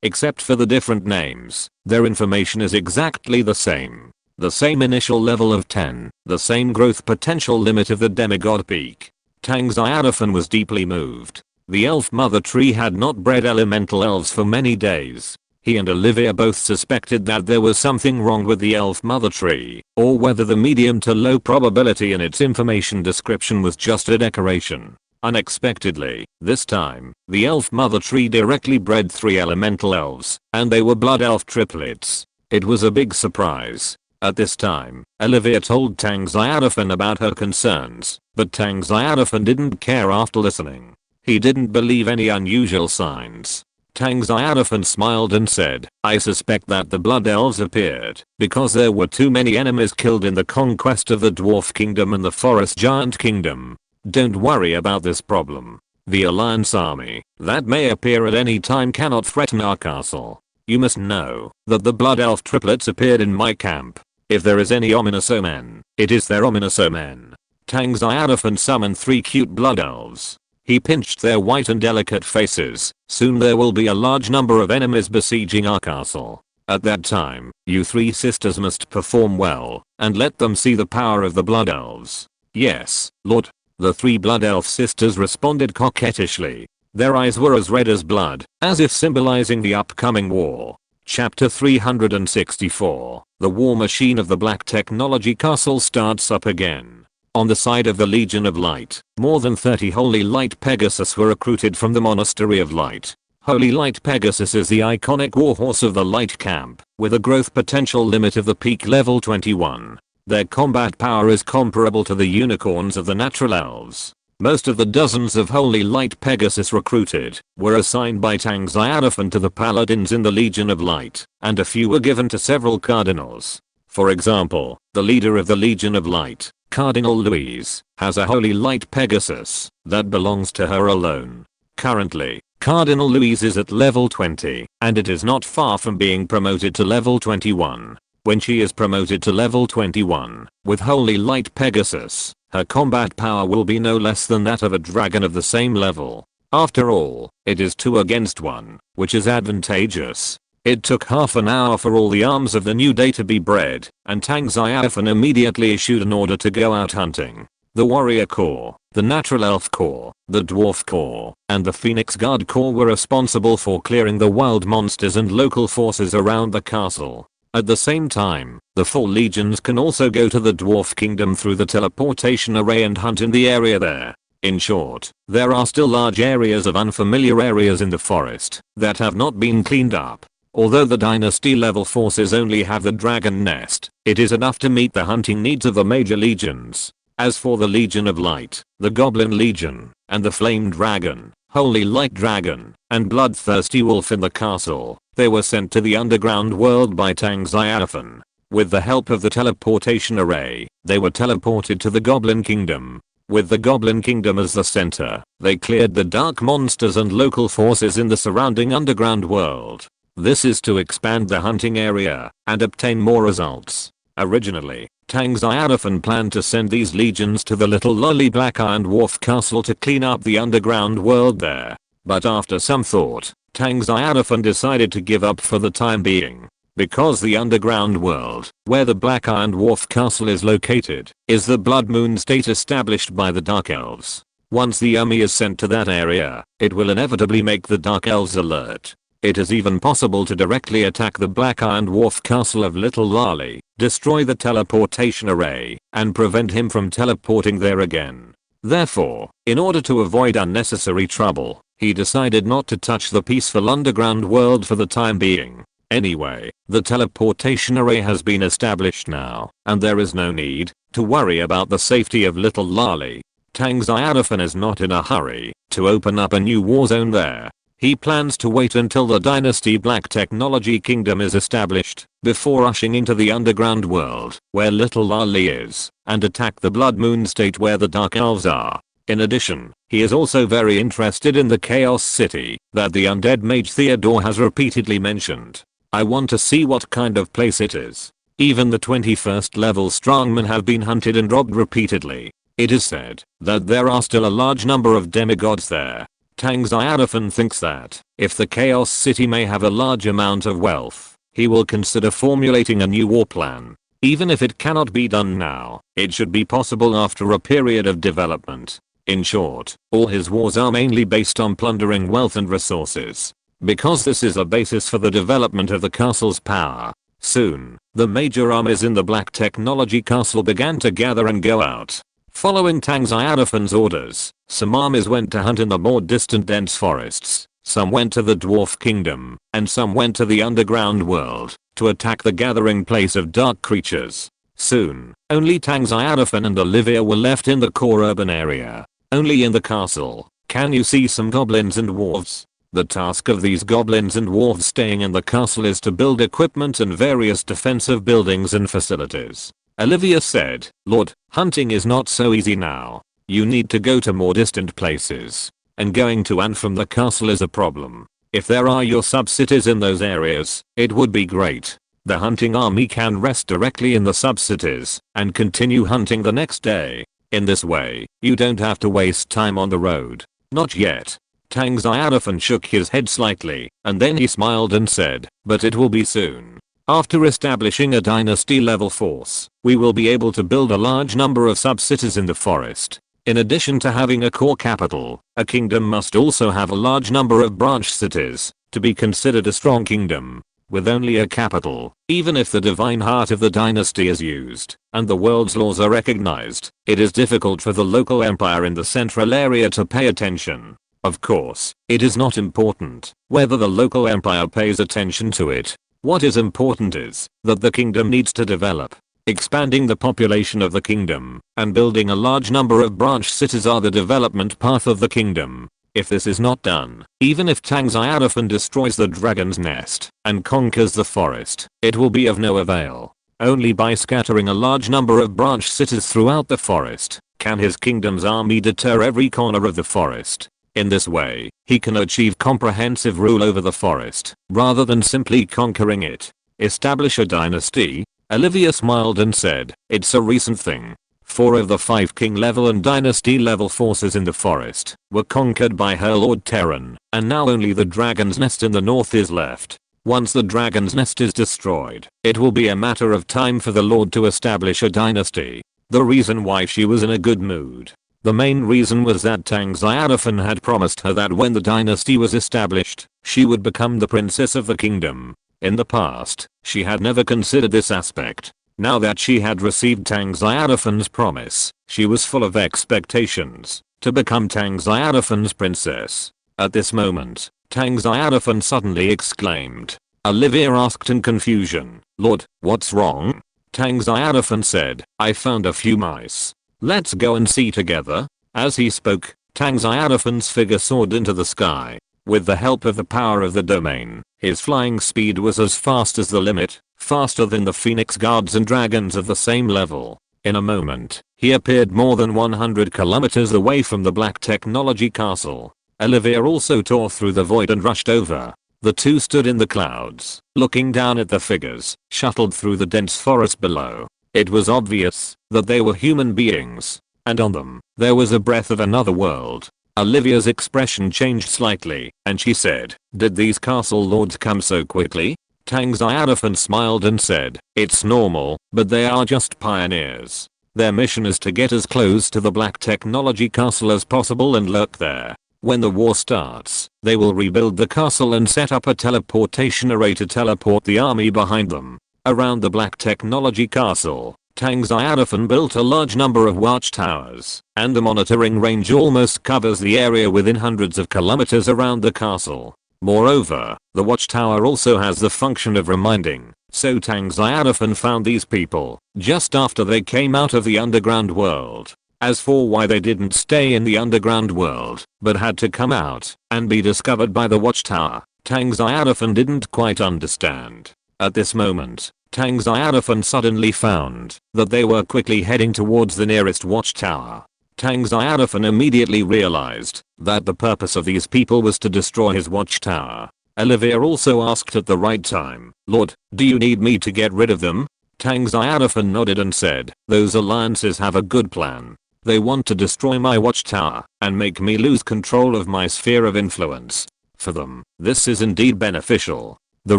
A: Except for the different names, their information is exactly the same. The same initial level of 10, the same growth potential limit of the demigod peak. Tang Xiaofan was deeply moved. The elf mother tree had not bred elemental elves for many days. He and Olivia both suspected that there was something wrong with the elf mother tree, or whether the medium to low probability in its information description was just a decoration. Unexpectedly, this time, the elf mother tree directly bred 3 elemental elves, and they were blood elf triplets. It was a big surprise. At this time, Olivia told Tang Xiaofan about her concerns, but Tang Xiaofan didn't care after listening. He didn't believe any unusual signs. Tang Xiaofan smiled and said, I suspect that the blood elves appeared because there were too many enemies killed in the conquest of the dwarf kingdom and the forest giant kingdom. Don't worry about this problem. The alliance army that may appear at any time cannot threaten our castle. You must know that the blood elf triplets appeared in my camp. If there is any ominous omen, it is their ominous omen. Tang Xiaofan summoned 3 cute blood elves. He pinched their white and delicate faces. Soon there will be a large number of enemies besieging our castle. At that time, you 3 sisters must perform well and let them see the power of the blood elves. Yes, Lord. The 3 blood elf sisters responded coquettishly. Their eyes were as red as blood, as if symbolizing the upcoming war. Chapter 364, The War Machine of the Black Technology Castle starts up again. On the side of the Legion of Light, more than 30 Holy Light Pegasus were recruited from the Monastery of Light. Holy Light Pegasus is the iconic warhorse of the Light Camp, with a growth potential limit of the peak level 21. Their combat power is comparable to the unicorns of the natural elves. Most of the dozens of Holy Light Pegasus recruited were assigned by Tang Xiaofan to the Paladins in the Legion of Light, and a few were given to several cardinals. For example, the leader of the Legion of Light, Cardinal Louise, has a Holy Light Pegasus that belongs to her alone. Currently, Cardinal Louise is at level 20, and it is not far from being promoted to level 21. When she is promoted to level 21, with Holy Light Pegasus, her combat power will be no less than that of a dragon of the same level. After all, it is 2 against 1, which is advantageous. It took half an hour for all the arms of the new day to be bred, and Tang Xiaofan immediately issued an order to go out hunting. The Warrior Corps, the Natural Elf Corps, the Dwarf Corps, and the Phoenix Guard Corps were responsible for clearing the wild monsters and local forces around the castle. At the same time, the 4 legions can also go to the Dwarf Kingdom through the teleportation array and hunt in the area there. In short, there are still large areas of unfamiliar areas in the forest that have not been cleaned up. Although the dynasty level forces only have the dragon nest, it is enough to meet the hunting needs of the major legions. As for the Legion of Light, the Goblin Legion, and the Flame Dragon, Holy Light Dragon, and Bloodthirsty Wolf in the castle, they were sent to the underground world by Tang Xiaofan. With the help of the teleportation array, they were teleported to the Goblin Kingdom. With the Goblin Kingdom as the center, they cleared the dark monsters and local forces in the surrounding underground world. This is to expand the hunting area and obtain more results. Originally, Tang Xiaofan planned to send these legions to the little lolly Black Iron Dwarf castle to clean up the underground world there. But after some thought, Tang Xiaofan decided to give up for the time being. Because the underground world, where the Black Iron Dwarf castle is located, is the Blood Moon state established by the Dark Elves. Once the army is sent to that area, it will inevitably make the Dark Elves alert. It is even possible to directly attack the Black Iron Dwarf castle of Little Lolly, destroy the teleportation array, and prevent him from teleporting there again. Therefore, in order to avoid unnecessary trouble, he decided not to touch the peaceful underground world for the time being. Anyway, the teleportation array has been established now, and there is no need to worry about the safety of Little Lolly. Tang Xiaofan is not in a hurry to open up a new war zone there. He plans to wait until the Dynasty Black Technology Kingdom is established before rushing into the underground world where Little Lolly is and attack the Blood Moon state where the Dark Elves are. In addition, he is also very interested in the Chaos City that the undead mage Theodore has repeatedly mentioned. I want to see what kind of place it is. Even the 21st level strongmen have been hunted and robbed repeatedly. It is said that there are still a large number of demigods there. Tang Xiaofan thinks that, if the Chaos City may have a large amount of wealth, he will consider formulating a new war plan. Even if it cannot be done now, it should be possible after a period of development. In short, all his wars are mainly based on plundering wealth and resources. Because this is a basis for the development of the castle's power. Soon, the major armies in the Black Technology Castle began to gather and go out. Following Tang Xiaofan's orders, some armies went to hunt in the more distant dense forests, some went to the Dwarf Kingdom, and some went to the underground world to attack the gathering place of dark creatures. Soon, only Tang Xiaofan and Olivia were left in the core urban area. Only in the castle can you see some goblins and dwarves. The task of these goblins and dwarves staying in the castle is to build equipment and various defensive buildings and facilities. Olivia said, "Lord, hunting is not so easy now. You need to go to more distant places. And going to and from the castle is a problem. If there are your sub-cities in those areas, it would be great. The hunting army can rest directly in the sub-cities and continue hunting the next day. In this way, you don't have to waste time on the road." Not yet. Tang Xiaofan shook his head slightly, and then he smiled and said, "But it will be soon. After establishing a dynasty level force, we will be able to build a large number of sub-cities in the forest. In addition to having a core capital, a kingdom must also have a large number of branch cities to be considered a strong kingdom. With only a capital, even if the divine heart of the dynasty is used and the world's laws are recognized, it is difficult for the local empire in the central area to pay attention. Of course, it is not important whether the local empire pays attention to it. What is important is that the kingdom needs to develop. Expanding the population of the kingdom and building a large number of branch cities are the development path of the kingdom. If this is not done, even if Tang Xiaofan destroys the dragon's nest and conquers the forest, it will be of no avail. Only by scattering a large number of branch cities throughout the forest can his kingdom's army deter every corner of the forest. In this way, he can achieve comprehensive rule over the forest, rather than simply conquering it. Establish a dynasty? Olivia smiled and said, "It's a recent thing. 4 of the 5 king level and dynasty level forces in the forest were conquered by her Lord Terran, and now only the dragon's nest in the north is left. Once the dragon's nest is destroyed, it will be a matter of time for the Lord to establish a dynasty." The reason why she was in a good mood. The main reason was that Tang Xiaofan had promised her that when the dynasty was established, she would become the princess of the kingdom. In the past, she had never considered this aspect. Now that she had received Tang Xiaofan's promise, she was full of expectations to become Tang Xiaofan's princess. At this moment, Tang Xiaofan suddenly exclaimed, Olivia asked in confusion. Lord, what's wrong? Tang Xiaofan said, I found a few mice. Let's go and see together. As he spoke, Tang Xiaofan's figure soared into the sky. With the help of the power of the domain, his flying speed was as fast as the limit, faster than the Phoenix Guards and dragons of the same level. In a moment, he appeared more than 100 kilometers away from the Black Technology Castle. Olivia also tore through the void and rushed over. The two stood in the clouds, looking down at the figures, shuttled through the dense forest below. It was obvious that they were human beings, and on them, there was a breath of another world. Olivia's expression changed slightly, and she said, did these castle lords come so quickly? Tang Xiaofan smiled and said, it's normal, but they are just pioneers. Their mission is to get as close to the Black Technology Castle as possible and lurk there. When the war starts, they will rebuild the castle and set up a teleportation array to teleport the army behind them. Around the Black Technology Castle, Tang Xiaofan built a large number of watchtowers, and the monitoring range almost covers the area within hundreds of kilometers around the castle. Moreover, the watchtower also has the function of reminding, so Tang Xiaofan found these people just after they came out of the underground world. As for why they didn't stay in the underground world, but had to come out and be discovered by the watchtower, Tang Xiaofan didn't quite understand. At this moment, Tang Xiaofan suddenly found that they were quickly heading towards the nearest watchtower. Tang Xiaofan immediately realized that the purpose of these people was to destroy his watchtower. Olivia also asked at the right time, Lord, do you need me to get rid of them? Tang Xiaofan nodded and said, those alliances have a good plan. They want to destroy my watchtower and make me lose control of my sphere of influence. For them, this is indeed beneficial. The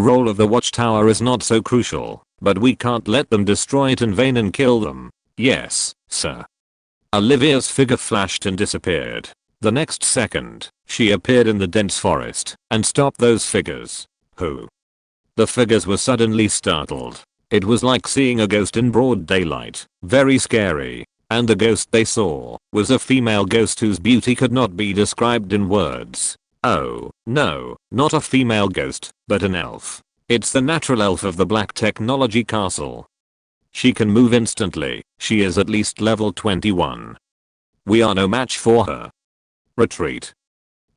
A: role of the watchtower is not so crucial, but we can't let them destroy it in vain and kill them. Yes, sir. Olivia's figure flashed and disappeared. The next second, she appeared in the dense forest and stopped those figures. Who? The figures were suddenly startled. It was like seeing a ghost in broad daylight, very scary. And the ghost they saw was a female ghost whose beauty could not be described in words. Oh, no, not a female ghost, but an elf. It's the natural elf of the Black Technology Castle. She can move instantly. She is at least level 21. We are no match for her. Retreat.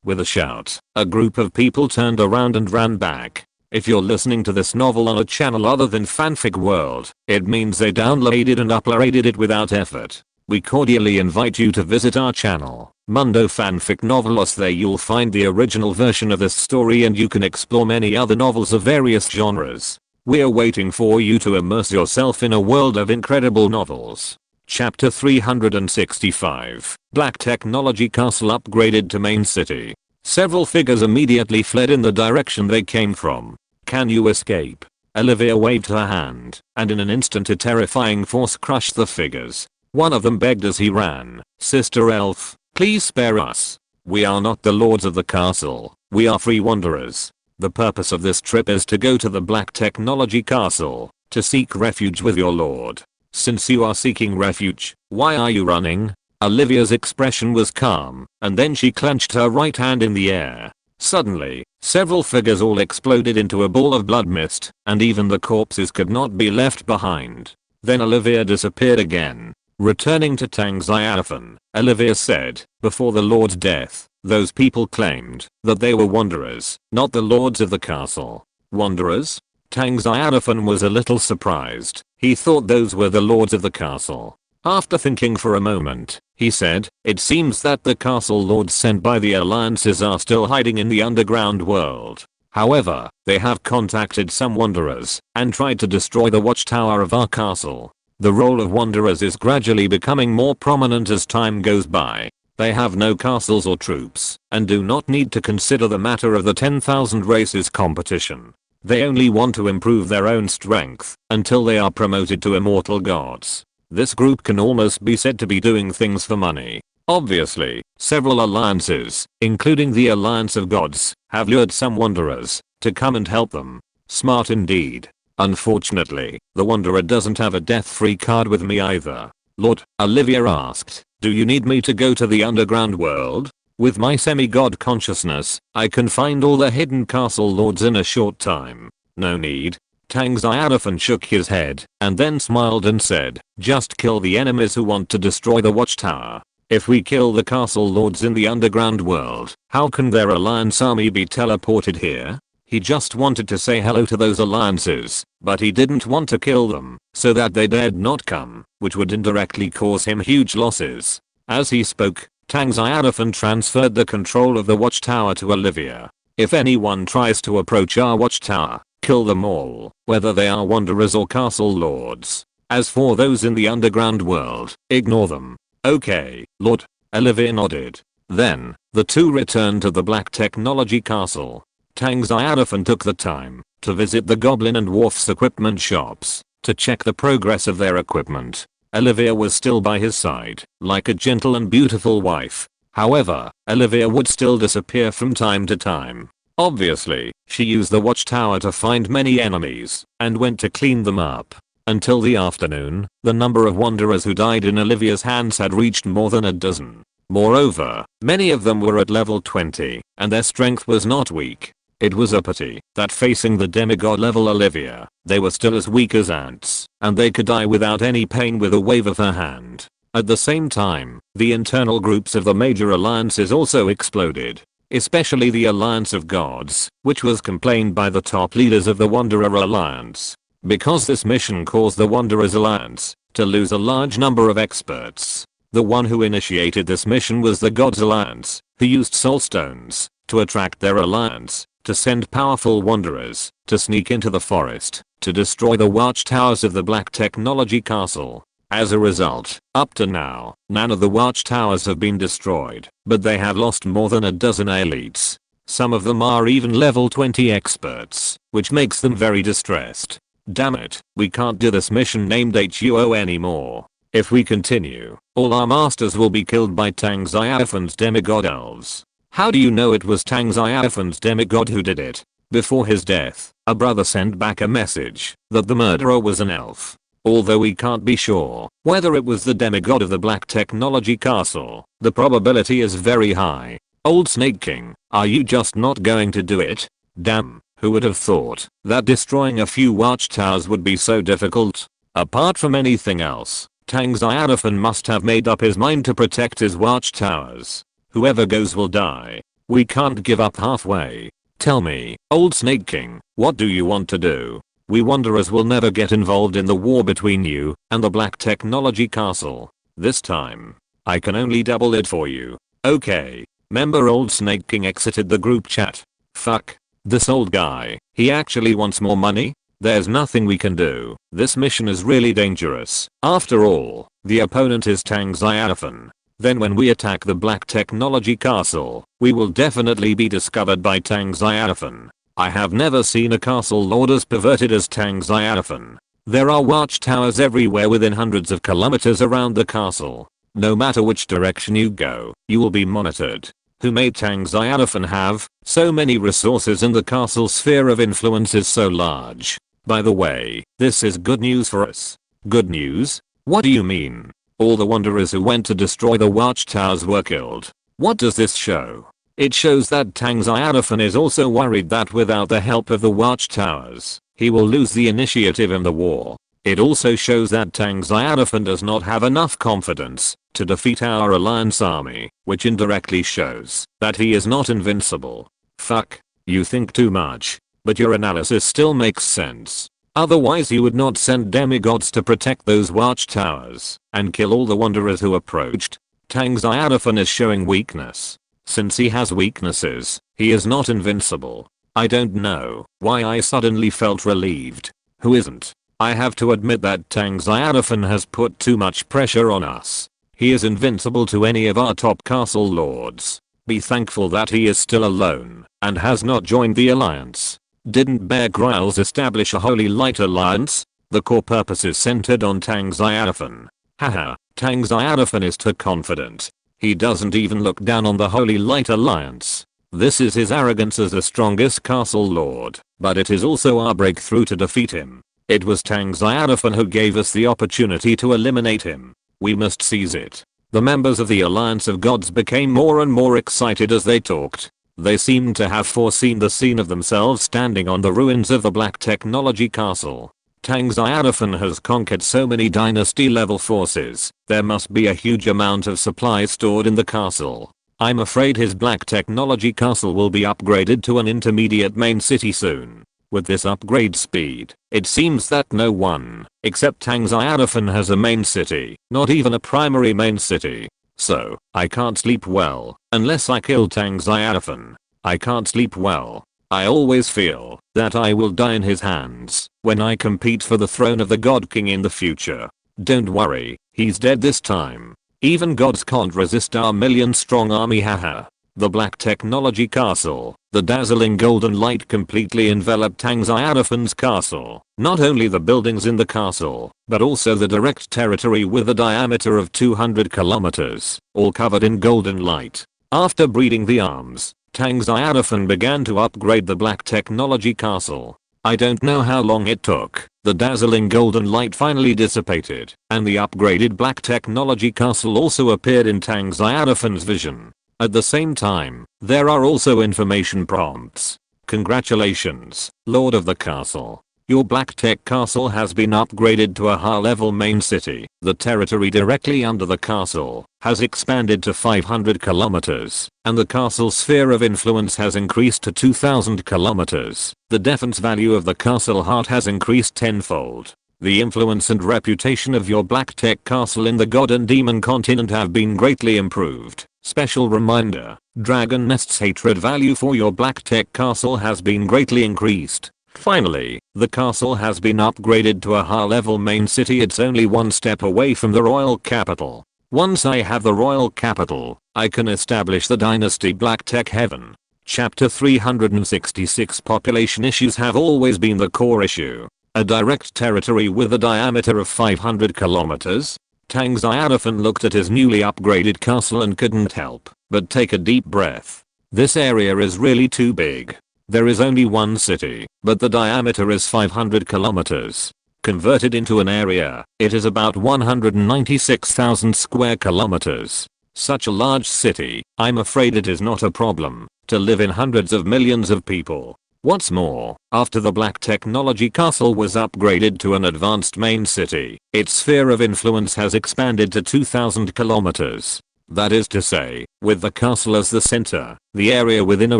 A: With a shout, a group of people turned around and ran back. If you're listening to this novel on a channel other than Fanfic World, it means they downloaded and uploaded it without effort. We cordially invite you to visit our channel, Mundo Fanfic Novelos. There you'll find the original version of this story and you can explore many other novels of various genres. We're waiting for you to immerse yourself in a world of incredible novels. Chapter 365, Black Technology Castle upgraded to main city. Several figures immediately fled in the direction they came from. Can you escape? Olivia waved her hand, and in an instant a terrifying force crushed the figures. One of them begged as he ran, Sister Elf, please spare us. We are not the lords of the castle, we are free wanderers. The purpose of this trip is to go to the Black Technology Castle, to seek refuge with your lord. Since you are seeking refuge, why are you running? Olivia's expression was calm, and then she clenched her right hand in the air. Suddenly, several figures all exploded into a ball of blood mist, and even the corpses could not be left behind. Then Olivia disappeared again. Returning to Tang Xiaofan, Olivia said, before the lord's death, those people claimed that they were wanderers, not the lords of the castle. Wanderers? Tang Xiaofan was a little surprised. He thought those were the lords of the castle. After thinking for a moment, he said, it seems that the castle lords sent by the alliances are still hiding in the underground world. However, they have contacted some wanderers and tried to destroy the watchtower of our castle. The role of wanderers is gradually becoming more prominent as time goes by. They have no castles or troops and do not need to consider the matter of the 10,000 races competition. They only want to improve their own strength until they are promoted to immortal gods. This group can almost be said to be doing things for money. Obviously, several alliances, including the Alliance of Gods, have lured some wanderers to come and help them. Smart indeed. Unfortunately, the wanderer doesn't have a death-free card with me either. Lord, Olivia asked, do you need me to go to the underground world? With my semi-god consciousness, I can find all the hidden castle lords in a short time. No need. Tang Xiaofan shook his head and then smiled and said, just kill the enemies who want to destroy the watchtower. If we kill the castle lords in the underground world, how can their alliance army be teleported here? He just wanted to say hello to those alliances, but he didn't want to kill them, so that they dared not come, which would indirectly cause him huge losses. As he spoke, Tang Xiaofan transferred the control of the watchtower to Olivia. If anyone tries to approach our watchtower, kill them all, whether they are wanderers or castle lords. As for those in the underground world, ignore them. Okay, Lord. Olivia nodded. Then, the two returned to the Black Technology Castle. Tang Xiaofan took the time to visit the Goblin and Dwarf's equipment shops to check the progress of their equipment. Olivia was still by his side, like a gentle and beautiful wife. However, Olivia would still disappear from time to time. Obviously, she used the watchtower to find many enemies and went to clean them up. Until the afternoon, the number of wanderers who died in Olivia's hands had reached more than a dozen. Moreover, many of them were at level 20, and their strength was not weak. It was a pity that facing the demigod level Olivia, they were still as weak as ants, and they could die without any pain with a wave of her hand. At the same time, the internal groups of the major alliances also exploded. Especially the Alliance of Gods, which was complained by the top leaders of the Wanderer Alliance. Because this mission caused the Wanderers Alliance to lose a large number of experts. The one who initiated this mission was the Gods Alliance, who used soul stones to attract their alliance, to send powerful wanderers to sneak into the forest, to destroy the watchtowers of the Black Technology Castle. As a result, up to now, none of the watchtowers have been destroyed, but they have lost more than a dozen elites. Some of them are even level 20 experts, which makes them very distressed. Damn it, we can't do this mission named HUO anymore. If we continue, all our masters will be killed by Tang Xiaofan's demigod elves. How do you know it was Tang Xiaofan's demigod who did it? Before his death, a brother sent back a message that the murderer was an elf. Although we can't be sure whether it was the demigod of the Black Technology Castle, the probability is very high. Old Snake King, are you just not going to do it? Damn, who would have thought that destroying a few watchtowers would be so difficult? Apart from anything else, Tang Xiaofan must have made up his mind to protect his watchtowers. Whoever goes will die. We can't give up halfway. Tell me, Old Snake King, what do you want to do? We wanderers will never get involved in the war between you and the Black Technology Castle. This time, I can only double it for you. Okay. Member Old Snake King exited the group chat. Fuck. This old guy, he actually wants more money? There's nothing we can do. This mission is really dangerous. After all, the opponent is Tang Xiaofan. Then when we attack the Black Technology Castle, we will definitely be discovered by Tang Xiaofan. I have never seen a castle lord as perverted as Tang Xiaofan. There are watchtowers everywhere within hundreds of kilometers around the castle. No matter which direction you go, you will be monitored. Who made Tang Xiaofan have so many resources and the castle's sphere of influence is so large? By the way, this is good news for us. Good news? What do you mean? All the wanderers who went to destroy the watchtowers were killed. What does this show? It shows that Tang Xiaofan is also worried that without the help of the watchtowers, he will lose the initiative in the war. It also shows that Tang Xiaofan does not have enough confidence to defeat our alliance army, which indirectly shows that he is not invincible. Fuck, you think too much, but your analysis still makes sense. Otherwise you would not send demigods to protect those watchtowers and kill all the wanderers who approached. Tang Xiaofan is showing weakness. Since he has weaknesses, he is not invincible. I don't know why I suddenly felt relieved. Who isn't? I have to admit that Tang Xiaofan has put too much pressure on us. He is invincible to any of our top castle lords. Be thankful that he is still alone and has not joined the alliance. Didn't Bear Grylls establish a Holy Light alliance? The core purpose is centered on Tang Xiaofan. Haha, Tang Xiaofan is too confident. He doesn't even look down on the Holy Light Alliance. This is his arrogance as the strongest castle lord, but it is also our breakthrough to defeat him. It was Tang Xiaofan who gave us the opportunity to eliminate him. We must seize it. The members of the Alliance of Gods became more and more excited as they talked. They seem to have foreseen the scene of themselves standing on the ruins of the Black Technology Castle. Tang Xiaofan has conquered so many dynasty level forces, there must be a huge amount of supplies stored in the castle. I'm afraid his Black Technology Castle will be upgraded to an intermediate main city soon. With this upgrade speed, it seems that no one, except Tang Xiaofan, has a main city, not even a primary main city. So, I can't sleep well, unless I kill Tang Xiaofan. I can't sleep well. I always feel that I will die in his hands when I compete for the throne of the God King in the future. Don't worry, he's dead this time. Even gods can't resist our million-strong army, haha. The Black Technology Castle, the dazzling golden light completely enveloped Tang Xiaofan's castle. Not only the buildings in the castle, but also the direct territory with a diameter of 200 kilometers, all covered in golden light. After breeding the arms, Tang Xiaofan began to upgrade the Black Technology Castle. I don't know how long it took. The dazzling golden light finally dissipated, and the upgraded Black Technology Castle also appeared in Tang Xiaofan's vision. At the same time, there are also information prompts. Congratulations, Lord of the Castle. Your Black Tech Castle has been upgraded to a high-level main city. The territory directly under the castle has expanded to 500 kilometers, and the castle's sphere of influence has increased to 2000 kilometers. The defense value of the castle heart has increased tenfold. The influence and reputation of your Black Tech Castle in the God and Demon continent have been greatly improved. Special reminder, Dragon Nest's hatred value for your Black Tech Castle has been greatly increased. Finally, the castle has been upgraded to a high-level main city. It's only one step away from the royal capital. Once I have the royal capital, I can establish the dynasty Black Tech Heaven. Chapter 366. Population issues have always been the core issue. A direct territory with a diameter of 500 kilometers. Tang Xiaofan looked at his newly upgraded castle and couldn't help but take a deep breath. This area is really too big. There is only one city, but the diameter is 500 kilometers. Converted into an area, it is about 196,000 square kilometers. Such a large city, I'm afraid it is not a problem to live in hundreds of millions of people. What's more, after the Black Technology Castle was upgraded to an advanced main city, its sphere of influence has expanded to 2000 kilometers. That is to say, with the castle as the center, the area within a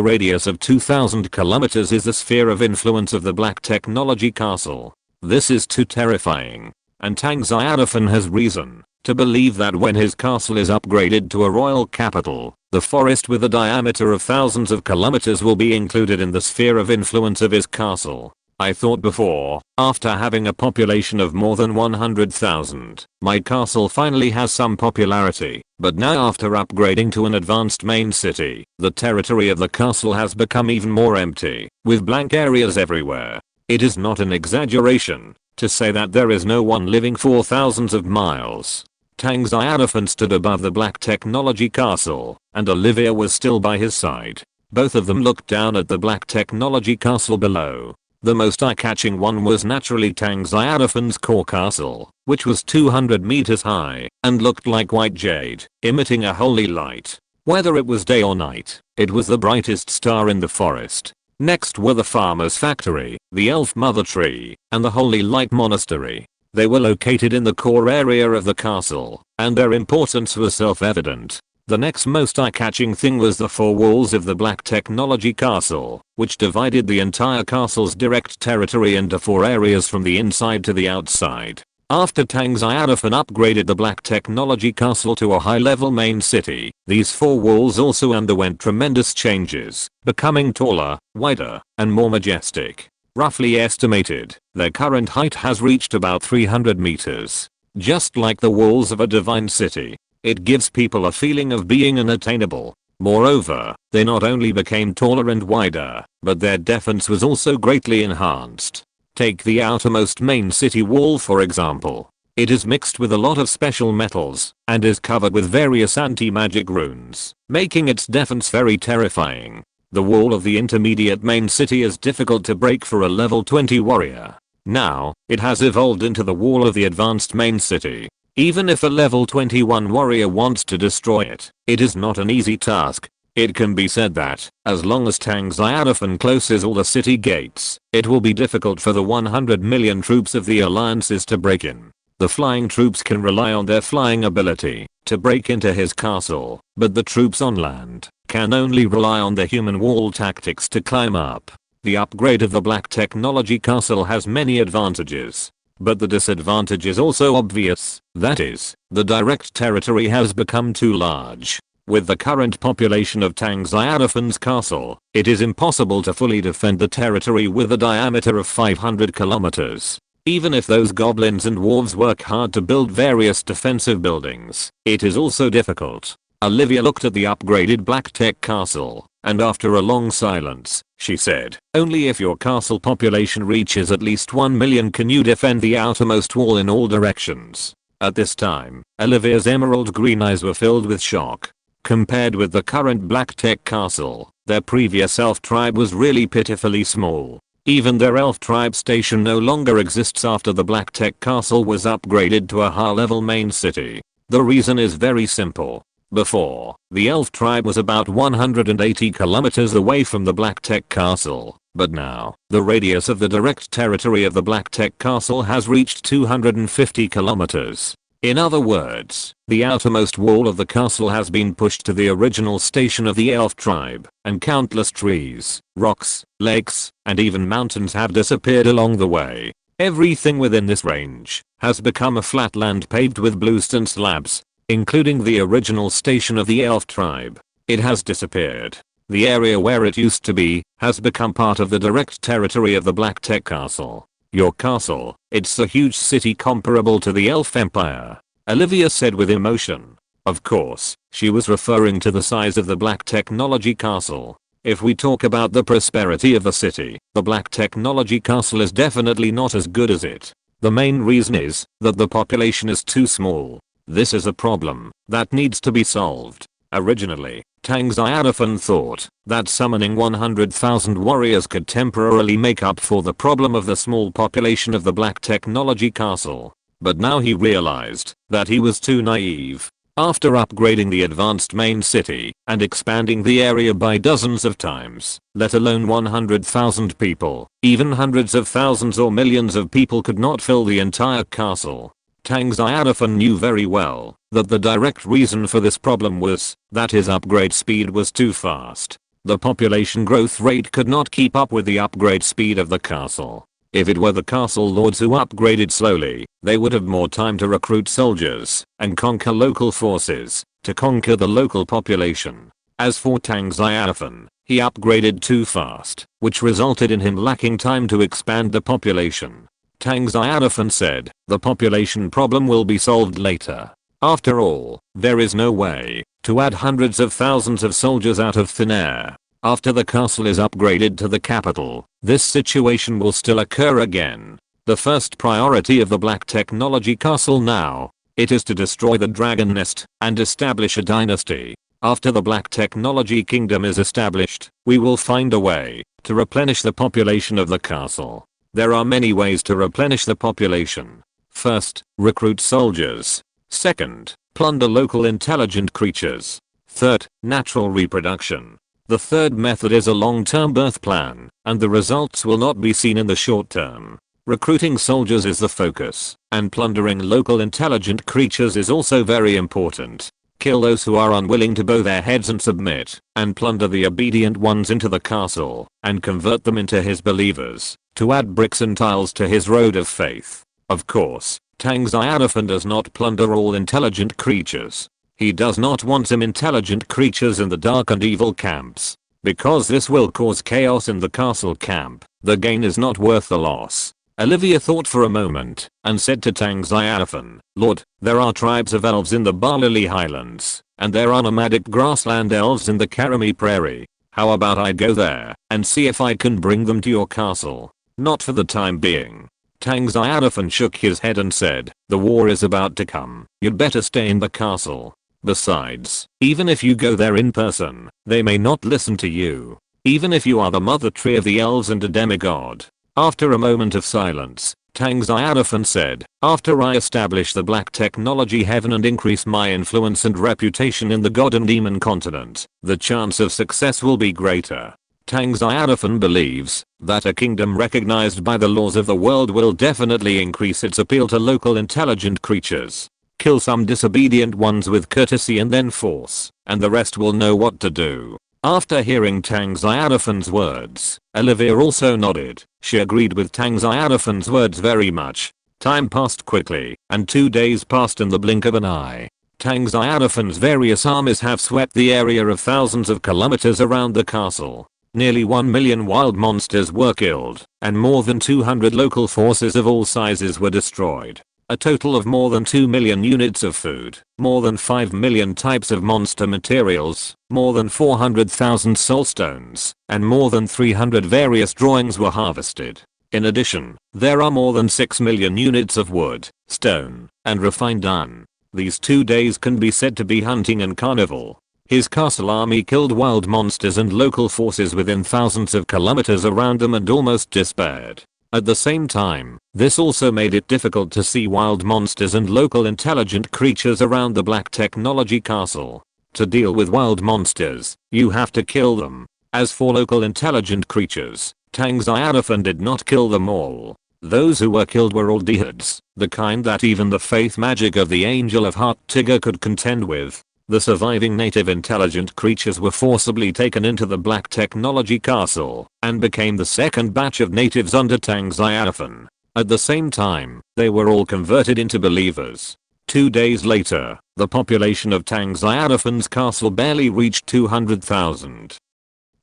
A: radius of 2000 kilometers is the sphere of influence of the Black Technology Castle. This is too terrifying. And Tang Xiaofan has reason to believe that when his castle is upgraded to a royal capital, the forest with a diameter of thousands of kilometers will be included in the sphere of influence of his castle. I thought before, after having a population of more than 100,000, my castle finally has some popularity, but now after upgrading to an advanced main city, the territory of the castle has become even more empty, with blank areas everywhere. It is not an exaggeration to say that there is no one living for thousands of miles. Tang Xiaofan stood above the Black Technology Castle, and Olivia was still by his side. Both of them looked down at the Black Technology Castle below. The most eye-catching one was naturally Tang Xiaofan's core castle, which was 200 meters high, and looked like white jade, emitting a holy light. Whether it was day or night, it was the brightest star in the forest. Next were the farmer's factory, the elf mother tree, and the holy light monastery. They were located in the core area of the castle, and their importance was self-evident. The next most eye-catching thing was the four walls of the Black Technology Castle, which divided the entire castle's direct territory into four areas from the inside to the outside. After Tang Xiaofan upgraded the Black Technology Castle to a high-level main city, these four walls also underwent tremendous changes, becoming taller, wider, and more majestic. Roughly estimated, their current height has reached about 300 meters. Just like the walls of a divine city, it gives people a feeling of being unattainable. Moreover, they not only became taller and wider, but their defense was also greatly enhanced. Take the outermost main city wall for example. It is mixed with a lot of special metals, and is covered with various anti-magic runes, making its defense very terrifying. The wall of the intermediate main city is difficult to break for a level 20 warrior. Now, it has evolved into the wall of the advanced main city. Even if a level 21 warrior wants to destroy it, it is not an easy task. It can be said that, as long as Tang Xiaofan closes all the city gates, it will be difficult for the 100 million troops of the alliances to break in. The flying troops can rely on their flying ability to break into his castle, but the troops on land can only rely on the human wall tactics to climb up. The upgrade of the Black Technology Castle has many advantages, but the disadvantage is also obvious, that is, the direct territory has become too large. With the current population of Tang Xiaofan's castle, it is impossible to fully defend the territory with a diameter of 500 kilometers. Even if those goblins and dwarves work hard to build various defensive buildings, it is also difficult. Olivia looked at the upgraded Black Tech Castle, and after a long silence, she said, "Only if your castle population reaches at least 1 million can you defend the outermost wall in all directions." At this time, Olivia's emerald green eyes were filled with shock. Compared with the current Black Tech Castle, their previous elf tribe was really pitifully small. Even their elf tribe station no longer exists after the Black Tech Castle was upgraded to a high-level main city. The reason is very simple. Before, the elf tribe was about 180 kilometers away from the Black Tech Castle, but now, the radius of the direct territory of the Black Tech Castle has reached 250 kilometers. In other words, the outermost wall of the castle has been pushed to the original station of the elf tribe, and countless trees, rocks, lakes, and even mountains have disappeared along the way. Everything within this range has become a flat land paved with bluestone slabs, including the original station of the elf tribe. It has disappeared. The area where it used to be has become part of the direct territory of the Black Tech Castle. "Your castle, it's a huge city comparable to the Elf Empire," Olivia said with emotion. Of course, she was referring to the size of the Black Technology Castle. If we talk about the prosperity of the city, the Black Technology Castle is definitely not as good as it. The main reason is that the population is too small. This is a problem that needs to be solved. Originally, Tang Xiaofan thought that summoning 100,000 warriors could temporarily make up for the problem of the small population of the Black Technology Castle. But now he realized that he was too naive. After upgrading the advanced main city and expanding the area by dozens of times, let alone 100,000 people, even hundreds of thousands or millions of people could not fill the entire castle. Tang Xiaofan knew very well that the direct reason for this problem was that his upgrade speed was too fast. The population growth rate could not keep up with the upgrade speed of the castle. If it were the castle lords who upgraded slowly, they would have more time to recruit soldiers and conquer local forces to conquer the local population. As for Tang Xiaofan, he upgraded too fast, which resulted in him lacking time to expand the population. Tang Xiaofan said, "The population problem will be solved later. After all, there is no way to add hundreds of thousands of soldiers out of thin air. After the castle is upgraded to the capital, this situation will still occur again. The first priority of the Black Technology Castle now, it is to destroy the Dragon Nest and establish a dynasty. After the Black Technology Kingdom is established, we will find a way to replenish the population of the castle. There are many ways to replenish the population. First, recruit soldiers. Second, plunder local intelligent creatures. Third, natural reproduction. The third method is a long-term birth plan, and the results will not be seen in the short term. Recruiting soldiers is the focus, and plundering local intelligent creatures is also very important. Kill those who are unwilling to bow their heads and submit, and plunder the obedient ones into the castle, and convert them into his believers, to add bricks and tiles to his road of faith. Of course, Tang Xiaofan does not plunder all intelligent creatures. He does not want some intelligent creatures in the dark and evil camps, because this will cause chaos in the castle camp. The gain is not worth the loss. Olivia thought for a moment, and said to Tang Xiaofan, "Lord, there are tribes of elves in the Barlily Highlands, and there are nomadic grassland elves in the Karami Prairie. How about I go there, and see if I can bring them to your castle?" "Not for the time being." Tang Xiaofan shook his head and said, "The war is about to come. You'd better stay in the castle. Besides, even if you go there in person, they may not listen to you. Even if you are the mother tree of the elves and a demigod." After a moment of silence, Tang Xiaofan said, after I establish the black technology heaven and increase my influence and reputation in the god and demon continent, the chance of success will be greater. Tang Xiaofan believes that a kingdom recognized by the laws of the world will definitely increase its appeal to local intelligent creatures. Kill some disobedient ones with courtesy and then force, and the rest will know what to do. After hearing Tang Xiaofan's words, Olivia also nodded. She agreed with Tang Xiaofan's words very much. Time passed quickly, and 2 days passed in the blink of an eye. Tang Xiaofan's various armies have swept the area of thousands of kilometers around the castle. Nearly 1 million wild monsters were killed, and more than 200 local forces of all sizes were destroyed. A total of more than 2 million units of food, more than 5 million types of monster materials, more than 400,000 soul stones, and more than 300 various drawings were harvested. In addition, there are more than 6 million units of wood, stone, and refined iron. These 2 days can be said to be hunting and carnival. His castle army killed wild monsters and local forces within thousands of kilometers around them and almost despaired. At the same time, this also made it difficult to see wild monsters and local intelligent creatures around the black technology castle. To deal with wild monsters, you have to kill them. As for local intelligent creatures, Tang Xiaofan did not kill them all. Those who were killed were all deads, the kind that even the faith magic of the Angel of Heart Tigger could contend with. The surviving native intelligent creatures were forcibly taken into the black technology castle and became the second batch of natives under Tang Xiaofan. At the same time, they were all converted into believers. 2 days later, the population of Tang Xiaofan's castle barely reached 200,000.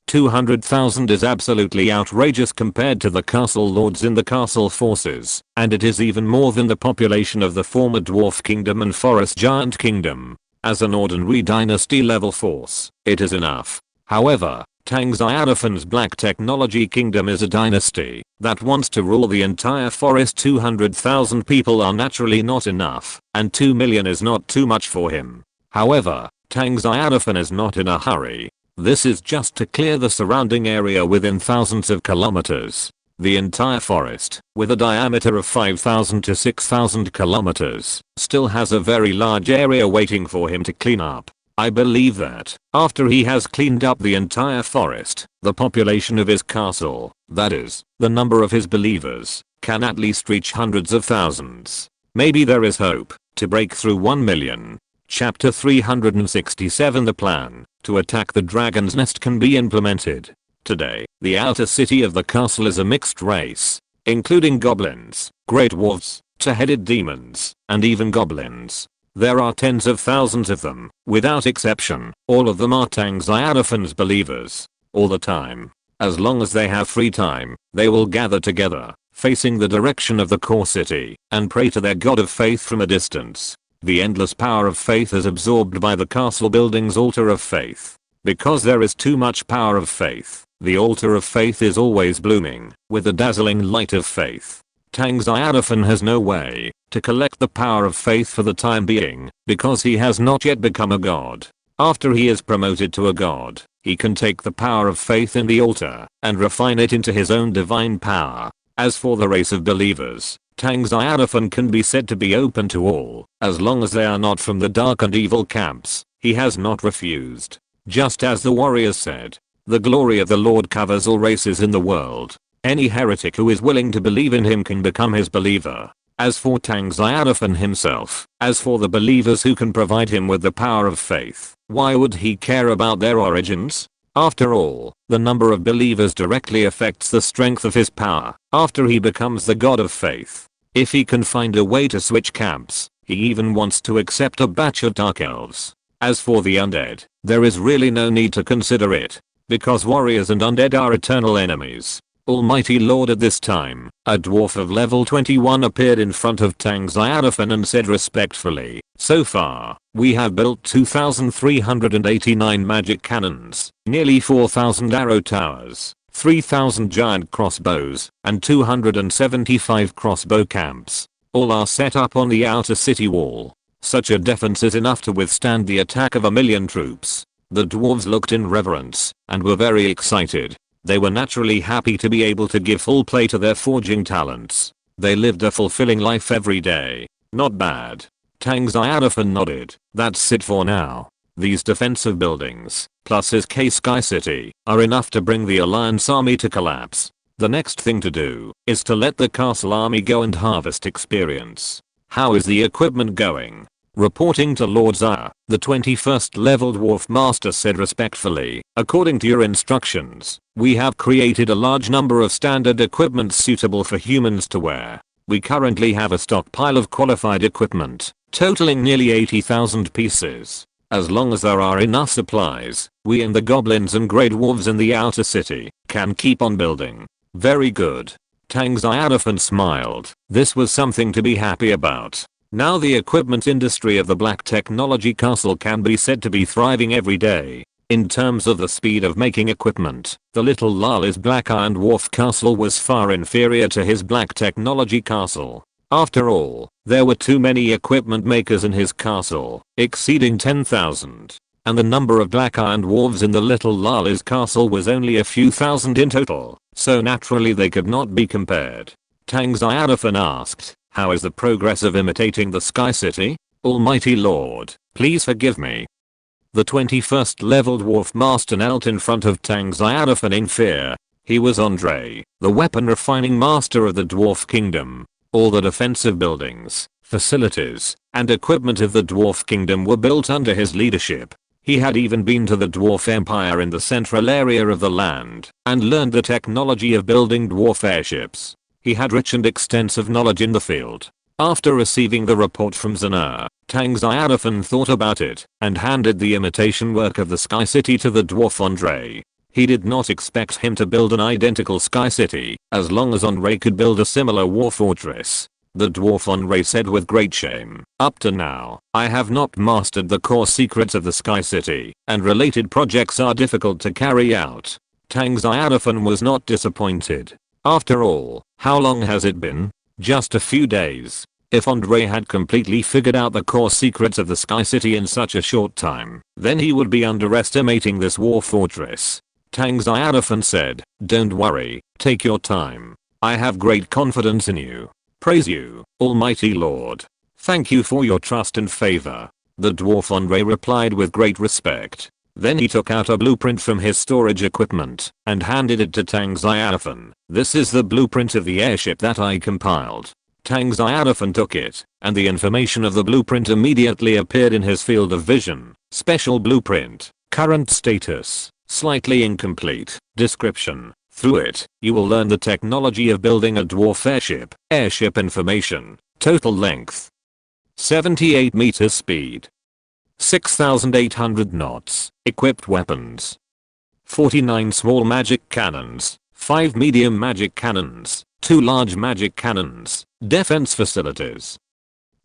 A: 200,000 is absolutely outrageous compared to the castle lords in the castle forces, and it is even more than the population of the former dwarf kingdom and forest giant kingdom. As an ordinary dynasty level force, it is enough. However, Tang Xiaofan's black technology kingdom is a dynasty that wants to rule the entire forest. 200,000 people are naturally not enough, and 2 million is not too much for him. However, Tang Xiaofan is not in a hurry. This is just to clear the surrounding area within thousands of kilometers. The entire forest, with a diameter of 5,000 to 6,000 kilometers, still has a very large area waiting for him to clean up. I believe that, after he has cleaned up the entire forest, the population of his castle, that is, the number of his believers, can at least reach hundreds of thousands. Maybe there is hope to break through 1 million. Chapter 367. The plan to attack the dragon's nest can be implemented. Today, the outer city of the castle is a mixed race, including goblins, grey dwarves, two-headed demons, and even goblins. There are tens of thousands of them, without exception. All of them are Tang Xiaofan's believers. All the time. As long as they have free time, they will gather together, facing the direction of the core city, and pray to their god of faith from a distance. The endless power of faith is absorbed by the castle building's altar of faith. Because there is too much power of faith, the altar of faith is always blooming with the dazzling light of faith. Tang Xiaofan has no way to collect the power of faith for the time being because he has not yet become a god. After he is promoted to a god, he can take the power of faith in the altar and refine it into his own divine power. As for the race of believers, Tang Xiaofan can be said to be open to all, as long as they are not from the dark and evil camps. He has not refused. Just as the warriors said, the glory of the Lord covers all races in the world. Any heretic who is willing to believe in him can become his believer. As for Tang Xiaofan himself, as for the believers who can provide him with the power of faith, why would he care about their origins? After all, the number of believers directly affects the strength of his power after he becomes the god of faith. If he can find a way to switch camps, he even wants to accept a batch of dark elves. As for the undead, there is really no need to consider it, because warriors and undead are eternal enemies. Almighty Lord, at this time, a dwarf of level 21 appeared in front of Tang Xiaofan and said respectfully, "So far, we have built 2,389 magic cannons, nearly 4,000 arrow towers, 3,000 giant crossbows, and 275 crossbow camps. All are set up on the outer city wall. Such a defense is enough to withstand the attack of 1,000,000 troops." The dwarves looked in reverence and were very excited. They were naturally happy to be able to give full play to their forging talents. They lived a fulfilling life every day. Not bad. Tang Xiaofan nodded. That's it for now. These defensive buildings, plus his K-Sky City, are enough to bring the Alliance army to collapse. The next thing to do is to let the castle army go and harvest experience. How is the equipment going? Reporting to Lord Xia, the 21st level dwarf master said respectfully, according to your instructions, we have created a large number of standard equipment suitable for humans to wear. We currently have a stockpile of qualified equipment, totaling nearly 80,000 pieces. As long as there are enough supplies, we and the goblins and grey dwarves in the outer city can keep on building. Very good. Tang Xiaofan smiled. This was something to be happy about. Now the equipment industry of the Black Technology Castle can be said to be thriving every day. In terms of the speed of making equipment, the little Lala's Black Iron Dwarf Castle was far inferior to his Black Technology Castle. After all, there were too many equipment makers in his castle, exceeding 10,000. And the number of Black Iron Dwarves in the little Lala's castle was only a few thousand in total, so naturally they could not be compared. Tang Xiaofan asked, how is the progress of imitating the Sky City? Almighty Lord, please forgive me. The 21st level dwarf master knelt in front of Tang Xiaofan in fear. He was Andre, the weapon refining master of the Dwarf Kingdom. All the defensive buildings, facilities, and equipment of the Dwarf Kingdom were built under his leadership. He had even been to the Dwarf Empire in the central area of the land and learned the technology of building dwarf airships. He had rich and extensive knowledge in the field. After receiving the report from Xia, Tang Xiaofan thought about it and handed the imitation work of the Sky City to the dwarf Andre. He did not expect him to build an identical Sky City, as long as Andre could build a similar war fortress. The dwarf Andre said with great shame, up to now, I have not mastered the core secrets of the Sky City, and related projects are difficult to carry out. Tang Xiaofan was not disappointed. After all, how long has it been? Just a few days. If Andre had completely figured out the core secrets of the Sky City in such a short time, then he would be underestimating this war fortress. Tang Xiaofan said, don't worry, take your time. I have great confidence in you. Praise you, Almighty Lord. Thank you for your trust and favor. The dwarf Andre replied with great respect. Then he took out a blueprint from his storage equipment and handed it to Tang Xiaofan. This is the blueprint of the airship that I compiled. Tang Xiaofan took it, and the information of the blueprint immediately appeared in his field of vision. Special blueprint. Current status. Slightly incomplete. Description. Through it, you will learn the technology of building a dwarf airship. Airship information. Total length. 78 meters speed. 6,800 knots. Equipped weapons. 49 small magic cannons. 5 medium magic cannons. 2 large magic cannons. Defense facilities.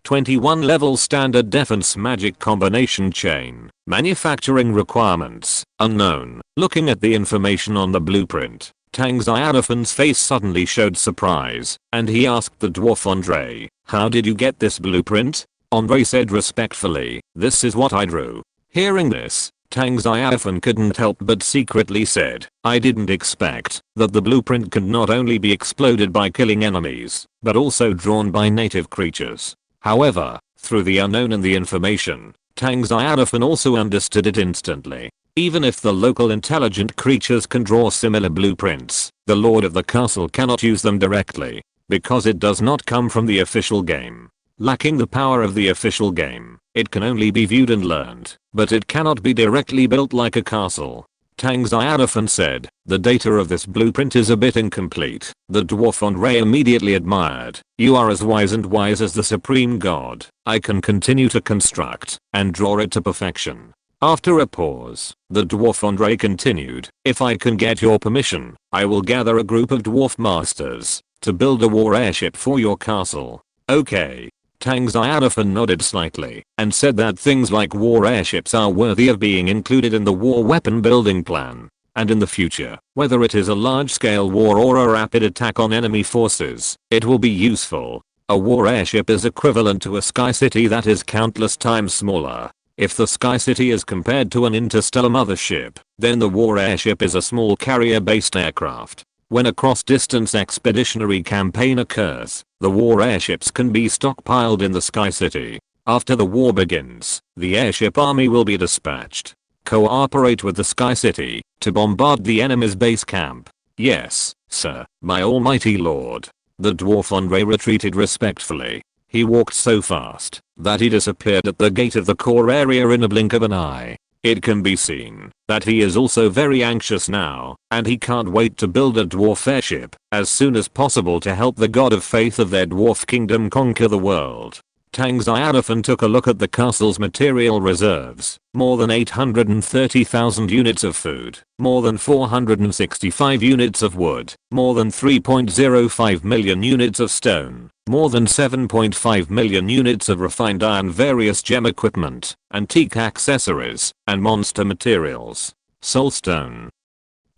A: 21 level standard defense magic combination chain. Manufacturing requirements. Unknown. Looking at the information on the blueprint, Tang Xiaofan's face suddenly showed surprise, and he asked the dwarf Andre, how did you get this blueprint? Andre said respectfully, this is what I drew. Hearing this, Tang Xiaofan couldn't help but secretly said, I didn't expect that the blueprint could not only be exploded by killing enemies, but also drawn by native creatures. However, through the unknown and the information, Tang Xiaofan also understood it instantly. Even if the local intelligent creatures can draw similar blueprints, the lord of the castle cannot use them directly, because it does not come from the official game. Lacking the power of the official game, it can only be viewed and learned, but it cannot be directly built like a castle. Tang Xiaofan said, the data of this blueprint is a bit incomplete. The dwarf Andre immediately admired, you are as wise as the supreme god. I can continue to construct and draw it to perfection. After a pause, the dwarf Andre continued, if I can get your permission, I will gather a group of dwarf masters to build a war airship for your castle. Okay. Tang Xiaofan nodded slightly and said that things like war airships are worthy of being included in the war weapon building plan. And in the future, whether it is a large-scale war or a rapid attack on enemy forces, it will be useful. A war airship is equivalent to a sky city that is countless times smaller. If the Sky City is compared to an interstellar mothership, then the war airship is a small carrier-based aircraft. When a cross-distance expeditionary campaign occurs, the war airships can be stockpiled in the Sky City. After the war begins, the airship army will be dispatched. Cooperate with the Sky City to bombard the enemy's base camp. Yes, sir, my almighty lord. The dwarf Andre retreated respectfully. He walked so fast that he disappeared at the gate of the core area in a blink of an eye. It can be seen that he is also very anxious now, and he can't wait to build a dwarf airship as soon as possible to help the god of faith of their dwarf kingdom conquer the world. Tang Xiaofan took a look at the castle's material reserves. More than 830,000 units of food, more than 465 units of wood, more than 3.05 million units of stone, more than 7.5 million units of refined iron, various gem equipment, antique accessories, and monster materials. Soulstone.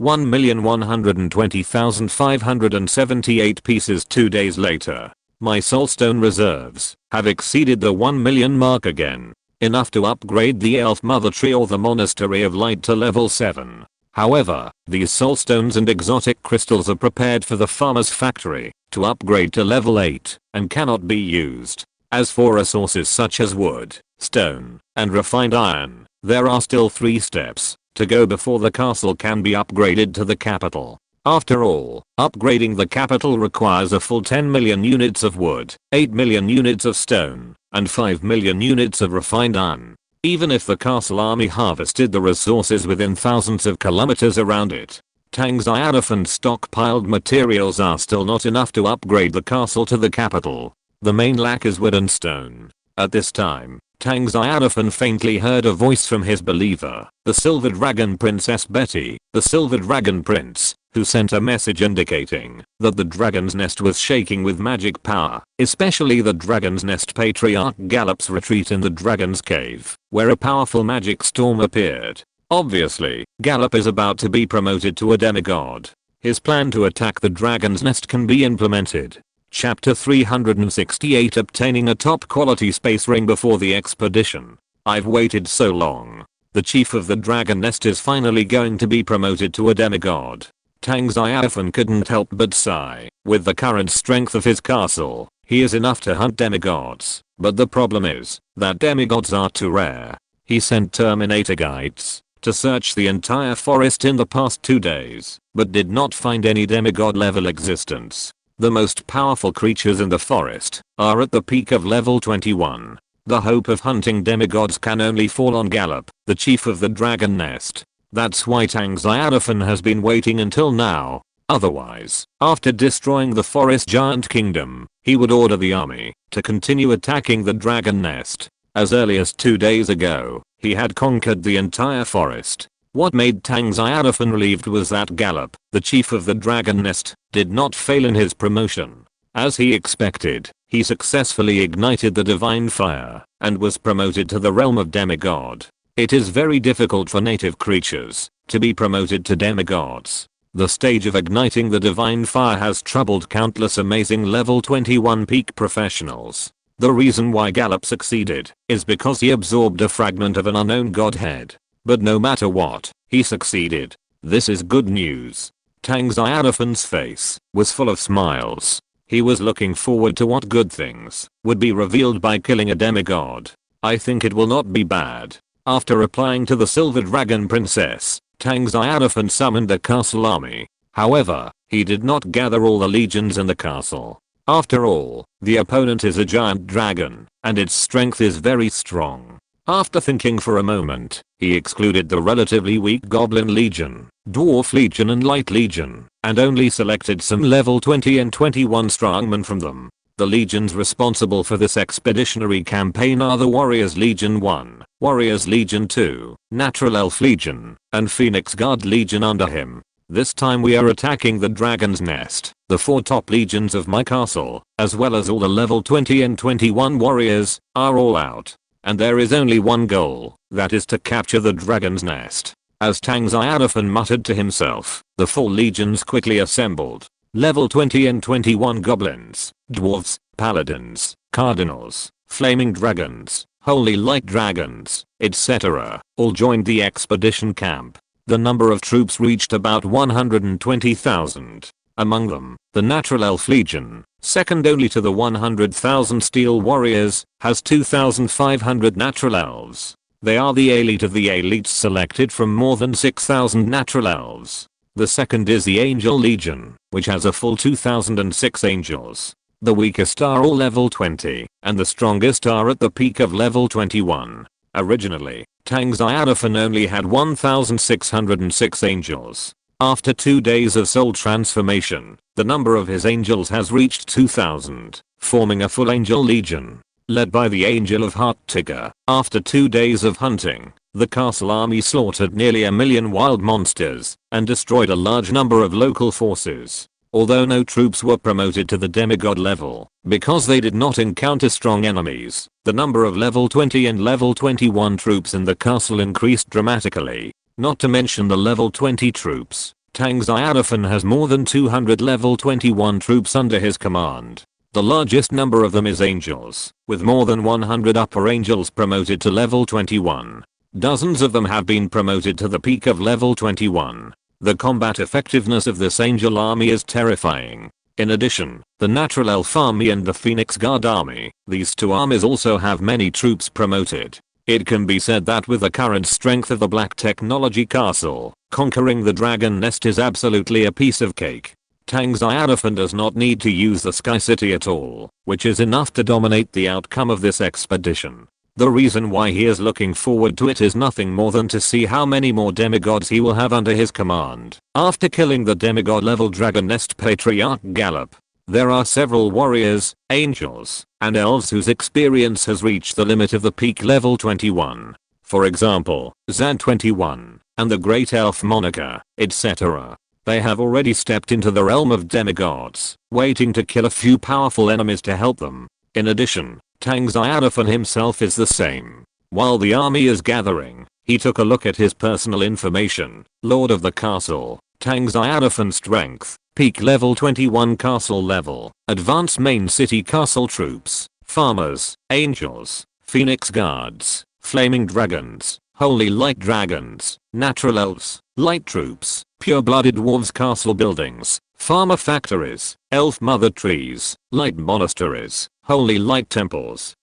A: 1,120,578 pieces. 2 days later. My soulstone reserves have exceeded the 1 million mark again. Enough to upgrade the elf mother tree or the monastery of light to level 7. However, these soulstones and exotic crystals are prepared for the farmer's factory to upgrade to level 8 and cannot be used. As for resources such as wood, stone, and refined iron, there are still 3 steps to go before the castle can be upgraded to the capital. After all, upgrading the capital requires a full 10 million units of wood, 8 million units of stone, and 5 million units of refined iron. Even if the castle army harvested the resources within thousands of kilometers around it, Tang Xiaofan's stockpiled materials are still not enough to upgrade the castle to the capital. The main lack is wood and stone. At this time, Tang Xiaofan faintly heard a voice from his believer, the Silver Dragon Princess Betty, the Silver Dragon Prince, who sent a message indicating that the dragon's nest was shaking with magic power, especially the dragon's nest patriarch Gallup's retreat in the dragon's cave, where a powerful magic storm appeared. Obviously, Gallup is about to be promoted to a demigod. His plan to attack the dragon's nest can be implemented. Chapter 368, Obtaining a top quality space ring before the expedition. I've waited so long. The chief of the dragon nest is finally going to be promoted to a demigod. Tang Xiaofan couldn't help but sigh. With the current strength of his castle, he is enough to hunt demigods, but the problem is that demigods are too rare. He sent Terminator guides to search the entire forest in the past 2 days, but did not find any demigod level existence. The most powerful creatures in the forest are at the peak of level 21. The hope of hunting demigods can only fall on Gallup, the chief of the dragon nest. That's why Tang Xiaofan has been waiting until now. Otherwise, after destroying the forest giant kingdom, he would order the army to continue attacking the dragon nest. As early as 2 days ago, he had conquered the entire forest. What made Tang Xiaofan relieved was that Gallup, the chief of the dragon nest, did not fail in his promotion. As he expected, he successfully ignited the divine fire and was promoted to the realm of demigod. It is very difficult for native creatures to be promoted to demigods. The stage of igniting the divine fire has troubled countless amazing level 21 peak professionals. The reason why Gallup succeeded is because he absorbed a fragment of an unknown godhead. But no matter what, he succeeded. This is good news. Tang Xiaofan's face was full of smiles. He was looking forward to what good things would be revealed by killing a demigod. I think it will not be bad. After replying to the Silver Dragon Princess, Tang Xiaofan summoned the castle army. However, he did not gather all the legions in the castle. After all, the opponent is a giant dragon, and its strength is very strong. After thinking for a moment, he excluded the relatively weak Goblin Legion, Dwarf Legion and Light Legion, and only selected some level 20 and 21 strongmen from them. The legions responsible for this expeditionary campaign are the Warriors Legion 1, Warriors Legion 2, Natural Elf Legion, and Phoenix Guard Legion under him. This time we are attacking the Dragon's Nest. The 4 top legions of my castle, as well as all the level 20 and 21 warriors, are all out. And there is only one goal, that is to capture the Dragon's Nest. As Tang Xiaofan muttered to himself, the 4 legions quickly assembled. Level 20 and 21 goblins, dwarves, paladins, cardinals, flaming dragons, holy light dragons, etc. all joined the expedition camp. The number of troops reached about 120,000. Among them, the Natural Elf Legion, second only to the 100,000 Steel Warriors, has 2,500 natural elves. They are the elite of the elites selected from more than 6,000 natural elves. The second is the Angel Legion, which has a full 2,006 angels. The weakest are all level 20, and the strongest are at the peak of level 21. Originally, Tang Xiaofan only had 1,606 angels. After 2 days of soul transformation, the number of his angels has reached 2,000, forming a full angel legion. Led by the Angel of Heart Tigger, after 2 days of hunting, the castle army slaughtered nearly 1,000,000 wild monsters and destroyed a large number of local forces. Although no troops were promoted to the demigod level, because they did not encounter strong enemies, the number of level 20 and level 21 troops in the castle increased dramatically. Not to mention the level 20 troops, Tang Xiaofan has more than 200 level 21 troops under his command. The largest number of them is angels, with more than 100 upper angels promoted to level 21. Dozens of them have been promoted to the peak of level 21. The combat effectiveness of this angel army is terrifying. In addition, the Natural Elf Army and the Phoenix Guard Army, these two armies also have many troops promoted. It can be said that with the current strength of the Black Technology Castle, conquering the Dragon Nest is absolutely a piece of cake. Tang Xiaofan does not need to use the Sky City at all, which is enough to dominate the outcome of this expedition. The reason why he is looking forward to it is nothing more than to see how many more demigods he will have under his command. After killing the demigod level Dragon Nest Patriarch Gallop, there are several warriors, angels, and elves whose experience has reached the limit of the peak level 21. For example, Zad 21, and the Great Elf Monica, etc. They have already stepped into the realm of demigods, waiting to kill a few powerful enemies to help them. In addition, Tang Xiaofan himself is the same. While the army is gathering, he took a look at his personal information. Lord of the Castle, Tang Xiaofan strength, peak level 21 castle level, advanced main city castle troops, farmers, angels, phoenix guards, flaming dragons, holy light dragons, natural elves, light troops, pure-blooded dwarves castle buildings, farmer factories, elf mother trees, light monasteries, holy light temples,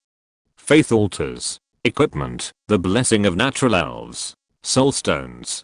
A: faith altars, equipment, the blessing of natural elves, soul stones.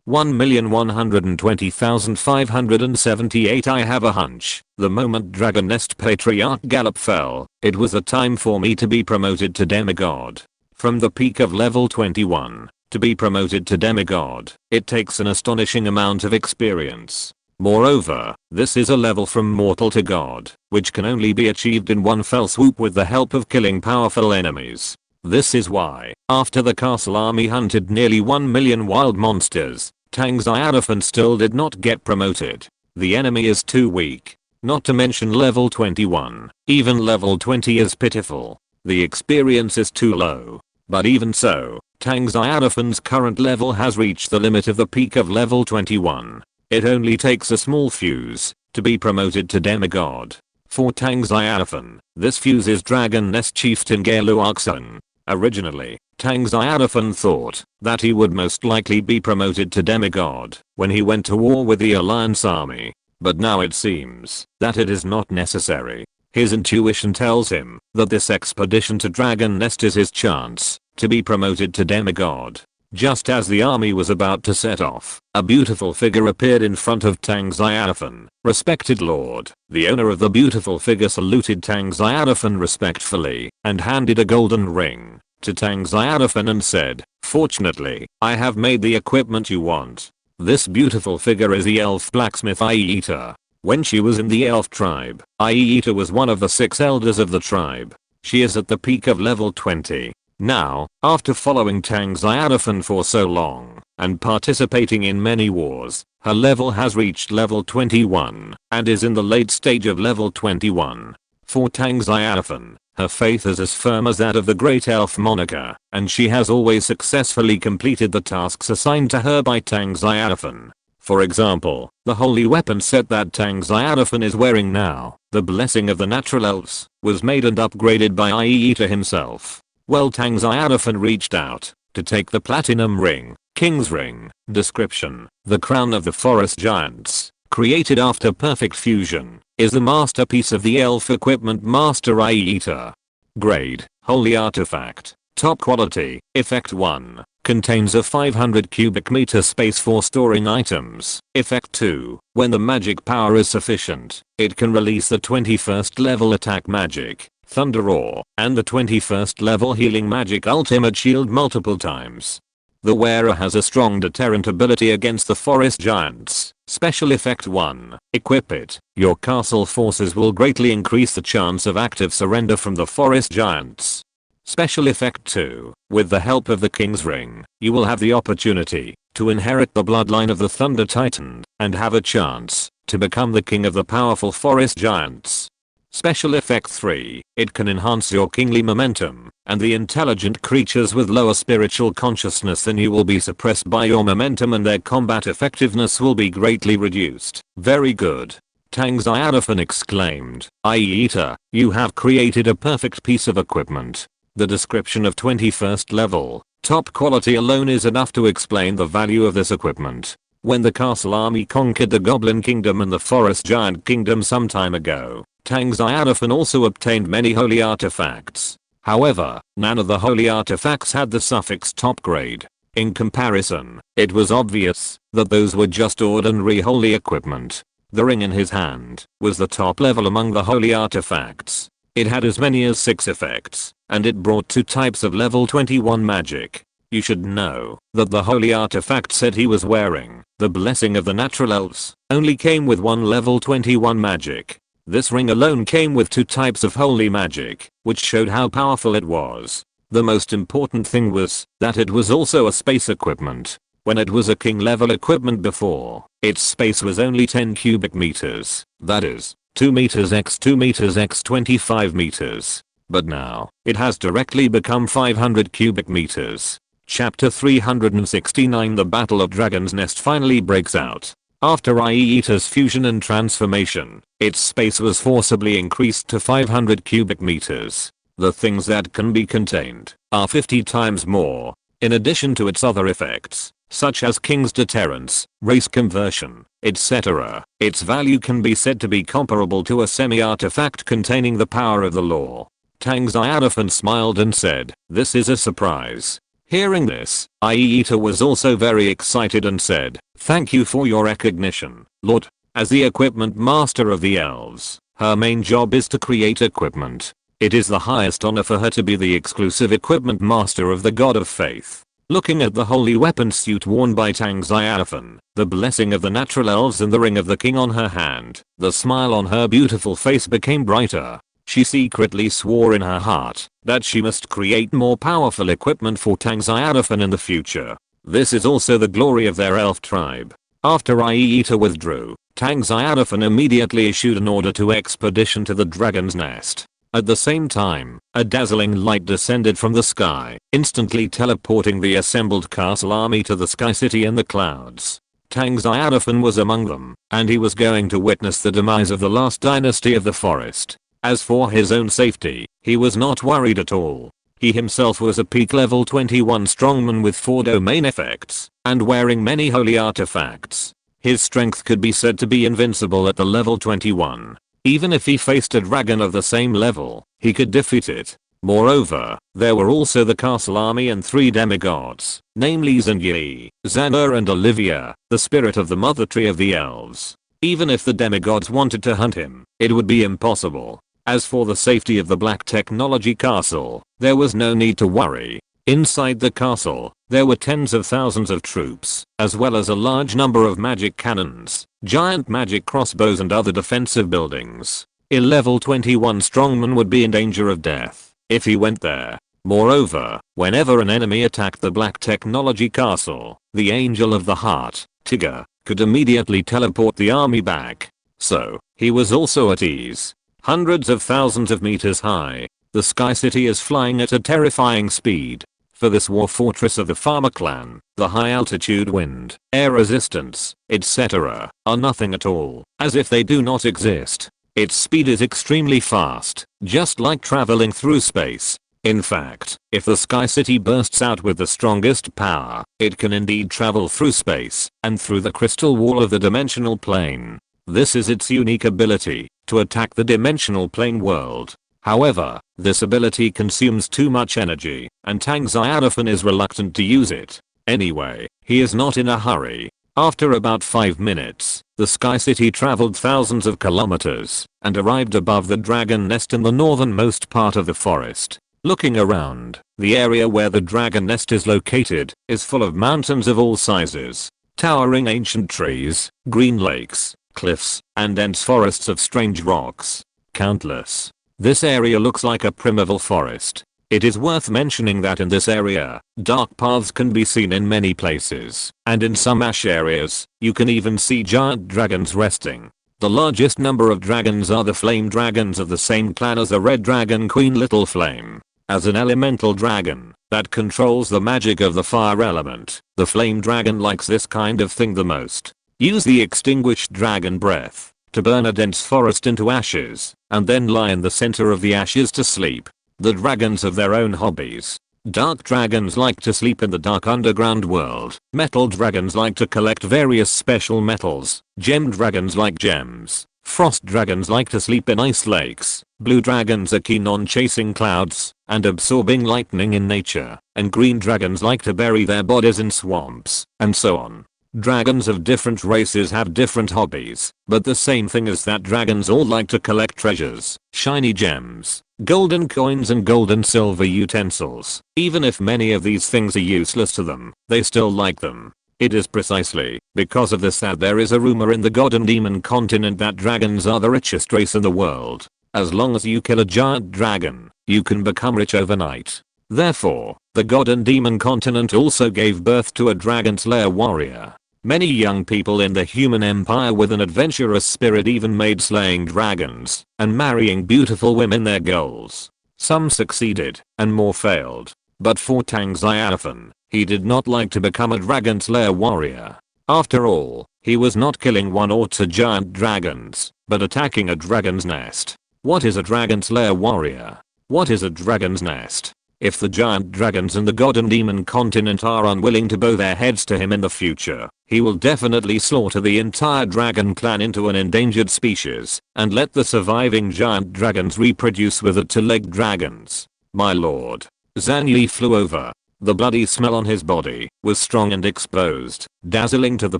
A: 1,120,578. I have a hunch, the moment Dragon Nest Patriarch Gallop fell, it was a time for me to be promoted to demigod. From the peak of level 21, to be promoted to demigod, it takes an astonishing amount of experience. Moreover, this is a level from mortal to god, which can only be achieved in one fell swoop with the help of killing powerful enemies. This is why, after the castle army hunted nearly 1,000,000 wild monsters, Tang Xiaofan still did not get promoted. The enemy is too weak. Not to mention level 21, even level 20 is pitiful. The experience is too low. But even so, Tang Xiaofan's current level has reached the limit of the peak of level 21. It only takes a small fuse to be promoted to demigod. For Tang Xiaofan, this fuse is Dragon Nest Chieftain Galuaxun. Originally, Tang Xiaofan thought that he would most likely be promoted to demigod when he went to war with the Alliance army. But now it seems that it is not necessary. His intuition tells him that this expedition to Dragon Nest is his chance to be promoted to demigod. Just as the army was about to set off, a beautiful figure appeared in front of Tang Xiaofan. Respected Lord, the owner of the beautiful figure saluted Tang Xiaofan respectfully and handed a golden ring to Tang Xiaofan and said, "Fortunately, I have made the equipment you want." This beautiful figure is the elf blacksmith Aeita. When she was in the elf tribe, Aeita was one of the 6 elders of the tribe. She is at the peak of level 20. Now, after following Tang Xiaofan for so long, and participating in many wars, her level has reached level 21, and is in the late stage of level 21. For Tang Xiaofan, her faith is as firm as that of the great elf Monica, and she has always successfully completed the tasks assigned to her by Tang Xiaofan. For example, the holy weapon set that Tang Xiaofan is wearing now, the blessing of the natural elves, was made and upgraded by Aeita himself. Well, Tang Xiaofan reached out to take the platinum ring, king's ring. Description: the crown of the forest giants, created after perfect fusion, is the masterpiece of the elf equipment master Aeater. Grade, Holy Artifact, Top Quality, Effect 1, contains a 500 cubic meter space for storing items. Effect 2, when the magic power is sufficient, it can release the 21st level attack magic, Thunder Roar, and the 21st level healing magic Ultimate Shield multiple times. The wearer has a strong deterrent ability against the forest giants. Special Effect 1. Equip it. Your castle forces will greatly increase the chance of active surrender from the forest giants. Special Effect 2. With the help of the King's Ring, you will have the opportunity to inherit the bloodline of the Thunder Titan and have a chance to become the king of the powerful forest giants. Special Effect 3. It can enhance your kingly momentum, and the intelligent creatures with lower spiritual consciousness than you will be suppressed by your momentum and their combat effectiveness will be greatly reduced. Very good. Tang Xiaofan exclaimed. Aeater, you have created a perfect piece of equipment. The description of 21st level, top quality alone is enough to explain the value of this equipment. When the castle army conquered the Goblin Kingdom and the Forest Giant Kingdom some time ago, Tang Xiaofan also obtained many holy artifacts. However, none of the holy artifacts had the suffix top grade. In comparison, it was obvious that those were just ordinary holy equipment. The ring in his hand was the top level among the holy artifacts. It had as many as 6 effects, and it brought 2 types of level 21 magic. You should know that the holy artifact set he was wearing, the blessing of the natural elves, only came with 1 level 21 magic. This ring alone came with 2 types of holy magic, which showed how powerful it was. The most important thing was that it was also a space equipment. When it was a king level equipment before, its space was only 10 cubic meters, that is, 2 meters x 2 meters x 25 meters. But now, it has directly become 500 cubic meters. Chapter 369 The Battle of Dragon's Nest finally breaks out. After Aeater's fusion and transformation, its space was forcibly increased to 500 cubic meters. The things that can be contained are 50 times more. In addition to its other effects, such as King's Deterrence, Race Conversion, etc., its value can be said to be comparable to a semi-artifact containing the power of the law. Tang Xiaofan smiled and said, "This is a surprise." Hearing this, Aeater was also very excited and said, "Thank you for your recognition, Lord." As the equipment master of the elves, her main job is to create equipment. It is the highest honor for her to be the exclusive equipment master of the God of Faith. Looking at the holy weapon suit worn by Tang Xiaofan, the blessing of the natural elves and the ring of the king on her hand, the smile on her beautiful face became brighter. She secretly swore in her heart that she must create more powerful equipment for Tang Xiaofan in the future. This is also the glory of their elf tribe. After Aeater withdrew, Tang Xiaofan immediately issued an order to expedition to the dragon's nest. At the same time, a dazzling light descended from the sky, instantly teleporting the assembled castle army to the sky city in the clouds. Tang Xiaofan was among them, and he was going to witness the demise of the last dynasty of the forest. As for his own safety, he was not worried at all. He himself was a peak level 21 strongman with 4 domain effects, and wearing many holy artifacts. His strength could be said to be invincible at the level 21. Even if he faced a dragon of the same level, he could defeat it. Moreover, there were also the castle army and 3 demigods, namely Zhengyi, Xana and Olivia, the spirit of the mother tree of the elves. Even if the demigods wanted to hunt him, it would be impossible. As for the safety of the Black Technology Castle, there was no need to worry. Inside the castle, there were tens of thousands of troops, as well as a large number of magic cannons, giant magic crossbows and other defensive buildings. A level 21 strongman would be in danger of death if he went there. Moreover, whenever an enemy attacked the Black Technology Castle, the Angel of the Heart, Tigger, could immediately teleport the army back. So, he was also at ease. Hundreds of thousands of meters high, the Sky City is flying at a terrifying speed. For this war fortress of the Farmer clan, the high altitude wind, air resistance, etc. are nothing at all, as if they do not exist. Its speed is extremely fast, just like traveling through space. In fact, if the Sky City bursts out with the strongest power, it can indeed travel through space and through the crystal wall of the dimensional plane. This is its unique ability, to attack the dimensional plane world. However, this ability consumes too much energy, and Tang Xiaofan is reluctant to use it. Anyway, he is not in a hurry. After about 5 minutes, the Sky City traveled thousands of kilometers and arrived above the dragon nest in the northernmost part of the forest. Looking around, the area where the dragon nest is located is full of mountains of all sizes, towering ancient trees, green lakes, cliffs, and dense forests of strange rocks. Countless. This area looks like a primeval forest. It is worth mentioning that in this area, dark paths can be seen in many places, and in some ash areas, you can even see giant dragons resting. The largest number of dragons are the flame dragons of the same clan as the red dragon Queen Little Flame. As an elemental dragon that controls the magic of the fire element, the flame dragon likes this kind of thing the most. Use the extinguished dragon breath to burn a dense forest into ashes, and then lie in the center of the ashes to sleep. The dragons have their own hobbies. Dark dragons like to sleep in the dark underground world. Metal dragons like to collect various special metals. Gem dragons like gems. Frost dragons like to sleep in ice lakes. Blue dragons are keen on chasing clouds and absorbing lightning in nature. And green dragons like to bury their bodies in swamps, and so on. Dragons of different races have different hobbies, but the same thing is that dragons all like to collect treasures, shiny gems, golden coins and gold and silver utensils. Even if many of these things are useless to them, they still like them. It is precisely because of this that there is a rumor in the god and demon continent that dragons are the richest race in the world. As long as you kill a giant dragon, you can become rich overnight. Therefore, the god and demon continent also gave birth to a dragon slayer warrior. Many young people in the human empire with an adventurous spirit even made slaying dragons and marrying beautiful women their goals. Some succeeded, and more failed. But for Tang Xiaofan, he did not like to become a dragon slayer warrior. After all, he was not killing one or two giant dragons, but attacking a dragon's nest. What is a dragon slayer warrior? What is a dragon's nest? If the giant dragons in the god and demon continent are unwilling to bow their heads to him in the future, he will definitely slaughter the entire dragon clan into an endangered species, and let the surviving giant dragons reproduce with the two-legged dragons. My lord. Zhang Yi flew over. The bloody smell on his body was strong and exposed, dazzling to the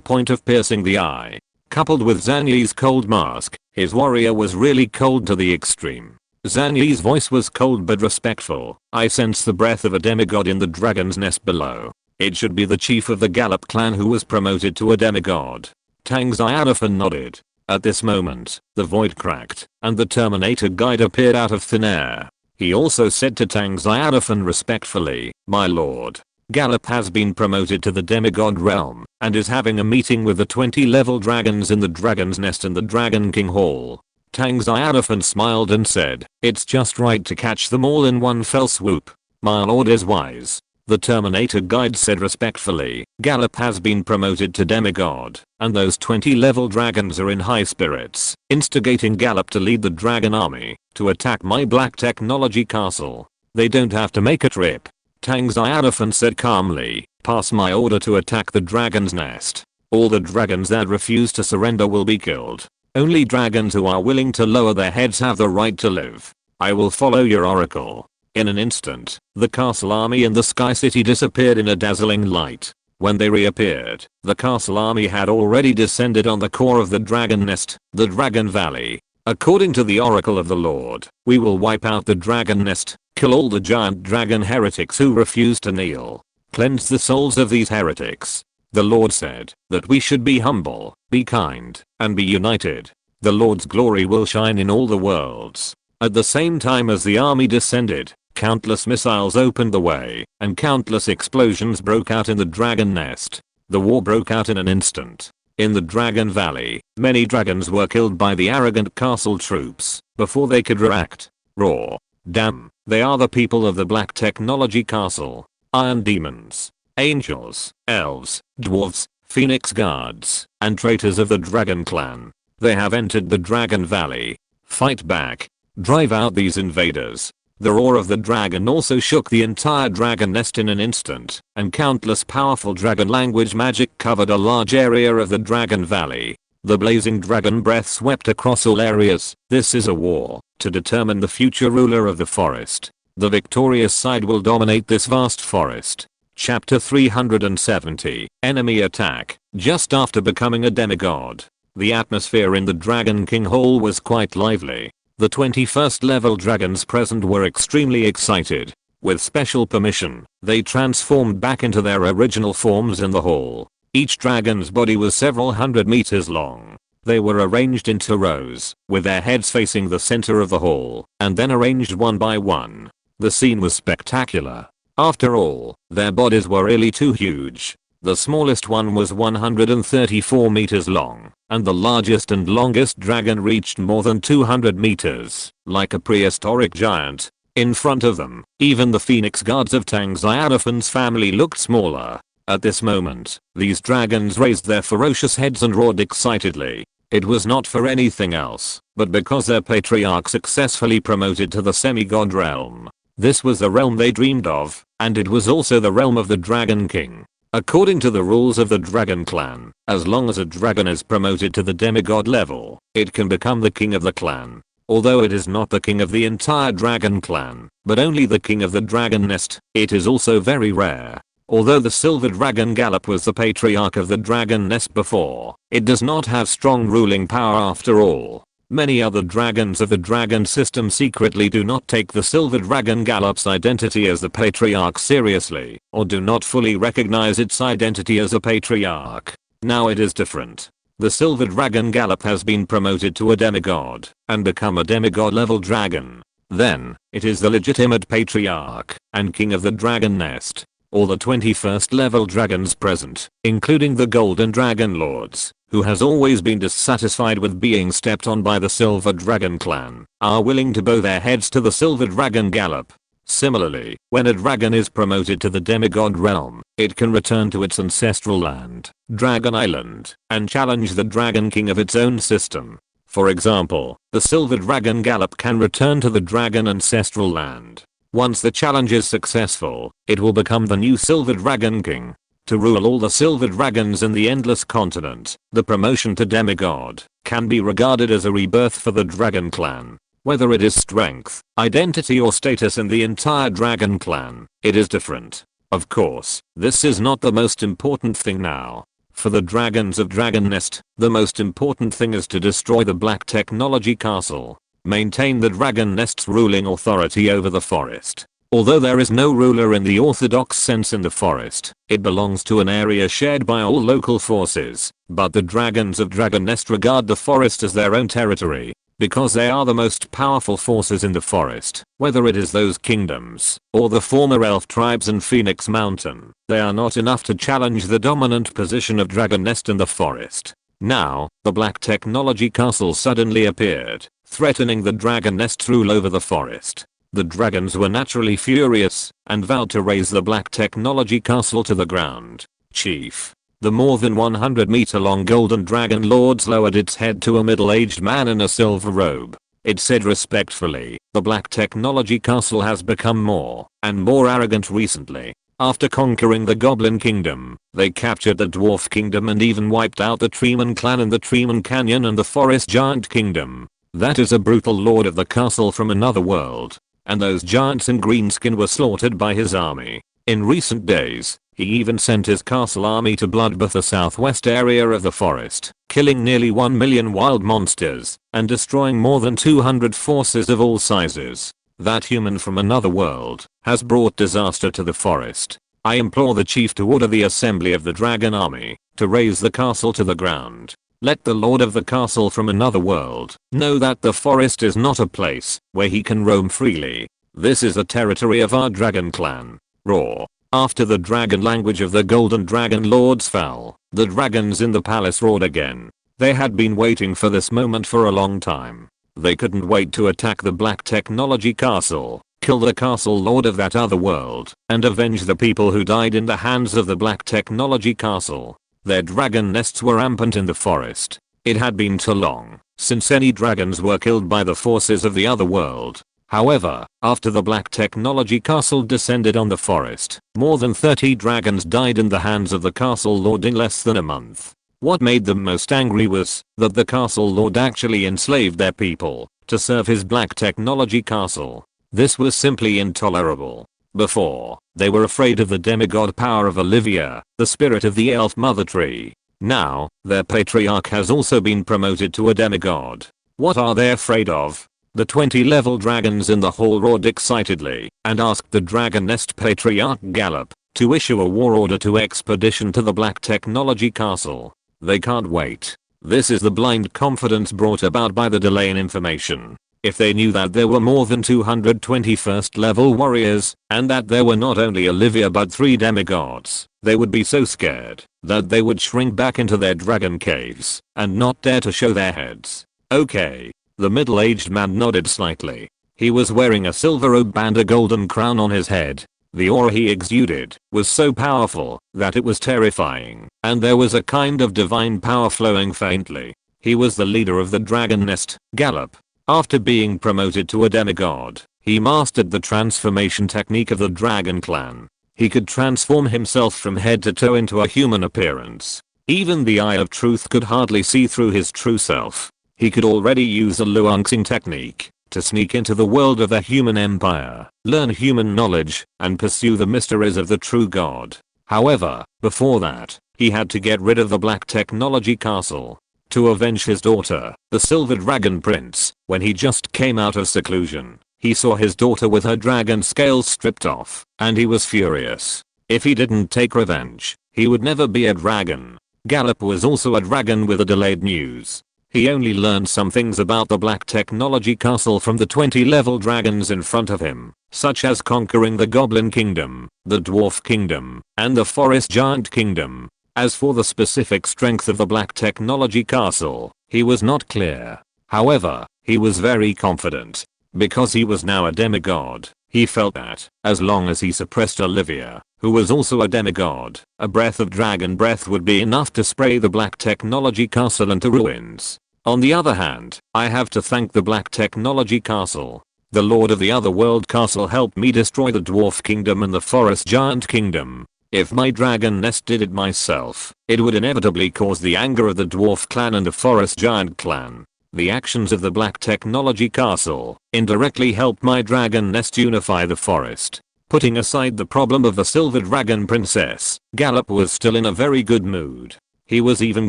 A: point of piercing the eye. Coupled with Zhang Yi's cold mask, his warrior was really cold to the extreme. Zhang Yi's voice was cold but respectful. I sense the breath of a demigod in the dragon's nest below. It should be the chief of the Gallop clan who was promoted to a demigod. Tang Xiaofan nodded. At this moment, the void cracked, and the Terminator guide appeared out of thin air. He also said to Tang Xiaofan respectfully, my lord, Gallop has been promoted to the demigod realm, and is having a meeting with the 20 level dragons in the dragon's nest in the Dragon King Hall. Tang Xiaofan smiled and said, it's just right to catch them all in one fell swoop. My lord is wise. The Terminator guide said respectfully, Gallop has been promoted to demigod, and those 20 level dragons are in high spirits, instigating Gallop to lead the dragon army to attack my black technology castle. They don't have to make a trip. Tang Xiaofan said calmly, pass my order to attack the dragon's nest. All the dragons that refuse to surrender will be killed. Only dragons who are willing to lower their heads have the right to live. I will follow your oracle. In an instant, the castle army in the Sky City disappeared in a dazzling light. When they reappeared, the castle army had already descended on the core of the dragon nest, the Dragon Valley. According to the oracle of the Lord, we will wipe out the dragon nest, kill all the giant dragon heretics who refuse to kneel, cleanse the souls of these heretics. The Lord said that we should be humble, be kind, and be united. The Lord's glory will shine in all the worlds. At the same time as the army descended, countless missiles opened the way, and countless explosions broke out in the dragon nest. The war broke out in an instant. In the Dragon Valley, many dragons were killed by the arrogant castle troops before they could react. Raw. Damn, they are the people of the Black Technology Castle. Iron demons, angels, elves, dwarves, phoenix guards, and traitors of the Dragon Clan. They have entered the Dragon Valley. Fight back. Drive out these invaders. The roar of the dragon also shook the entire dragon nest in an instant, and countless powerful dragon language magic covered a large area of the dragon valley. The blazing dragon breath swept across all areas. This is a war to determine the future ruler of the forest. The victorious side will dominate this vast forest. Chapter 370, Enemy Attack. Just after becoming a demigod, the atmosphere in the Dragon King Hall was quite lively. The 21st level dragons present were extremely excited. With special permission, they transformed back into their original forms in the hall. Each dragon's body was several hundred meters long. They were arranged into rows, with their heads facing the center of the hall, and then arranged one by one. The scene was spectacular. After all, their bodies were really too huge. The smallest one was 134 meters long, and the largest and longest dragon reached more than 200 meters, like a prehistoric giant. In front of them, even the phoenix guards of Tang Xiaofan's family looked smaller. At this moment, these dragons raised their ferocious heads and roared excitedly. It was not for anything else, but because their patriarch successfully promoted to the semi-god realm. This was the realm they dreamed of, and it was also the realm of the Dragon King. According to the rules of the Dragon Clan, as long as a dragon is promoted to the demigod level, it can become the king of the clan. Although it is not the king of the entire Dragon Clan, but only the king of the dragon nest, it is also very rare. Although the Silver Dragon Gallop was the patriarch of the dragon nest before, it does not have strong ruling power after all. Many other dragons of the dragon system secretly do not take the Silver Dragon Gallop's identity as the patriarch seriously, or do not fully recognize its identity as a patriarch. Now it is different. The Silver Dragon Gallop has been promoted to a demigod, and become a demigod level dragon. Then, it is the legitimate patriarch, and king of the dragon nest. All the 21st level dragons present, including the Golden Dragon Lords, who has always been dissatisfied with being stepped on by the Silver Dragon Clan, are willing to bow their heads to the Silver Dragon Gallop. Similarly, when a dragon is promoted to the demigod realm, it can return to its ancestral land, Dragon Island, and challenge the Dragon King of its own system. For example, the Silver Dragon Gallop can return to the Dragon ancestral land. Once the challenge is successful, it will become the new Silver Dragon King. To rule all the silver dragons in the endless continent, the promotion to demigod can be regarded as a rebirth for the Dragon Clan. Whether it is strength, identity or status in the entire Dragon Clan, it is different. Of course, this is not the most important thing now. For the dragons of Dragon Nest, the most important thing is to destroy the Black Technology Castle. Maintain the Dragon Nest's ruling authority over the forest. Although there is no ruler in the orthodox sense in the forest, it belongs to an area shared by all local forces, but the dragons of Dragon Nest regard the forest as their own territory, because they are the most powerful forces in the forest, whether it is those kingdoms, or the former elf tribes in Phoenix Mountain, they are not enough to challenge the dominant position of Dragon Nest in the forest. Now, the Black Technology Castle suddenly appeared, threatening the Dragon Nest's rule over the forest. The dragons were naturally furious, and vowed to raise the Black Technology Castle to the ground. Chief. The more than 100-meter long Golden Dragon Lords lowered its head to a middle-aged man in a silver robe. It said respectfully, the Black Technology Castle has become more and more arrogant recently. After conquering the Goblin Kingdom, they captured the Dwarf Kingdom and even wiped out the Treeman clan in the Treeman Canyon and the Forest Giant Kingdom. That is a brutal lord of the castle from another world. And those giants in greenskin were slaughtered by his army. In recent days, he even sent his castle army to bloodbath the southwest area of the forest, killing nearly 1 million wild monsters, and destroying more than 200 forces of all sizes. That human from another world has brought disaster to the forest. I implore the chief to order the assembly of the dragon army to raise the castle to the ground. Let the lord of the castle from another world know that the forest is not a place where he can roam freely. This is the territory of our dragon clan. Roar. After the dragon language of the Golden Dragon Lords fell, the dragons in the palace roared again. They had been waiting for this moment for a long time. They couldn't wait to attack the Black Technology Castle, kill the castle lord of that other world, and avenge the people who died in the hands of the Black Technology Castle. Their dragon nests were rampant in the forest. It had been too long since any dragons were killed by the forces of the other world. However, after the Black Technology Castle descended on the forest, more than 30 dragons died in the hands of the castle lord in less than a month. What made them most angry was that the castle lord actually enslaved their people to serve his Black Technology Castle. This was simply intolerable. Before, they were afraid of the demigod power of Olivia, the spirit of the elf mother tree. Now, their patriarch has also been promoted to a demigod. What are they afraid of? The 20-level dragons in the hall roared excitedly and asked the Dragon Nest Patriarch Gallop to issue a war order to expedition to the Black Technology Castle. They can't wait. This is the blind confidence brought about by the delay in information. If they knew that there were more than 221st level warriors, and that there were not only Olivia but 3 demigods, they would be so scared that they would shrink back into their dragon caves and not dare to show their heads. Okay. The middle-aged man nodded slightly. He was wearing a silver robe and a golden crown on his head. The aura he exuded was so powerful that it was terrifying, and there was a kind of divine power flowing faintly. He was the leader of the Dragon Nest, Gallop. After being promoted to a demigod, he mastered the transformation technique of the Dragon Clan. He could transform himself from head to toe into a human appearance. Even the Eye of Truth could hardly see through his true self. He could already use a Luanxing technique to sneak into the world of the human empire, learn human knowledge, and pursue the mysteries of the true god. However, before that, he had to get rid of the Black Technology Castle to avenge his daughter, the Silver Dragon Prince. When he just came out of seclusion, he saw his daughter with her dragon scales stripped off, and he was furious. If he didn't take revenge, he would never be a dragon. Gallop was also a dragon with a delayed news. He only learned some things about the Black Technology Castle from the 20-level dragons in front of him, such as conquering the Goblin Kingdom, the Dwarf Kingdom, and the Forest Giant Kingdom. As for the specific strength of the Black Technology Castle, he was not clear. However, he was very confident. Because he was now a demigod, he felt that, as long as he suppressed Olivia, who was also a demigod, a breath of dragon breath would be enough to spray the Black Technology Castle into ruins. On the other hand, I have to thank the Black Technology Castle. The Lord of the Otherworld Castle helped me destroy the Dwarf Kingdom and the Forest Giant Kingdom. If my Dragon Nest did it myself, it would inevitably cause the anger of the Dwarf Clan and the Forest Giant Clan. The actions of the Black Technology Castle indirectly helped my Dragon Nest unify the forest. Putting aside the problem of the Silver Dragon Princess, Gallop was still in a very good mood. He was even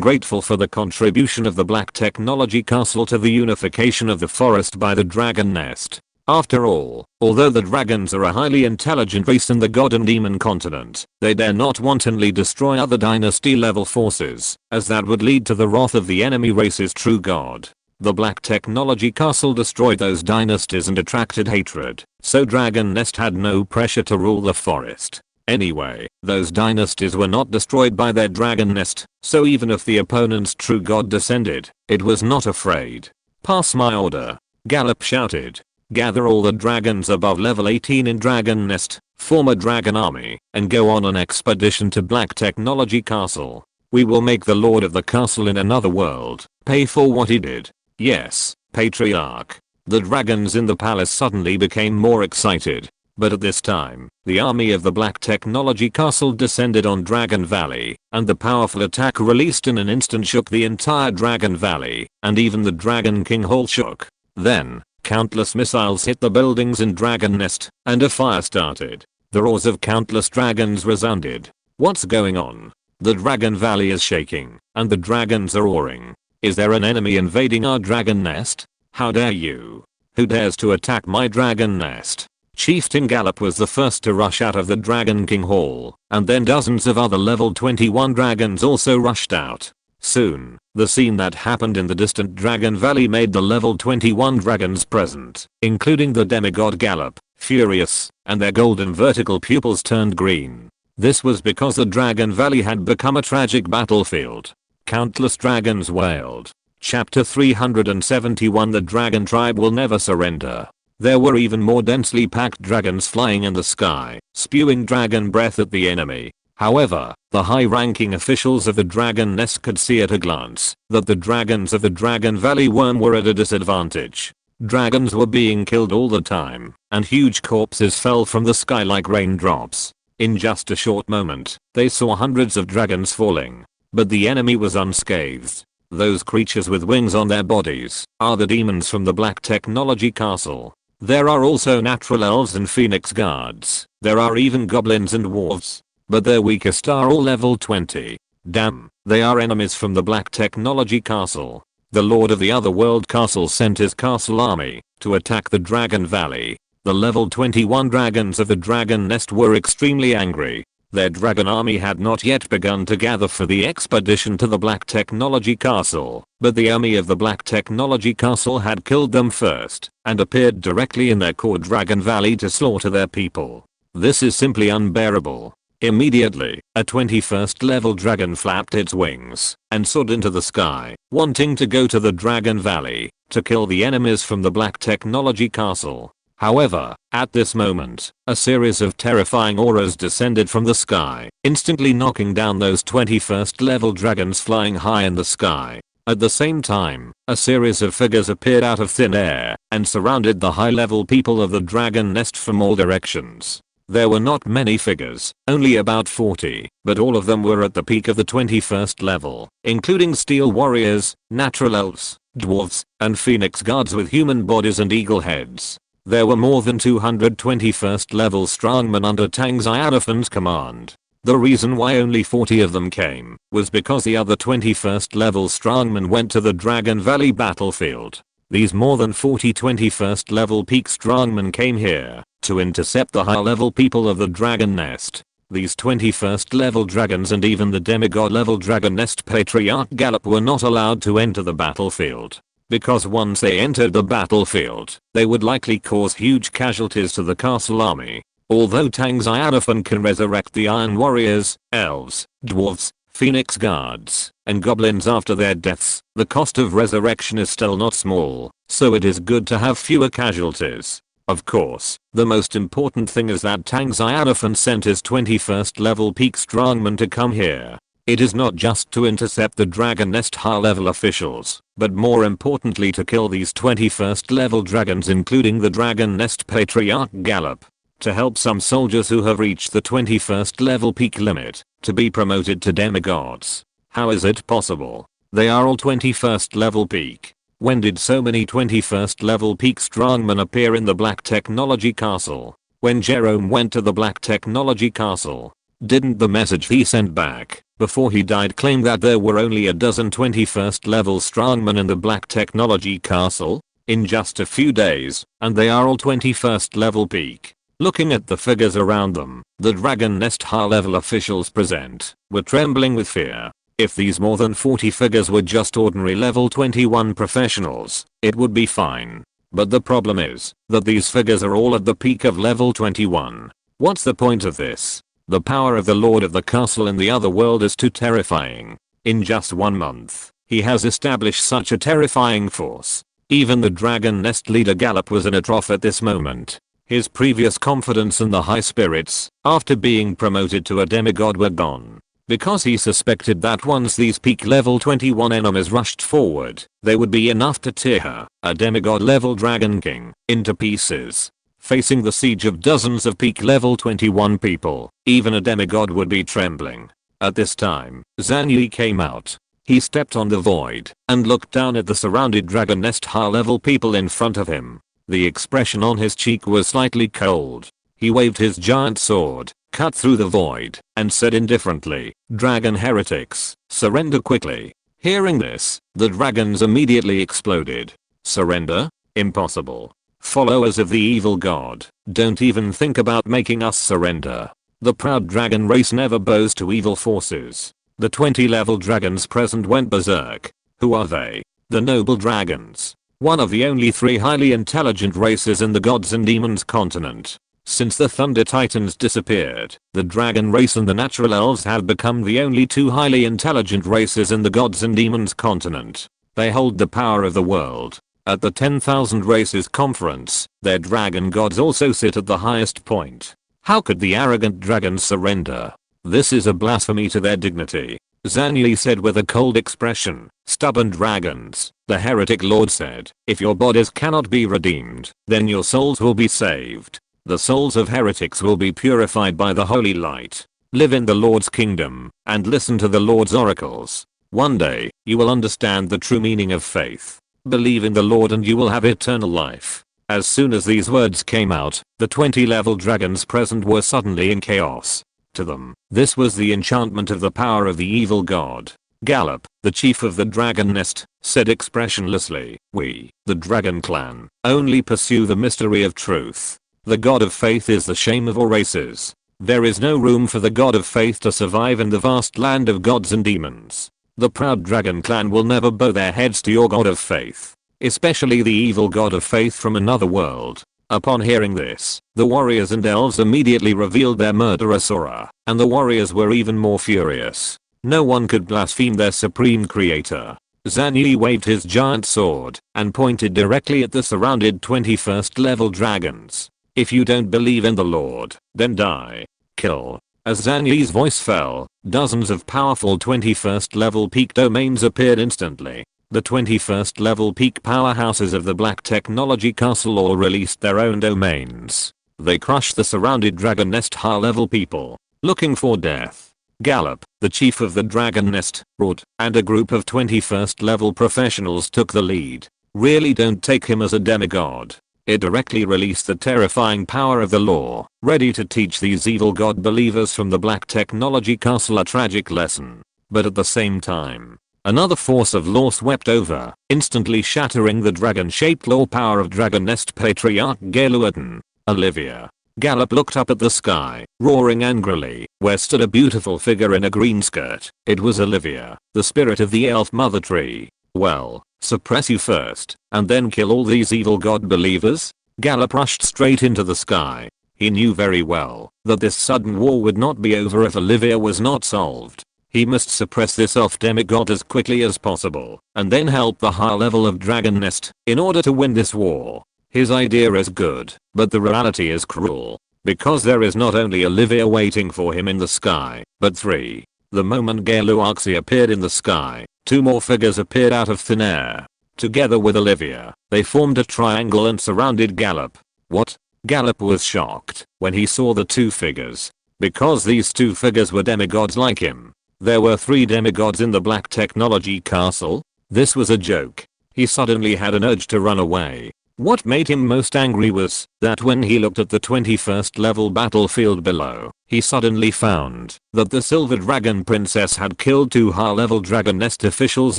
A: grateful for the contribution of the Black Technology Castle to the unification of the forest by the Dragon Nest. After all, although the dragons are a highly intelligent race in the God and Demon continent, they dare not wantonly destroy other dynasty level forces, as that would lead to the wrath of the enemy race's true god. The Black Technology Castle destroyed those dynasties and attracted hatred, so Dragon Nest had no pressure to rule the forest. Anyway, those dynasties were not destroyed by their Dragon Nest, so even if the opponent's true god descended, it was not afraid. Pass my order. Gallop shouted. Gather all the dragons above level 18 in Dragon Nest, form a dragon army, and go on an expedition to Black Technology Castle. We will make the lord of the castle in another world pay for what he did. Yes, Patriarch. The dragons in the palace suddenly became more excited. But at this time, the army of the Black Technology Castle descended on Dragon Valley, and the powerful attack released in an instant shook the entire Dragon Valley, and even the Dragon King Hall shook. Then, countless missiles hit the buildings in Dragon Nest, and a fire started. The roars of countless dragons resounded. What's going on? The Dragon Valley is shaking, and the dragons are roaring. Is there an enemy invading our Dragon Nest? How dare you? Who dares to attack my Dragon Nest? Chieftain Gallop was the first to rush out of the Dragon King Hall, and then dozens of other level 21 dragons also rushed out. Soon, the scene that happened in the distant Dragon Valley made the level 21 dragons present, including the demigod Gallop, furious, and their golden vertical pupils turned green. This was because the Dragon Valley had become a tragic battlefield. Countless dragons wailed. Chapter 371 The Dragon Tribe Will Never Surrender. There were even more densely packed dragons flying in the sky, spewing dragon breath at the enemy. However, the high-ranking officials of the Dragon Nest could see at a glance that the dragons of the Dragon Valley were at a disadvantage. Dragons were being killed all the time, and huge corpses fell from the sky like raindrops. In just a short moment, they saw hundreds of dragons falling. But the enemy was unscathed. Those creatures with wings on their bodies are the demons from the Black Technology Castle. There are also natural elves and phoenix guards. There are even goblins and dwarves. But their weakest are all level 20. Damn, they are enemies from the Black Technology Castle. The Lord of the Otherworld Castle sent his castle army to attack the Dragon Valley. The level 21 dragons of the Dragon Nest were extremely angry. Their dragon army had not yet begun to gather for the expedition to the Black Technology Castle, but the army of the Black Technology Castle had killed them first and appeared directly in their core Dragon Valley to slaughter their people. This is simply unbearable. Immediately, a 21st level dragon flapped its wings and soared into the sky, wanting to go to the Dragon Valley to kill the enemies from the Black Technology Castle. However, at this moment, a series of terrifying auras descended from the sky, instantly knocking down those 21st level dragons flying high in the sky. At the same time, a series of figures appeared out of thin air and surrounded the high-level people of the Dragon Nest from all directions. There were not many figures, only about 40, but all of them were at the peak of the 21st level, including steel warriors, natural elves, dwarves, and phoenix guards with human bodies and eagle heads. There were more than 200 21st level strongmen under Tang Xiaofan's command. The reason why only 40 of them came was because the other 21st level strongmen went to the Dragon Valley battlefield. These more than 40 21st level peak strongmen came here to intercept the high level people of the Dragon Nest. These 21st level dragons and even the demigod level Dragon Nest Patriarch Gallop were not allowed to enter the battlefield. Because once they entered the battlefield, they would likely cause huge casualties to the castle army. Although Tang Xiaofan can resurrect the Iron Warriors, elves, dwarves, phoenix guards, and goblins after their deaths, the cost of resurrection is still not small, so it is good to have fewer casualties. Of course, the most important thing is that Tang Xiaofan sent his 21st level peak strongmen to come here. It is not just to intercept the Dragon Nest high level officials, but more importantly to kill these 21st level dragons including the Dragon Nest Patriarch Gallop. To help some soldiers who have reached the 21st level peak limit to be promoted to demigods. How is it possible? They are all 21st level peak. When did so many 21st level peak strongmen appear in the Black Technology Castle? When Jerome went to the Black Technology Castle, didn't the message he sent back before he died claim that there were only a dozen 21st level strongmen in the Black Technology Castle? In just a few days, and they are all 21st level peak. Looking at the figures around them, the Dragon Nest high level officials present were trembling with fear. If these more than 40 figures were just ordinary level 21 professionals, it would be fine. But the problem is that these figures are all at the peak of level 21. What's the point of this? The power of the Lord of the Castle in the other world is too terrifying. In just 1 month, he has established such a terrifying force. Even the Dragon Nest leader Gallop was in a trough at this moment. His previous confidence and the high spirits after being promoted to a demigod were gone. Because he suspected that once these peak level 21 enemies rushed forward, they would be enough to tear a demigod level Dragon King into pieces. Facing the siege of dozens of peak level 21 people, even a demigod would be trembling. At this time, Zhang Yi came out. He stepped on the void and looked down at the surrounded Dragon Nest high level people in front of him. The expression on his cheek was slightly cold. He waved his giant sword, cut through the void, and said indifferently, "Dragon heretics, surrender quickly." Hearing this, the dragons immediately exploded. Surrender? Impossible. Followers of the evil god, don't even think about making us surrender. The proud dragon race never bows to evil forces. The 20 level dragons present went berserk. Who are they? The noble dragons. One of the only 3 highly intelligent races in the gods and demons continent. Since the Thunder Titans disappeared, the dragon race and the natural elves have become the only 2 highly intelligent races in the gods and demons continent. They hold the power of the world. At the 10,000 Races Conference, their dragon gods also sit at the highest point. How could the arrogant dragons surrender? This is a blasphemy to their dignity. Zhang Yi said with a cold expression. Stubborn dragons, The heretic lord said, if your bodies cannot be redeemed, then your souls will be saved. The souls of heretics will be purified by the holy light. Live in the Lord's kingdom, and listen to the Lord's oracles. One day, you will understand the true meaning of faith. Believe in the Lord and you will have eternal life. As soon as these words came out, the 20-level dragons present were suddenly in chaos. To them, this was the enchantment of the power of the evil god. Gallop, the chief of the dragon nest, said expressionlessly, we, the dragon clan, only pursue the mystery of truth. The god of faith is the shame of all races. There is no room for the god of faith to survive in the vast land of gods and demons. The proud dragon clan will never bow their heads to your god of faith, especially the evil god of faith from another world. Upon hearing this, the warriors and elves immediately revealed their murderous aura, and the warriors were even more furious. No one could blaspheme their supreme creator. Zhang Yi waved his giant sword and pointed directly at the surrounded 21st level dragons. If you don't believe in the Lord, then die. Kill. As Zhang Yi's voice fell, dozens of powerful 21st level peak domains appeared instantly. The 21st level peak powerhouses of the Black Technology Castle all released their own domains. They crushed the surrounded dragon nest high level people, looking for death. Gallop, the chief of the dragon nest, roared, and a group of 21st level professionals took the lead. Really don't take him as a demigod. It directly released the terrifying power of the law, ready to teach these evil god believers from the Black Technology Castle a tragic lesson. But at the same time, another force of law swept over, instantly shattering the dragon-shaped law power of Dragon Nest Patriarch Galuatan. Olivia. Gallop looked up at the sky, roaring angrily, where stood a beautiful figure in a green skirt. It was Olivia, the spirit of the elf mother tree. Well, suppress you first, and then kill all these evil god believers? Gallop rushed straight into the sky. He knew very well that this sudden war would not be over if Olivia was not solved. He must suppress this off demigod as quickly as possible, and then help the high level of Dragon Nest in order to win this war. His idea is good, but the reality is cruel, because there is not only Olivia waiting for him in the sky, but three. The moment Galuaxi appeared in the sky, two more figures appeared out of thin air. Together with Olivia, they formed a triangle and surrounded Gallop. What? Gallop was shocked when he saw the two figures, because these two figures were demigods like him. There were 3 demigods in the Black Technology Castle? This was a joke. He suddenly had an urge to run away. What made him most angry was that when he looked at the 21st level battlefield below, he suddenly found that the Silver Dragon Princess had killed 2 high-level Dragon Nest officials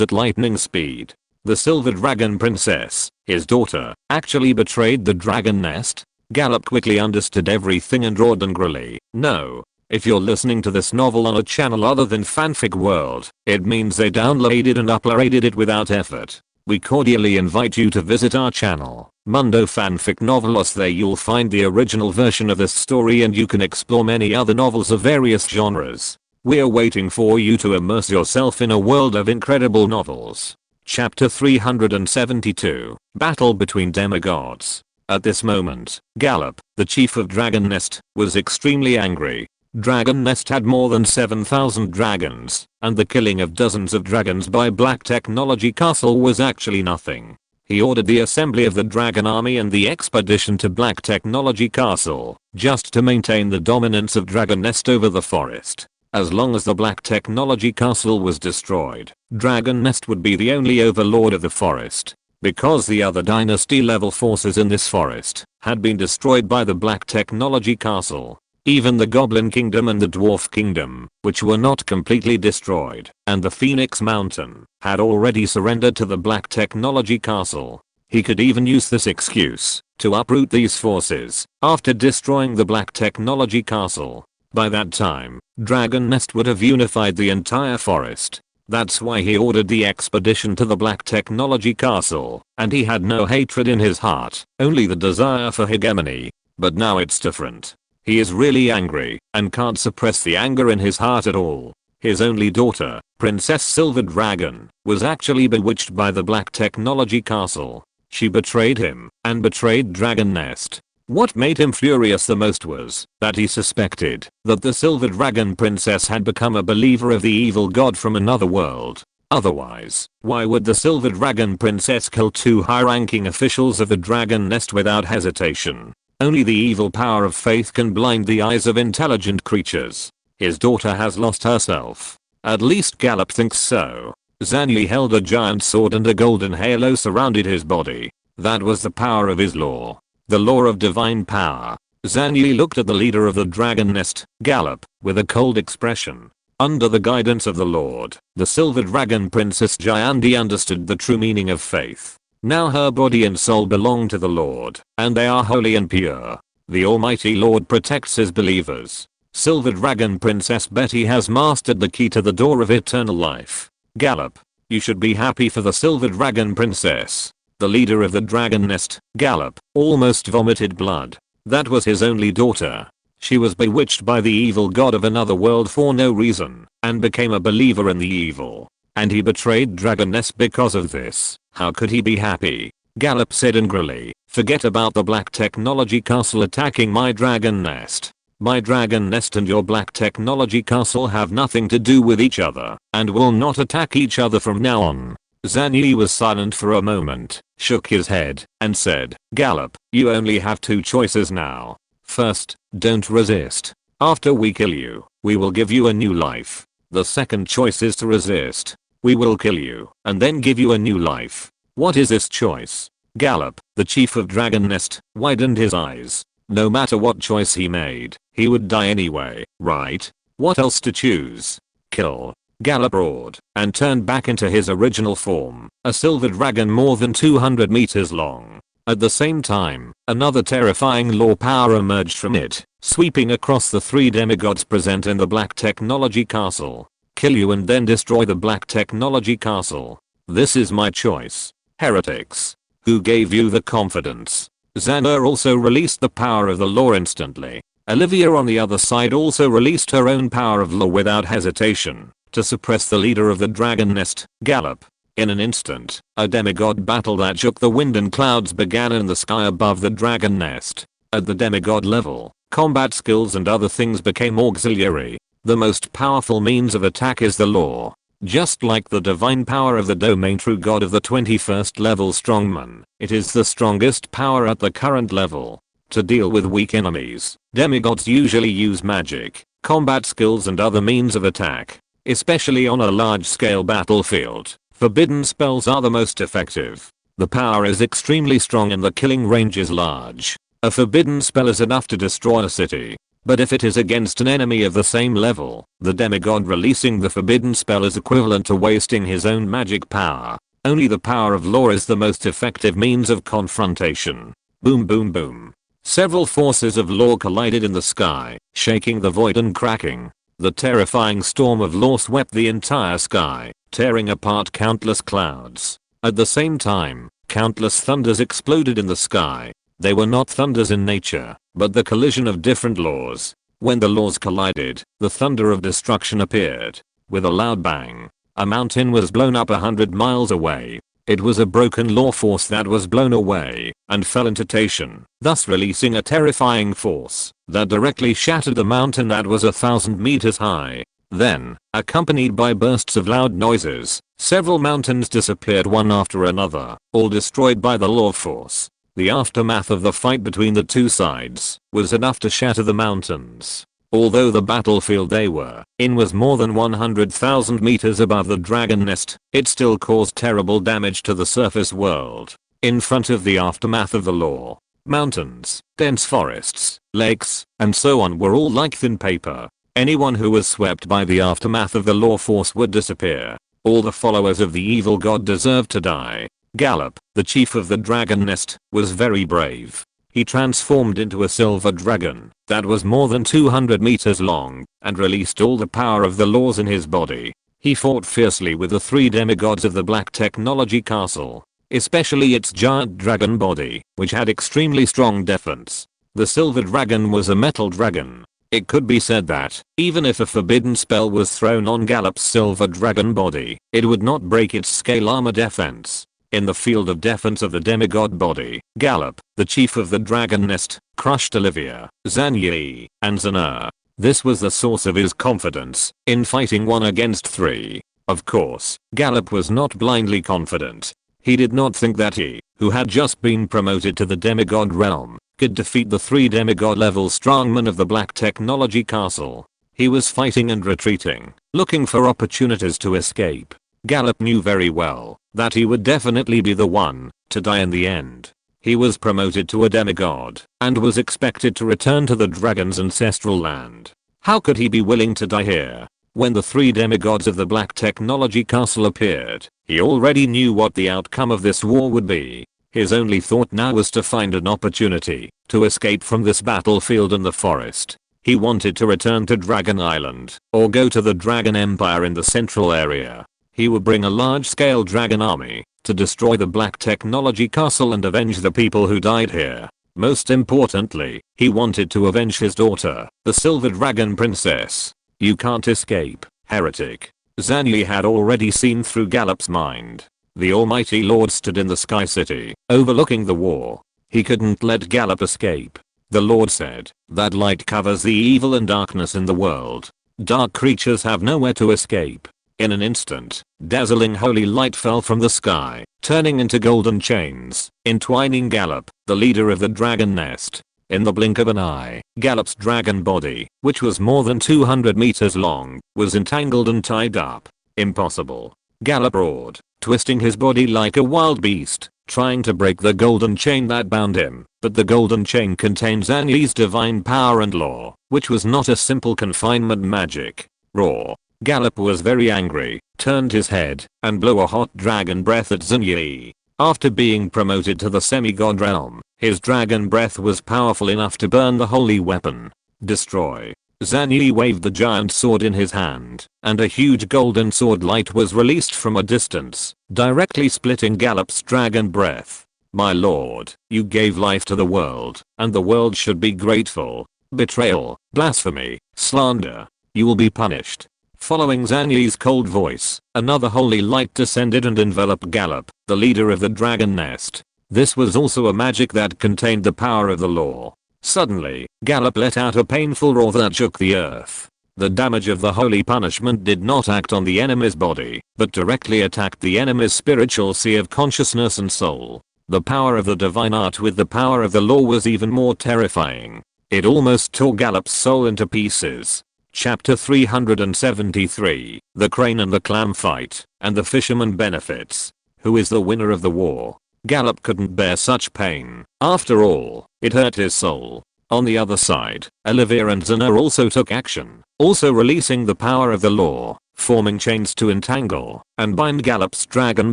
A: at lightning speed. The Silver Dragon Princess, his daughter, actually betrayed the Dragon Nest? Gallop quickly understood everything and roared angrily, no. If you're listening to this novel on a channel other than Fanfic World, it means they downloaded and uploaded it without effort. We cordially invite you to visit our channel, Mundo Fanfic Novelos. There you'll find the original version of this story and you can explore many other novels of various genres. We're waiting for you to immerse yourself in a world of incredible novels. Chapter 372, Battle Between Demigods. At this moment, Gallop, the chief of Dragon Nest, was extremely angry. Dragon Nest had more than 7,000 dragons, and the killing of dozens of dragons by Black Technology Castle was actually nothing. He ordered the assembly of the Dragon Army and the expedition to Black Technology Castle, just to maintain the dominance of Dragon Nest over the forest. As long as the Black Technology Castle was destroyed, Dragon Nest would be the only overlord of the forest. Because the other dynasty level forces in this forest had been destroyed by the Black Technology Castle. Even the Goblin Kingdom and the Dwarf Kingdom, which were not completely destroyed, and the Phoenix Mountain, had already surrendered to the Black Technology Castle. He could even use this excuse to uproot these forces after destroying the Black Technology Castle. By that time, Dragon Nest would have unified the entire forest. That's why he ordered the expedition to the Black Technology Castle, and he had no hatred in his heart, only the desire for hegemony. But now it's different. He is really angry, and can't suppress the anger in his heart at all. His only daughter, Princess Silver Dragon, was actually bewitched by the Black Technology Castle. She betrayed him, and betrayed Dragon Nest. What made him furious the most was that he suspected that the Silver Dragon Princess had become a believer of the evil god from another world. Otherwise, why would the Silver Dragon Princess kill 2 high-ranking officials of the Dragon Nest without hesitation? Only the evil power of faith can blind the eyes of intelligent creatures. His daughter has lost herself. At least Gallop thinks so. Zhang Yi held a giant sword and a golden halo surrounded his body. That was the power of his law. The law of divine power. Zhang Yi looked at the leader of the Dragon Nest, Gallop, with a cold expression. Under the guidance of the Lord, the Silver Dragon Princess Jiandi understood the true meaning of faith. Now her body and soul belong to the Lord, and they are holy and pure. The Almighty Lord protects his believers. Silver Dragon Princess Betty has mastered the key to the door of eternal life. Gallop, you should be happy for the Silver Dragon Princess. The leader of the Dragon Nest, Gallop, almost vomited blood. That was his only daughter. She was bewitched by the evil god of another world for no reason, and became a believer in the evil. And he betrayed Dragon Nest because of this. How could he be happy? Gallop said angrily, forget about the Black Technology Castle attacking my Dragon Nest. My Dragon Nest and your Black Technology Castle have nothing to do with each other, and will not attack each other from now on. Zhang Yi was silent for a moment, shook his head, and said, Gallop, you only have 2 choices now. First, don't resist. After we kill you, we will give you a new life. The second choice is to resist. We will kill you, and then give you a new life. What is this choice? Gallop, the chief of Dragon Nest, widened his eyes. No matter what choice he made, he would die anyway, right? What else to choose? Kill. Gallop roared, and turned back into his original form, a silver dragon more than 200 meters long. At the same time, another terrifying law power emerged from it, sweeping across the 3 demigods present in the Black Technology Castle. Kill you and then destroy the Black Technology Castle. This is my choice. Heretics. Who gave you the confidence? Xana also released the power of the law instantly. Olivia on the other side also released her own power of law without hesitation, to suppress the leader of the Dragon Nest, Gallop. In an instant, a demigod battle that shook the wind and clouds began in the sky above the Dragon Nest. At the demigod level, combat skills and other things became auxiliary. The most powerful means of attack is the law. Just like the divine power of the domain true god of the 21st level strongman, it is the strongest power at the current level. To deal with weak enemies, demigods usually use magic, combat skills and other means of attack. Especially on a large-scale battlefield, forbidden spells are the most effective. The power is extremely strong and the killing range is large. A forbidden spell is enough to destroy a city. But if it is against an enemy of the same level, the demigod releasing the forbidden spell is equivalent to wasting his own magic power. Only the power of law is the most effective means of confrontation. Boom boom boom. Several forces of law collided in the sky, shaking the void and cracking. The terrifying storm of law swept the entire sky, tearing apart countless clouds. At the same time, countless thunders exploded in the sky. They were not thunders in nature, but the collision of different laws. When the laws collided, the thunder of destruction appeared. With a loud bang, a mountain was blown up 100 miles away. It was a broken law force that was blown away and fell into Taishan, thus releasing a terrifying force that directly shattered the mountain that was 1,000 meters high. Then, accompanied by bursts of loud noises, several mountains disappeared one after another, all destroyed by the law force. The aftermath of the fight between the 2 sides was enough to shatter the mountains. Although the battlefield they were in was more than 100,000 meters above the Dragon Nest, it still caused terrible damage to the surface world. In front of the aftermath of the law, mountains, dense forests, lakes, and so on were all like thin paper. Anyone who was swept by the aftermath of the law force would disappear. All the followers of the evil god deserved to die. Gallop, the chief of the Dragon Nest, was very brave. He transformed into a silver dragon that was more than 200 meters long and released all the power of the laws in his body. He fought fiercely with the 3 demigods of the Black Technology Castle, especially its giant dragon body, which had extremely strong defense. The silver dragon was a metal dragon. It could be said that, even if a forbidden spell was thrown on Gallop's silver dragon body, it would not break its scale armor defense. In the field of defense of the demigod body, Gallop, the chief of the Dragon Nest, crushed Olivia, Zhang Yi, and Xana. This was the source of his confidence in fighting 1 against 3. Of course, Gallop was not blindly confident. He did not think that he, who had just been promoted to the demigod realm, could defeat the 3 demigod level strongmen of the Black Technology Castle. He was fighting and retreating, looking for opportunities to escape. Gallop knew very well that he would definitely be the one to die in the end. He was promoted to a demigod and was expected to return to the dragon's ancestral land. How could he be willing to die here? When the 3 demigods of the Black Technology Castle appeared, he already knew what the outcome of this war would be. His only thought now was to find an opportunity to escape from this battlefield in the forest. He wanted to return to Dragon Island or go to the Dragon Empire in the central area. He would bring a large-scale dragon army to destroy the Black Technology Castle and avenge the people who died here. Most importantly, he wanted to avenge his daughter, the Silver Dragon Princess. You can't escape, heretic. Zhang Yi had already seen through Gallop's mind. The Almighty Lord stood in the Sky City, overlooking the war. He couldn't let Gallop escape. The Lord said that light covers the evil and darkness in the world. Dark creatures have nowhere to escape. In an instant, dazzling holy light fell from the sky, turning into golden chains, entwining Gallop, the leader of the dragon nest. In the blink of an eye, Gallop's dragon body, which was more than 200 meters long, was entangled and tied up. Impossible. Gallop roared, twisting his body like a wild beast, trying to break the golden chain that bound him. But the golden chain contained Zhang Yi's divine power and law, which was not a simple confinement magic. Roar. Gallop was very angry, turned his head, and blew a hot dragon breath at Zhang Yi. After being promoted to the semi-god realm, his dragon breath was powerful enough to burn the holy weapon. Destroy. Zhang Yi waved the giant sword in his hand, and a huge golden sword light was released from a distance, directly splitting Gallop's dragon breath. My lord, you gave life to the world, and the world should be grateful. Betrayal, blasphemy, slander. You will be punished. Following Zhang Yi's cold voice, another holy light descended and enveloped Gallop, the leader of the dragon nest. This was also a magic that contained the power of the law. Suddenly, Gallop let out a painful roar that shook the earth. The damage of the holy punishment did not act on the enemy's body, but directly attacked the enemy's spiritual sea of consciousness and soul. The power of the divine art with the power of the law was even more terrifying. It almost tore Gallop's soul into pieces. Chapter 373, The Crane and the Clam Fight, and the Fisherman Benefits. Who is the winner of the war? Gallop couldn't bear such pain. After all, it hurt his soul. On the other side, Olivia and Zana also took action, also releasing the power of the law, forming chains to entangle and bind Gallop's dragon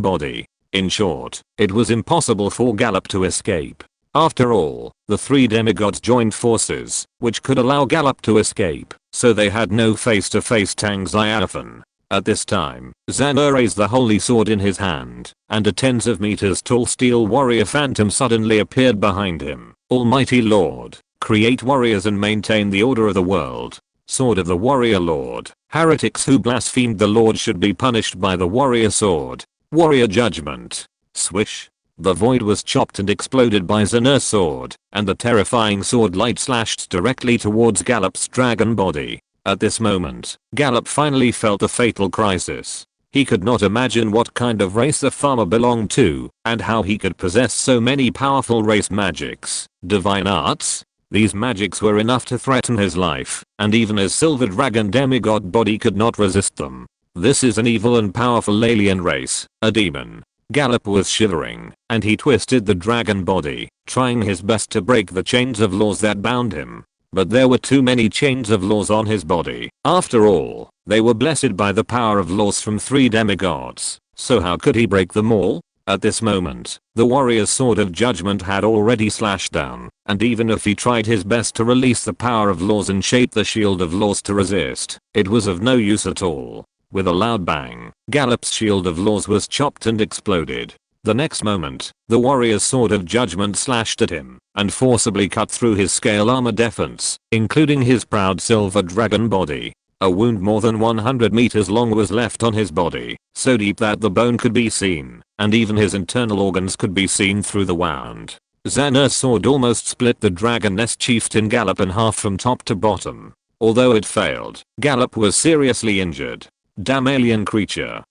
A: body. In short, it was impossible for Gallop to escape. After all, the 3 demigods joined forces, which could allow Gallop to escape, so they had no face-to-face Tang Xiaofan. At this time, Zhang raised the holy sword in his hand, and a tens of meters tall steel warrior phantom suddenly appeared behind him. Almighty Lord, create warriors and maintain the order of the world. Sword of the Warrior Lord. Heretics who blasphemed the Lord should be punished by the warrior sword. Warrior judgment. Swish. The void was chopped and exploded by Zhang's sword, and the terrifying sword light slashed directly towards Gallop's dragon body. At this moment, Gallop finally felt a fatal crisis. He could not imagine what kind of race the farmer belonged to, and how he could possess so many powerful race magics. Divine arts? These magics were enough to threaten his life, and even his silver dragon demigod body could not resist them. This is an evil and powerful alien race, a demon. Gallop was shivering, and he twisted the dragon body, trying his best to break the chains of laws that bound him. But there were too many chains of laws on his body. After all, they were blessed by the power of laws from 3 demigods, so how could he break them all? At this moment, the warrior's sword of judgment had already slashed down, and even if he tried his best to release the power of laws and shape the shield of laws to resist, it was of no use at all. With a loud bang, Gallop's shield of laws was chopped and exploded. The next moment, the warrior's sword of judgment slashed at him, and forcibly cut through his scale armor defense, including his proud silver dragon body. A wound more than 100 meters long was left on his body, so deep that the bone could be seen, and even his internal organs could be seen through the wound. Zhang's sword almost split the dragon nest chieftain Gallop in half from top to bottom. Although it failed, Gallop was seriously injured. Damn alien creature.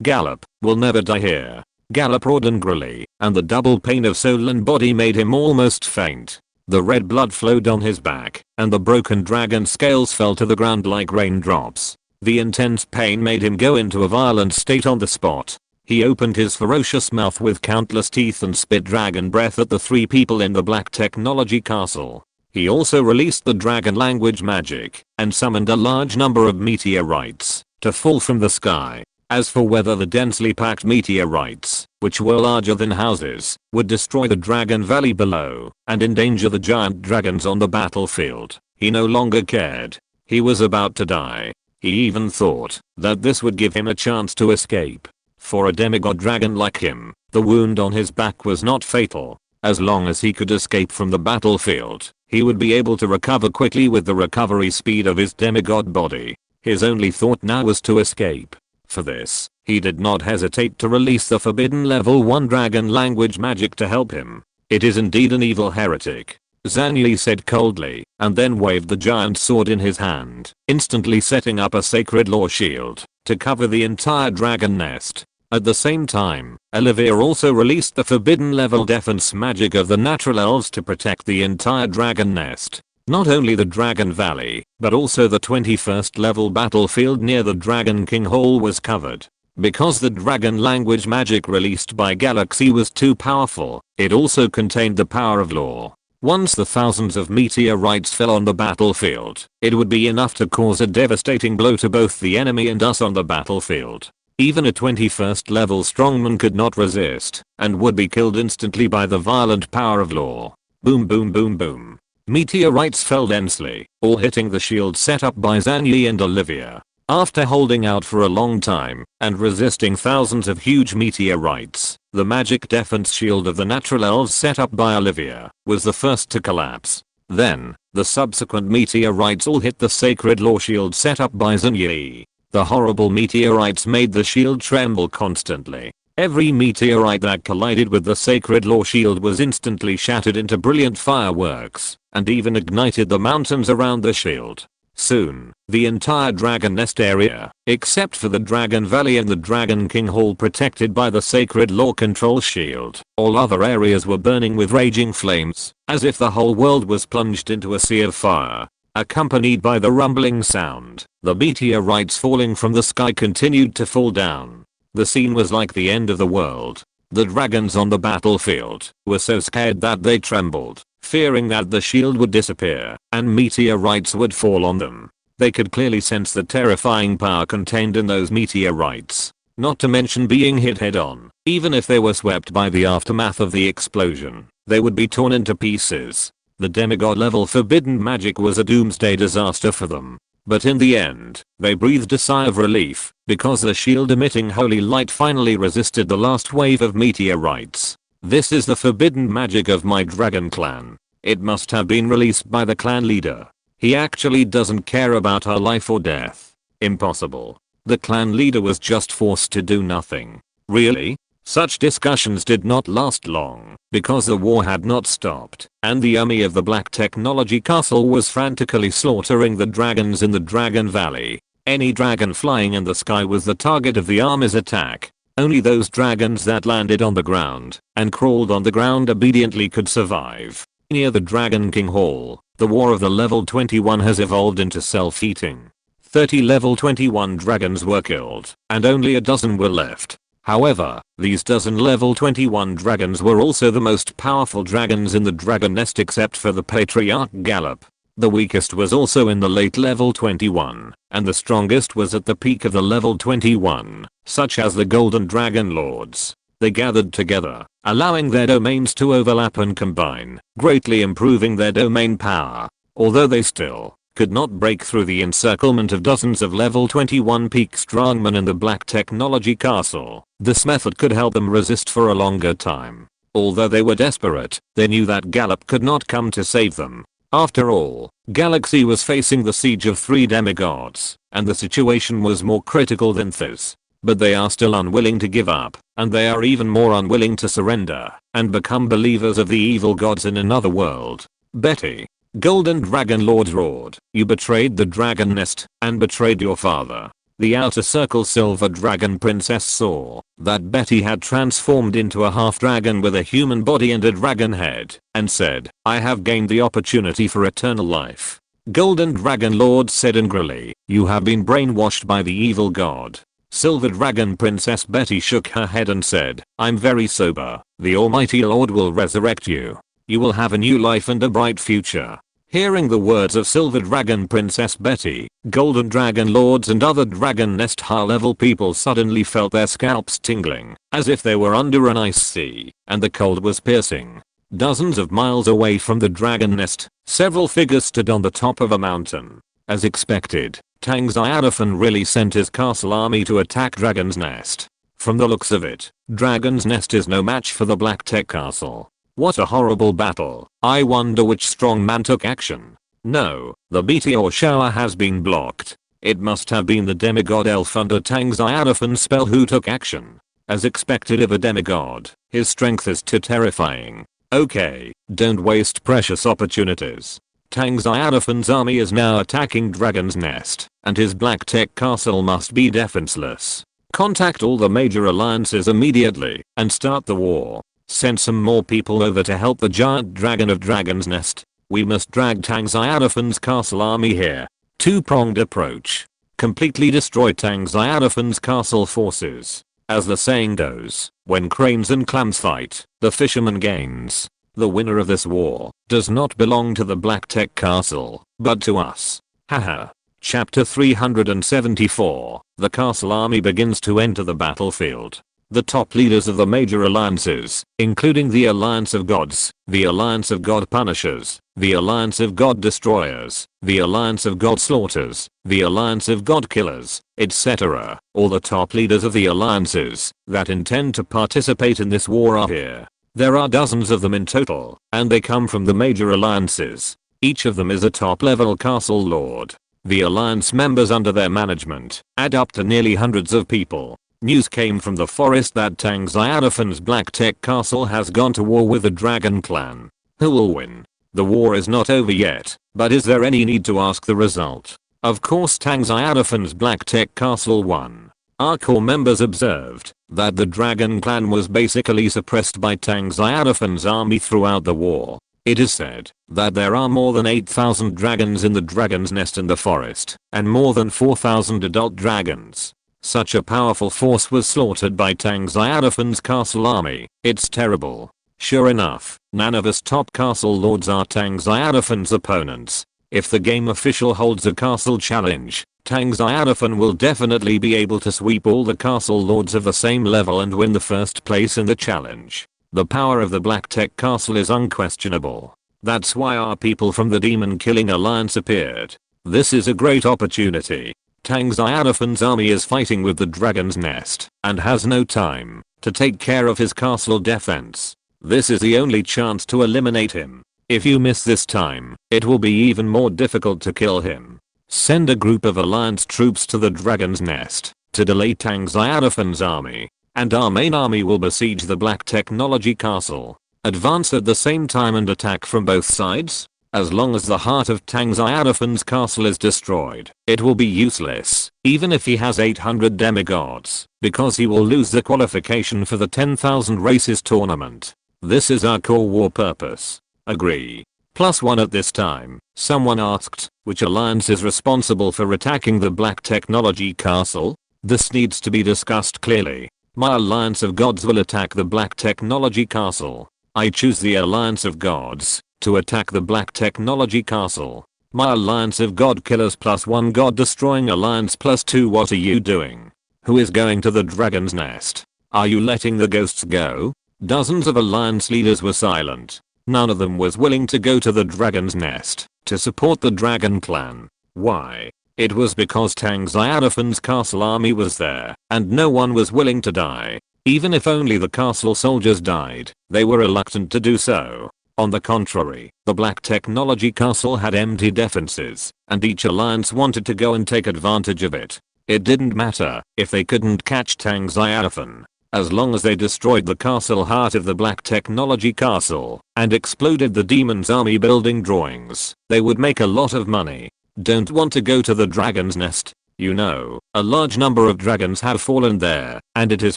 A: Gallop, will never die here. Gallop roared angrily, and the double pain of soul and body made him almost faint. The red blood flowed on his back, and the broken dragon scales fell to the ground like raindrops. The intense pain made him go into a violent state on the spot. He opened his ferocious mouth with countless teeth and spit dragon breath at the three people in the black technology castle. He also released the dragon language magic, and summoned a large number of meteorites to fall from the sky. As for whether the densely packed meteorites, which were larger than houses, would destroy the dragon valley below and endanger the giant dragons on the battlefield, he no longer cared. He was about to die. He even thought that this would give him a chance to escape. For a demigod dragon like him, the wound on his back was not fatal. As long as he could escape from the battlefield, he would be able to recover quickly with the recovery speed of his demigod body. His only thought now was to escape. For this, he did not hesitate to release the forbidden level 1 dragon language magic to help him. It is indeed an evil heretic, Zhang Yi said coldly, and then waved the giant sword in his hand, instantly setting up a sacred law shield to cover the entire dragon nest. At the same time, Olivia also released the forbidden level defense magic of the natural elves to protect the entire dragon nest. Not only the Dragon Valley, but also the 21st level battlefield near the Dragon King Hall was covered. Because the dragon language magic released by Galaxy was too powerful, it also contained the power of law. Once the thousands of meteorites fell on the battlefield, it would be enough to cause a devastating blow to both the enemy and us on the battlefield. Even a 21st level strongman could not resist, and would be killed instantly by the violent power of law. Boom boom boom boom. Meteorites fell densely, all hitting the shield set up by Zhang Yi and Olivia. After holding out for a long time, and resisting thousands of huge meteorites, the magic defense shield of the natural elves set up by Olivia was the first to collapse. Then, the subsequent meteorites all hit the sacred law shield set up by Zhang Yi. The horrible meteorites made the shield tremble constantly. Every meteorite that collided with the sacred law shield was instantly shattered into brilliant fireworks, and even ignited the mountains around the shield. Soon, the entire Dragon Nest area, except for the Dragon Valley and the Dragon King Hall protected by the Sacred Law Control Shield, all other areas were burning with raging flames, as if the whole world was plunged into a sea of fire. Accompanied by the rumbling sound, the meteorites falling from the sky continued to fall down. The scene was like the end of the world. The dragons on the battlefield were so scared that they trembled, fearing that the shield would disappear and meteorites would fall on them. They could clearly sense the terrifying power contained in those meteorites, not to mention being hit head on. Even if they were swept by the aftermath of the explosion, they would be torn into pieces. The demigod level forbidden magic was a doomsday disaster for them. But in the end, they breathed a sigh of relief, because the shield emitting holy light finally resisted the last wave of meteorites. This is the forbidden magic of my dragon clan. It must have been released by the clan leader. He actually doesn't care about our life or death. Impossible. The clan leader was just forced to do nothing. Really? Such discussions did not last long, because the war had not stopped, and the army of the Black Technology Castle was frantically slaughtering the dragons in the Dragon Valley. Any dragon flying in the sky was the target of the army's attack. Only those dragons that landed on the ground and crawled on the ground obediently could survive. Near the Dragon King Hall, the war of the level 21 has evolved into self-eating. 30 level 21 dragons were killed, and only a dozen were left. However, these dozen level 21 dragons were also the most powerful dragons in the dragon nest except for the patriarch Gallop. The weakest was also in the late level 21, and the strongest was at the peak of the level 21, such as the golden dragon lords. They gathered together, allowing their domains to overlap and combine, greatly improving their domain power. Although they still could not break through the encirclement of dozens of level 21 peak strongmen in the Black Technology Castle, this method could help them resist for a longer time. Although they were desperate, they knew that Gallop could not come to save them. After all, Galaxy was facing the siege of 3 demigods, and the situation was more critical than this. But they are still unwilling to give up, and they are even more unwilling to surrender and become believers of the evil gods in another world. Betty, Golden Dragon Lord roared, "You betrayed the dragon nest and betrayed your father. The outer circle silver dragon princess saw that Betty had transformed into a half dragon with a human body and a dragon head, and said, "I have gained the opportunity for eternal life." Golden Dragon Lord said angrily, "You have been brainwashed by the evil god." Silver Dragon Princess Betty shook her head and said, "I'm very sober. The Almighty Lord will resurrect you. You will have a new life and a bright future." Hearing the words of Silver Dragon Princess Betty, Golden Dragon Lords and other Dragon Nest high-level people suddenly felt their scalps tingling, as if they were under an ice sea, and the cold was piercing. Dozens of miles away from the Dragon Nest, several figures stood on the top of a mountain. As expected, Tang Xiaofan really sent his castle army to attack Dragon's Nest. From the looks of it, Dragon's Nest is no match for the Black Tech Castle. What a horrible battle. I wonder which strong man took action. No, the meteor shower has been blocked. It must have been the demigod elf under Tang Xiaofan's spell who took action. As expected of a demigod, his strength is too terrifying. Okay, don't waste precious opportunities. Tang Xiaofan's army is now attacking Dragon's Nest, and his Black Tech Castle must be defenseless. Contact all the major alliances immediately, and start the war. Send some more people over to help the giant dragon of Dragon's Nest. We must drag Tang Xiaofan's castle army here. Two-pronged approach. Completely destroy Tang Xiaofan's castle forces. As the saying goes, when cranes and clams fight, the fisherman gains. The winner of this war does not belong to the Black Tech Castle, but to us. Haha. Chapter 374. The castle army begins to enter the battlefield. The top leaders of the major alliances, including the Alliance of Gods, the Alliance of God Punishers, the Alliance of God Destroyers, the Alliance of God Slaughters, the Alliance of God Killers, etc. All the top leaders of the alliances that intend to participate in this war are here. There are dozens of them in total, and they come from the major alliances. Each of them is a top-level castle lord. The alliance members under their management add up to nearly hundreds of people. News came from the forest that Tang Xiaofan's Black Tech Castle has gone to war with the Dragon Clan. Who will win? The war is not over yet, but is there any need to ask the result? Of course Tang Xiaofan's Black Tech Castle won. Our core members observed that the Dragon Clan was basically suppressed by Tang Xiaofan's army throughout the war. It is said that there are more than 8,000 dragons in the Dragon's Nest in the forest, and more than 4,000 adult dragons. Such a powerful force was slaughtered by Tang Xiaofan's castle army. It's terrible. Sure enough, none of us top castle lords are Tang Xiaofan's opponents. If the game official holds a castle challenge, Tang Xiaofan will definitely be able to sweep all the castle lords of the same level and win the first place in the challenge. The power of the Black Tech Castle is unquestionable. That's why our people from the Demon Killing Alliance appeared. This is a great opportunity. Tang Xiaofan's army is fighting with the Dragon's Nest and has no time to take care of his castle defense. This is the only chance to eliminate him. If you miss this time, it will be even more difficult to kill him. Send a group of alliance troops to the Dragon's Nest to delay Tang Xiaofan's army, and our main army will besiege the Black Technology Castle. Advance at the same time and attack from both sides. As long as the heart of Tang Xiaofan's castle is destroyed, it will be useless, even if he has 800 demigods, because he will lose the qualification for the 10,000 races tournament. This is our core war purpose. Agree. +1 at this time. Someone asked, which alliance is responsible for attacking the Black Technology Castle? This needs to be discussed clearly. My Alliance of Gods will attack the Black Technology Castle. I choose the Alliance of Gods to attack the Black Technology Castle. My Alliance of God Killers +1 God Destroying Alliance +2. What are you doing? Who is going to the Dragon's Nest? Are you letting the ghosts go? Dozens of alliance leaders were silent. None of them was willing to go to the Dragon's Nest to support the Dragon Clan. Why? It was because Tang Xiaofan's castle army was there, and no one was willing to die. Even if only the castle soldiers died, they were reluctant to do so. On the contrary, the Black Technology Castle had empty defenses, and each alliance wanted to go and take advantage of it. It didn't matter if they couldn't catch Tang Xiaofan. As long as they destroyed the castle heart of the Black Technology Castle and exploded the demon's army building drawings, they would make a lot of money. Don't want to go to the Dragon's Nest? You know, a large number of dragons have fallen there, and it is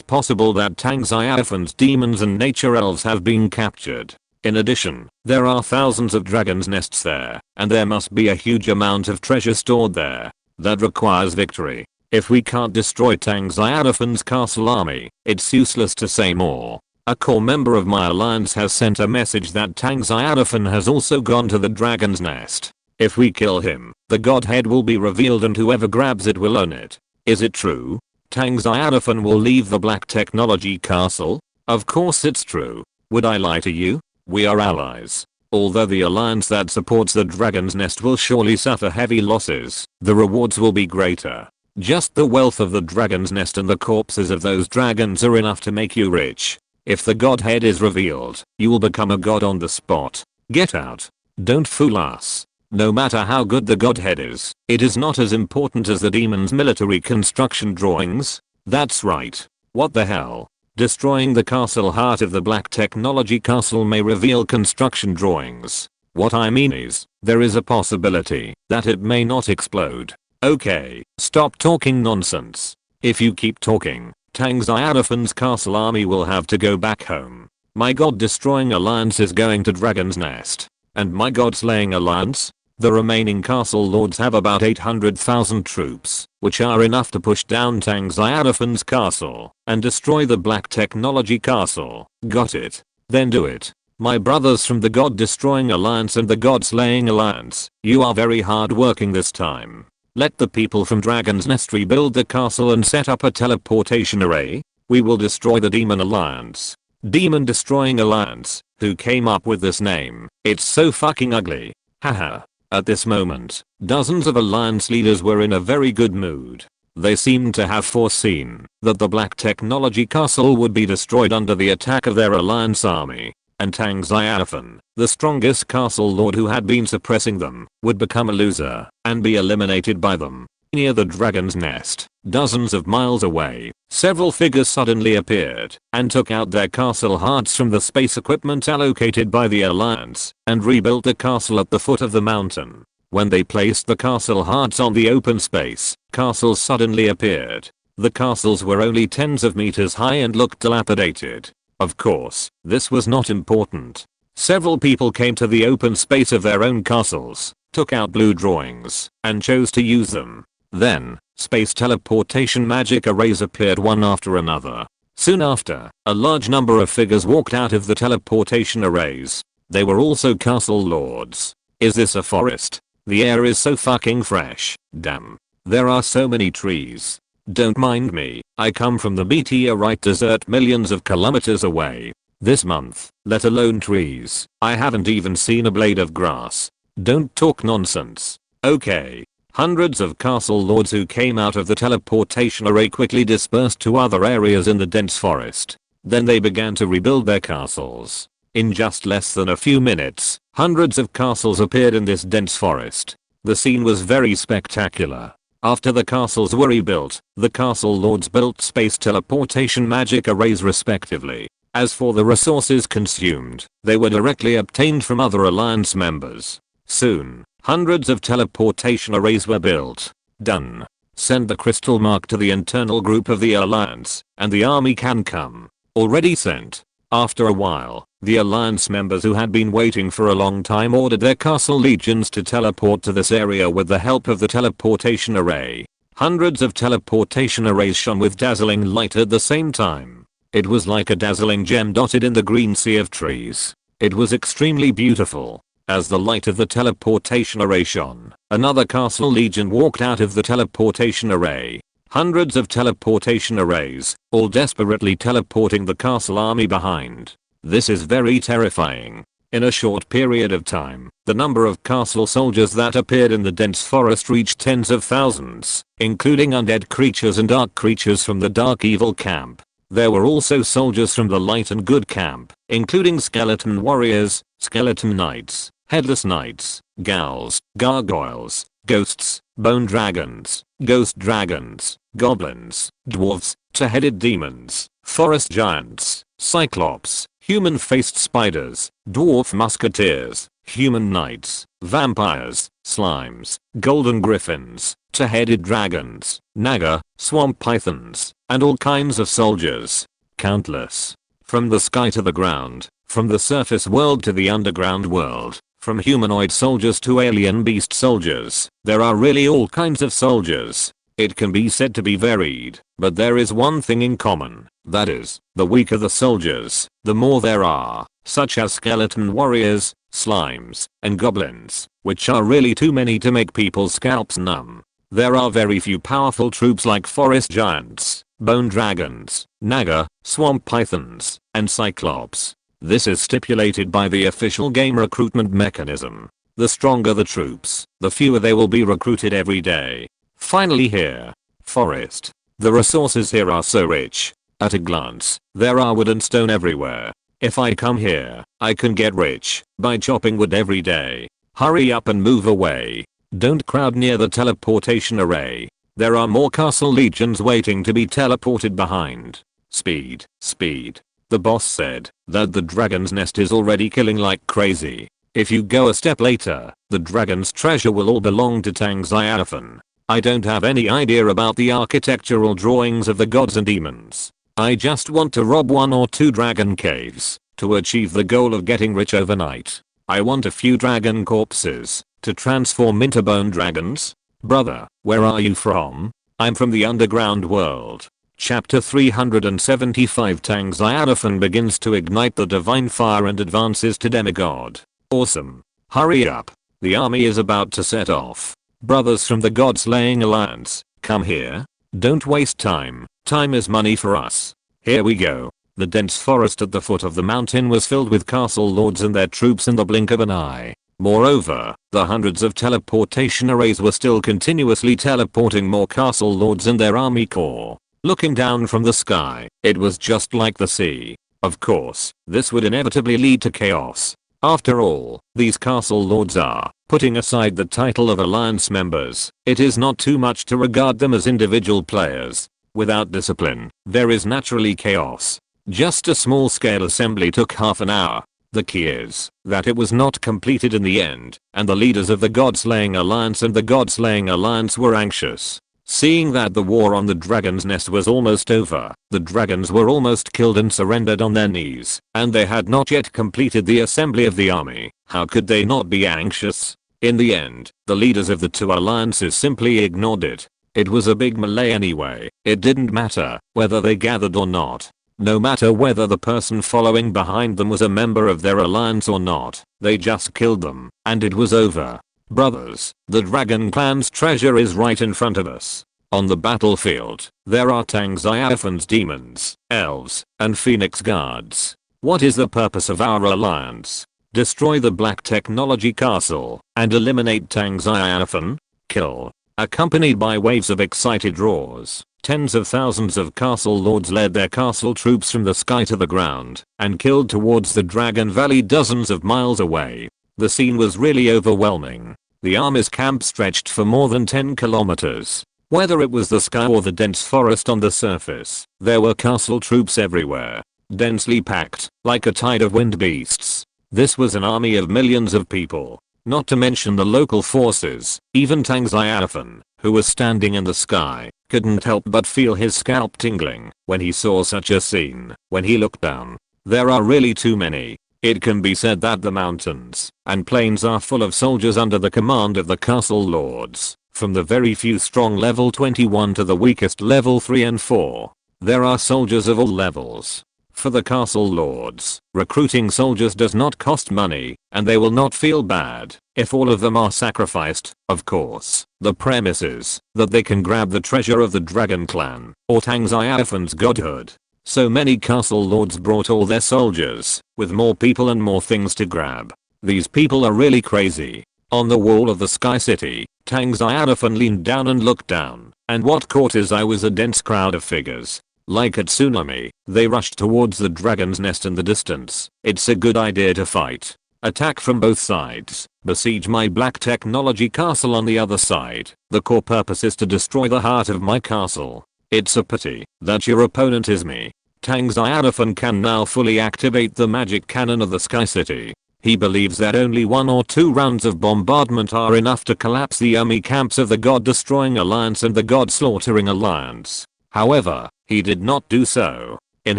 A: possible that Tang Xiaofan's demons and nature elves have been captured. In addition, there are thousands of dragons' nests there, and there must be a huge amount of treasure stored there. That requires victory. If we can't destroy Tang Xiaofan's castle army, it's useless to say more. A core member of my alliance has sent a message that Tang Xiaofan has also gone to the dragon's nest. If we kill him, the godhead will be revealed and whoever grabs it will own it. Is it true? Tang Xiaofan will leave the Black Technology Castle? Of course it's true. Would I lie to you? We are allies. Although the alliance that supports the dragon's nest will surely suffer heavy losses, the rewards will be greater. Just the wealth of the dragon's nest and the corpses of those dragons are enough to make you rich. If the godhead is revealed, you will become a god on the spot. Get out. Don't fool us. No matter how good the godhead is, it is not as important as the demon's military construction drawings. That's right. What the hell? Destroying the castle heart of the Black Technology Castle may reveal construction drawings. What I mean is, there is a possibility that it may not explode. Okay, stop talking nonsense. If you keep talking, Tang Xiaofan's castle army will have to go back home. My god destroying alliance is going to Dragon's Nest. And my god slaying alliance? The remaining castle lords have about 800,000 troops, which are enough to push down Tang Xiaofan's castle and destroy the Black Technology Castle. Got it? Then do it. My brothers from the God Destroying Alliance and the God Slaying Alliance, you are very hard working this time. Let the people from Dragon's Nest rebuild the castle and set up a teleportation array. We will destroy the Demon Alliance. Demon Destroying Alliance, who came up with this name? It's so fucking ugly. Haha. At this moment, dozens of alliance leaders were in a very good mood. They seemed to have foreseen that the Black Technology Castle would be destroyed under the attack of their alliance army, and Tang Xiaofan, the strongest castle lord who had been suppressing them, would become a loser and be eliminated by them. Near the dragon's nest, dozens of miles away, several figures suddenly appeared and took out their castle hearts from the space equipment allocated by the alliance and rebuilt the castle at the foot of the mountain. When they placed the castle hearts on the open space, castles suddenly appeared. The castles were only tens of meters high and looked dilapidated. Of course, this was not important. Several people came to the open space of their own castles, took out blue drawings, and chose to use them. Then, space teleportation magic arrays appeared one after another. Soon after, a large number of figures walked out of the teleportation arrays. They were also castle lords. Is this a forest? The air is so fucking fresh. Damn. There are so many trees. Don't mind me, I come from the meteorite desert millions of kilometers away. This month, let alone trees, I haven't even seen a blade of grass. Don't talk nonsense. Okay. Hundreds of castle lords who came out of the teleportation array quickly dispersed to other areas in the dense forest. Then they began to rebuild their castles. In just less than a few minutes, hundreds of castles appeared in this dense forest. The scene was very spectacular. After the castles were rebuilt, the castle lords built space teleportation magic arrays respectively. As for the resources consumed, they were directly obtained from other alliance members. Soon, hundreds of teleportation arrays were built. Done. Send the crystal mark to the internal group of the alliance, and the army can come. Already sent. After a while, the alliance members who had been waiting for a long time ordered their castle legions to teleport to this area with the help of the teleportation array. Hundreds of teleportation arrays shone with dazzling light at the same time. It was like a dazzling gem dotted in the green sea of trees. It was extremely beautiful. As the light of the teleportation array shone, another castle legion walked out of the teleportation array. Hundreds of teleportation arrays, all desperately teleporting the castle army behind. This is very terrifying. In a short period of time, the number of castle soldiers that appeared in the dense forest reached tens of thousands, including undead creatures and dark creatures from the dark evil camp. There were also soldiers from the light and good camp, including skeleton warriors, skeleton knights, headless knights, ghouls, gargoyles, ghosts, bone dragons, ghost dragons, goblins, dwarves, two-headed demons, forest giants, cyclops, human-faced spiders, dwarf musketeers, human knights, vampires, slimes, golden griffins, two-headed dragons, naga, swamp pythons, and all kinds of soldiers. Countless. From the sky to the ground, from the surface world to the underground world, from humanoid soldiers to alien beast soldiers, there are really all kinds of soldiers. It can be said to be varied, but there is one thing in common, that is, the weaker the soldiers, the more there are, such as skeleton warriors, slimes, and goblins, which are really too many to make people's scalps numb. There are very few powerful troops like forest giants, bone dragons, naga, swamp pythons, and cyclops. This is stipulated by the official game recruitment mechanism. The stronger the troops, the fewer they will be recruited every day. Finally here. Forest. The resources here are so rich. At a glance, there are wood and stone everywhere. If I come here, I can get rich by chopping wood every day. Hurry up and move away. Don't crowd near the teleportation array. There are more castle legions waiting to be teleported behind. Speed, speed. The boss said that the dragon's nest is already killing like crazy. If you go a step later, the dragon's treasure will all belong to Tang Xiaofan. I don't have any idea about the architectural drawings of the gods and demons. I just want to rob 1 or 2 dragon caves to achieve the goal of getting rich overnight. I want a few dragon corpses to transform into bone dragons. Brother, where are you from? I'm from the underground world. Chapter 375 Tang Xiaofan begins to ignite the divine fire and advances to demigod. Awesome. Hurry up. The army is about to set off. Brothers from the God-slaying alliance, come here. Don't waste time. Time is money for us. Here we go. The dense forest at the foot of the mountain was filled with castle lords and their troops in the blink of an eye. Moreover, the hundreds of teleportation arrays were still continuously teleporting more castle lords and their army corps. Looking down from the sky, it was just like the sea. Of course, this would inevitably lead to chaos. After all, these castle lords are, putting aside the title of alliance members, it is not too much to regard them as individual players. Without discipline, there is naturally chaos. Just a small-scale assembly took half an hour. The key is that it was not completed in the end, and the leaders of the God-slaying alliance and the God-slaying alliance were anxious. Seeing that the war on the dragon's nest was almost over, the dragons were almost killed and surrendered on their knees, and they had not yet completed the assembly of the army. How could they not be anxious? In the end, the leaders of the 2 alliances simply ignored it. It was a big melee anyway. It didn't matter whether they gathered or not. No matter whether the person following behind them was a member of their alliance or not, they just killed them, and it was over. Brothers, the Dragon Clan's treasure is right in front of us. On the battlefield, there are Tang Xiaofan's demons, elves, and phoenix guards. What is the purpose of our alliance? Destroy the Black Technology Castle and eliminate Tang Xiaofan? Kill. Accompanied by waves of excited roars, tens of thousands of castle lords led their castle troops from the sky to the ground and killed towards the Dragon Valley dozens of miles away. The scene was really overwhelming. The army's camp stretched for more than 10 kilometers. Whether it was the sky or the dense forest on the surface, there were castle troops everywhere. Densely packed, like a tide of wind beasts. This was an army of millions of people. Not to mention the local forces. Even Tang Xiaofan, who was standing in the sky, couldn't help but feel his scalp tingling when he saw such a scene. When he looked down, there are really too many. It can be said that the mountains and plains are full of soldiers under the command of the castle lords, from the very few strong level 21 to the weakest level 3 and 4. There are soldiers of all levels. For the castle lords, recruiting soldiers does not cost money, and they will not feel bad if all of them are sacrificed. Of course, the premise is that they can grab the treasure of the Dragon Clan or Tang Xiaofan's godhood. So many castle lords brought all their soldiers, with more people and more things to grab. These people are really crazy. On the wall of the Sky City, Tang Xiaofan leaned down and looked down, and what caught his eye was a dense crowd of figures. Like a tsunami, they rushed towards the dragon's nest in the distance. It's a good idea to fight. Attack from both sides. Besiege my Black Technology Castle on the other side. The core purpose is to destroy the heart of my castle. It's a pity that your opponent is me. Tang Xiaofan can now fully activate the magic cannon of the Sky City. He believes that only 1 or 2 rounds of bombardment are enough to collapse the enemy camps of the God-destroying alliance and the God-slaughtering alliance. However, he did not do so. In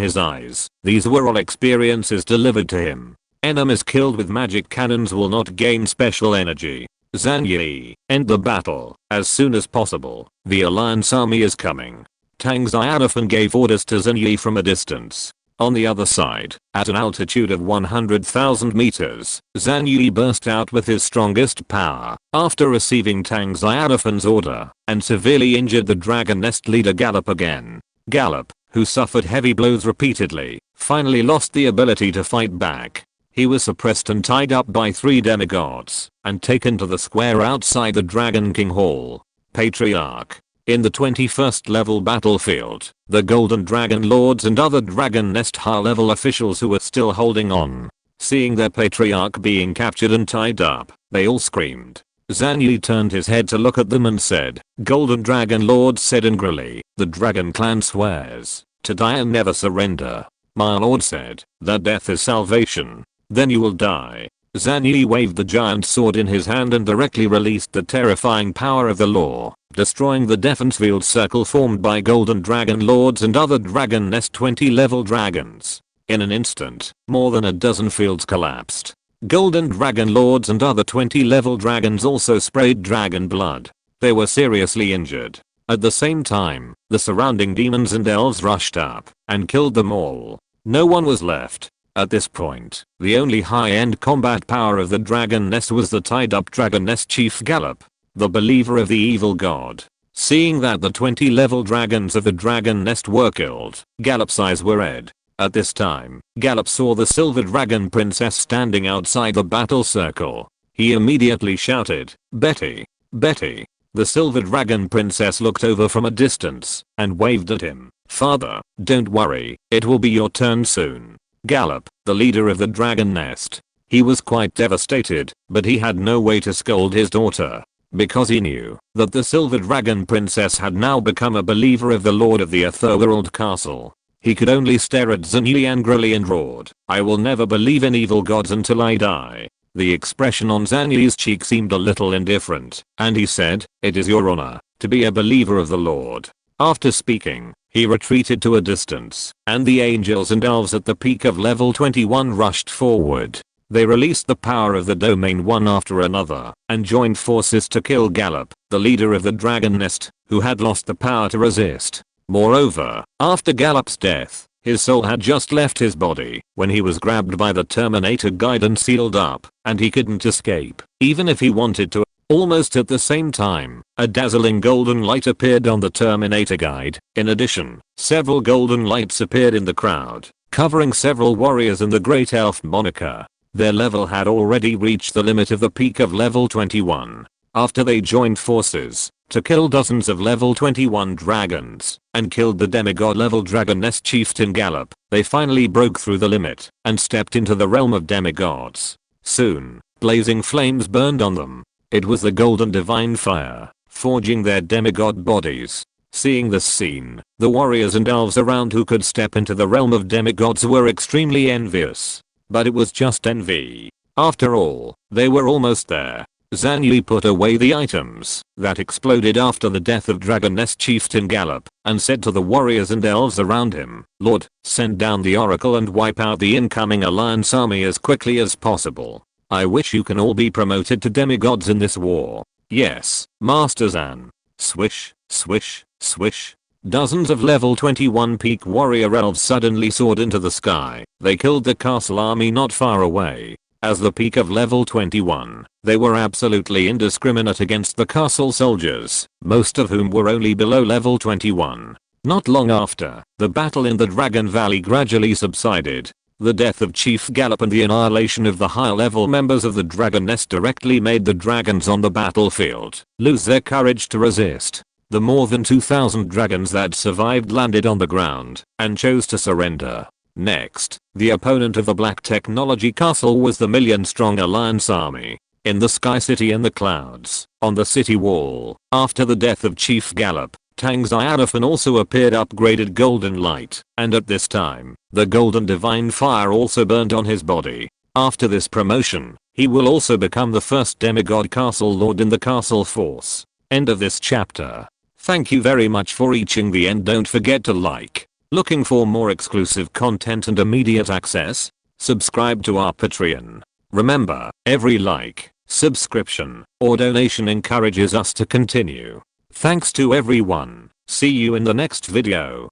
A: his eyes, these were all experiences delivered to him. Enemies killed with magic cannons will not gain special energy. Zhang Yi, end the battle as soon as possible. The alliance army is coming. Tang Xiaofan gave orders to Zhang Yi from a distance. On the other side, at an altitude of 100,000 meters, Zhang Yi burst out with his strongest power after receiving Tang Xiaofan's order and severely injured the Dragon Nest leader Gallop again. Gallop, who suffered heavy blows repeatedly, finally lost the ability to fight back. He was suppressed and tied up by 3 demigods and taken to the square outside the Dragon King Hall. Patriarch. In the 21st level battlefield, the Golden Dragon Lords and other Dragon Nest high-level officials who were still holding on, seeing their patriarch being captured and tied up, they all screamed. Zhang Yi turned his head to look at them and said, Golden Dragon Lord said angrily, the Dragon Clan swears to die and never surrender. My lord said that death is salvation. Then you will die. Zhang Yi waved the giant sword in his hand and directly released the terrifying power of the law, destroying the defense field circle formed by Golden Dragon Lords and other Dragon Nest 20 level dragons. In an instant, more than a dozen fields collapsed. Golden Dragon Lords and other 20 level dragons also sprayed dragon blood. They were seriously injured. At the same time, the surrounding demons and elves rushed up and killed them all. No one was left. At this point, the only high-end combat power of the Dragon Nest was the tied-up Dragon Nest Chief Gallop, the believer of the evil god. Seeing that the 20 level dragons of the Dragon Nest were killed, Gallop's eyes were red. At this time, Gallop saw the Silver Dragon Princess standing outside the battle circle. He immediately shouted, Betty! Betty! The Silver Dragon Princess looked over from a distance and waved at him. Father, don't worry, it will be your turn soon. Gallop, the leader of the Dragon Nest. He was quite devastated, but he had no way to scold his daughter, because he knew that the Silver Dragon Princess had now become a believer of the Lord of the Otherworld Castle. He could only stare at Zhang Yi angrily and roared, I will never believe in evil gods until I die. The expression on Zhang Yi's cheek seemed a little indifferent, and he said, it is your honor to be a believer of the Lord. After speaking, he retreated to a distance, and the angels and elves at the peak of level 21 rushed forward. They released the power of the domain one after another, and joined forces to kill Gallop, the leader of the Dragon Nest, who had lost the power to resist. Moreover, after Gallop's death, his soul had just left his body when he was grabbed by the Terminator guide and sealed up, and he couldn't escape, even if he wanted to. Almost at the same time, a dazzling golden light appeared on the Terminator guide. In addition, several golden lights appeared in the crowd, covering several warriors in the Great Elf moniker. Their level had already reached the limit of the peak of level 21. After they joined forces to kill dozens of level 21 dragons and killed the demigod level Dragon Nest chieftain Gallop, they finally broke through the limit and stepped into the realm of demigods. Soon, blazing flames burned on them. It was the golden divine fire, forging their demigod bodies. Seeing this scene, the warriors and elves around who could step into the realm of demigods were extremely envious. But it was just envy. After all, they were almost there. Zhang Yi put away the items that exploded after the death of Dragon Nest chieftain Gallop, and said to the warriors and elves around him, Lord, send down the oracle and wipe out the incoming alliance army as quickly as possible. I wish you can all be promoted to demigods in this war. Yes, Master Zan. Swish, swish, swish. Dozens of level 21 peak warrior elves suddenly soared into the sky. They killed the castle army not far away. As the peak of level 21, they were absolutely indiscriminate against the castle soldiers, most of whom were only below level 21. Not long after, the battle in the Dragon Valley gradually subsided. The death of Chief Gallop and the annihilation of the high-level members of the Dragon Nest directly made the dragons on the battlefield lose their courage to resist. The more than 2,000 dragons that survived landed on the ground and chose to surrender. Next, the opponent of the Black Technology Castle was the million-strong Alliance army. In the Sky City in the clouds, on the city wall, after the death of Chief Gallop, Tang Xiaofan also appeared upgraded golden light, and at this time, the golden divine fire also burned on his body. After this promotion, he will also become the first demigod castle lord in the castle force. End of this chapter. Thank you very much for reaching the end. Don't forget to like. Looking for more exclusive content and immediate access? Subscribe to our Patreon. Remember, every like, subscription, or donation encourages us to continue. Thanks to everyone. See you in the next video.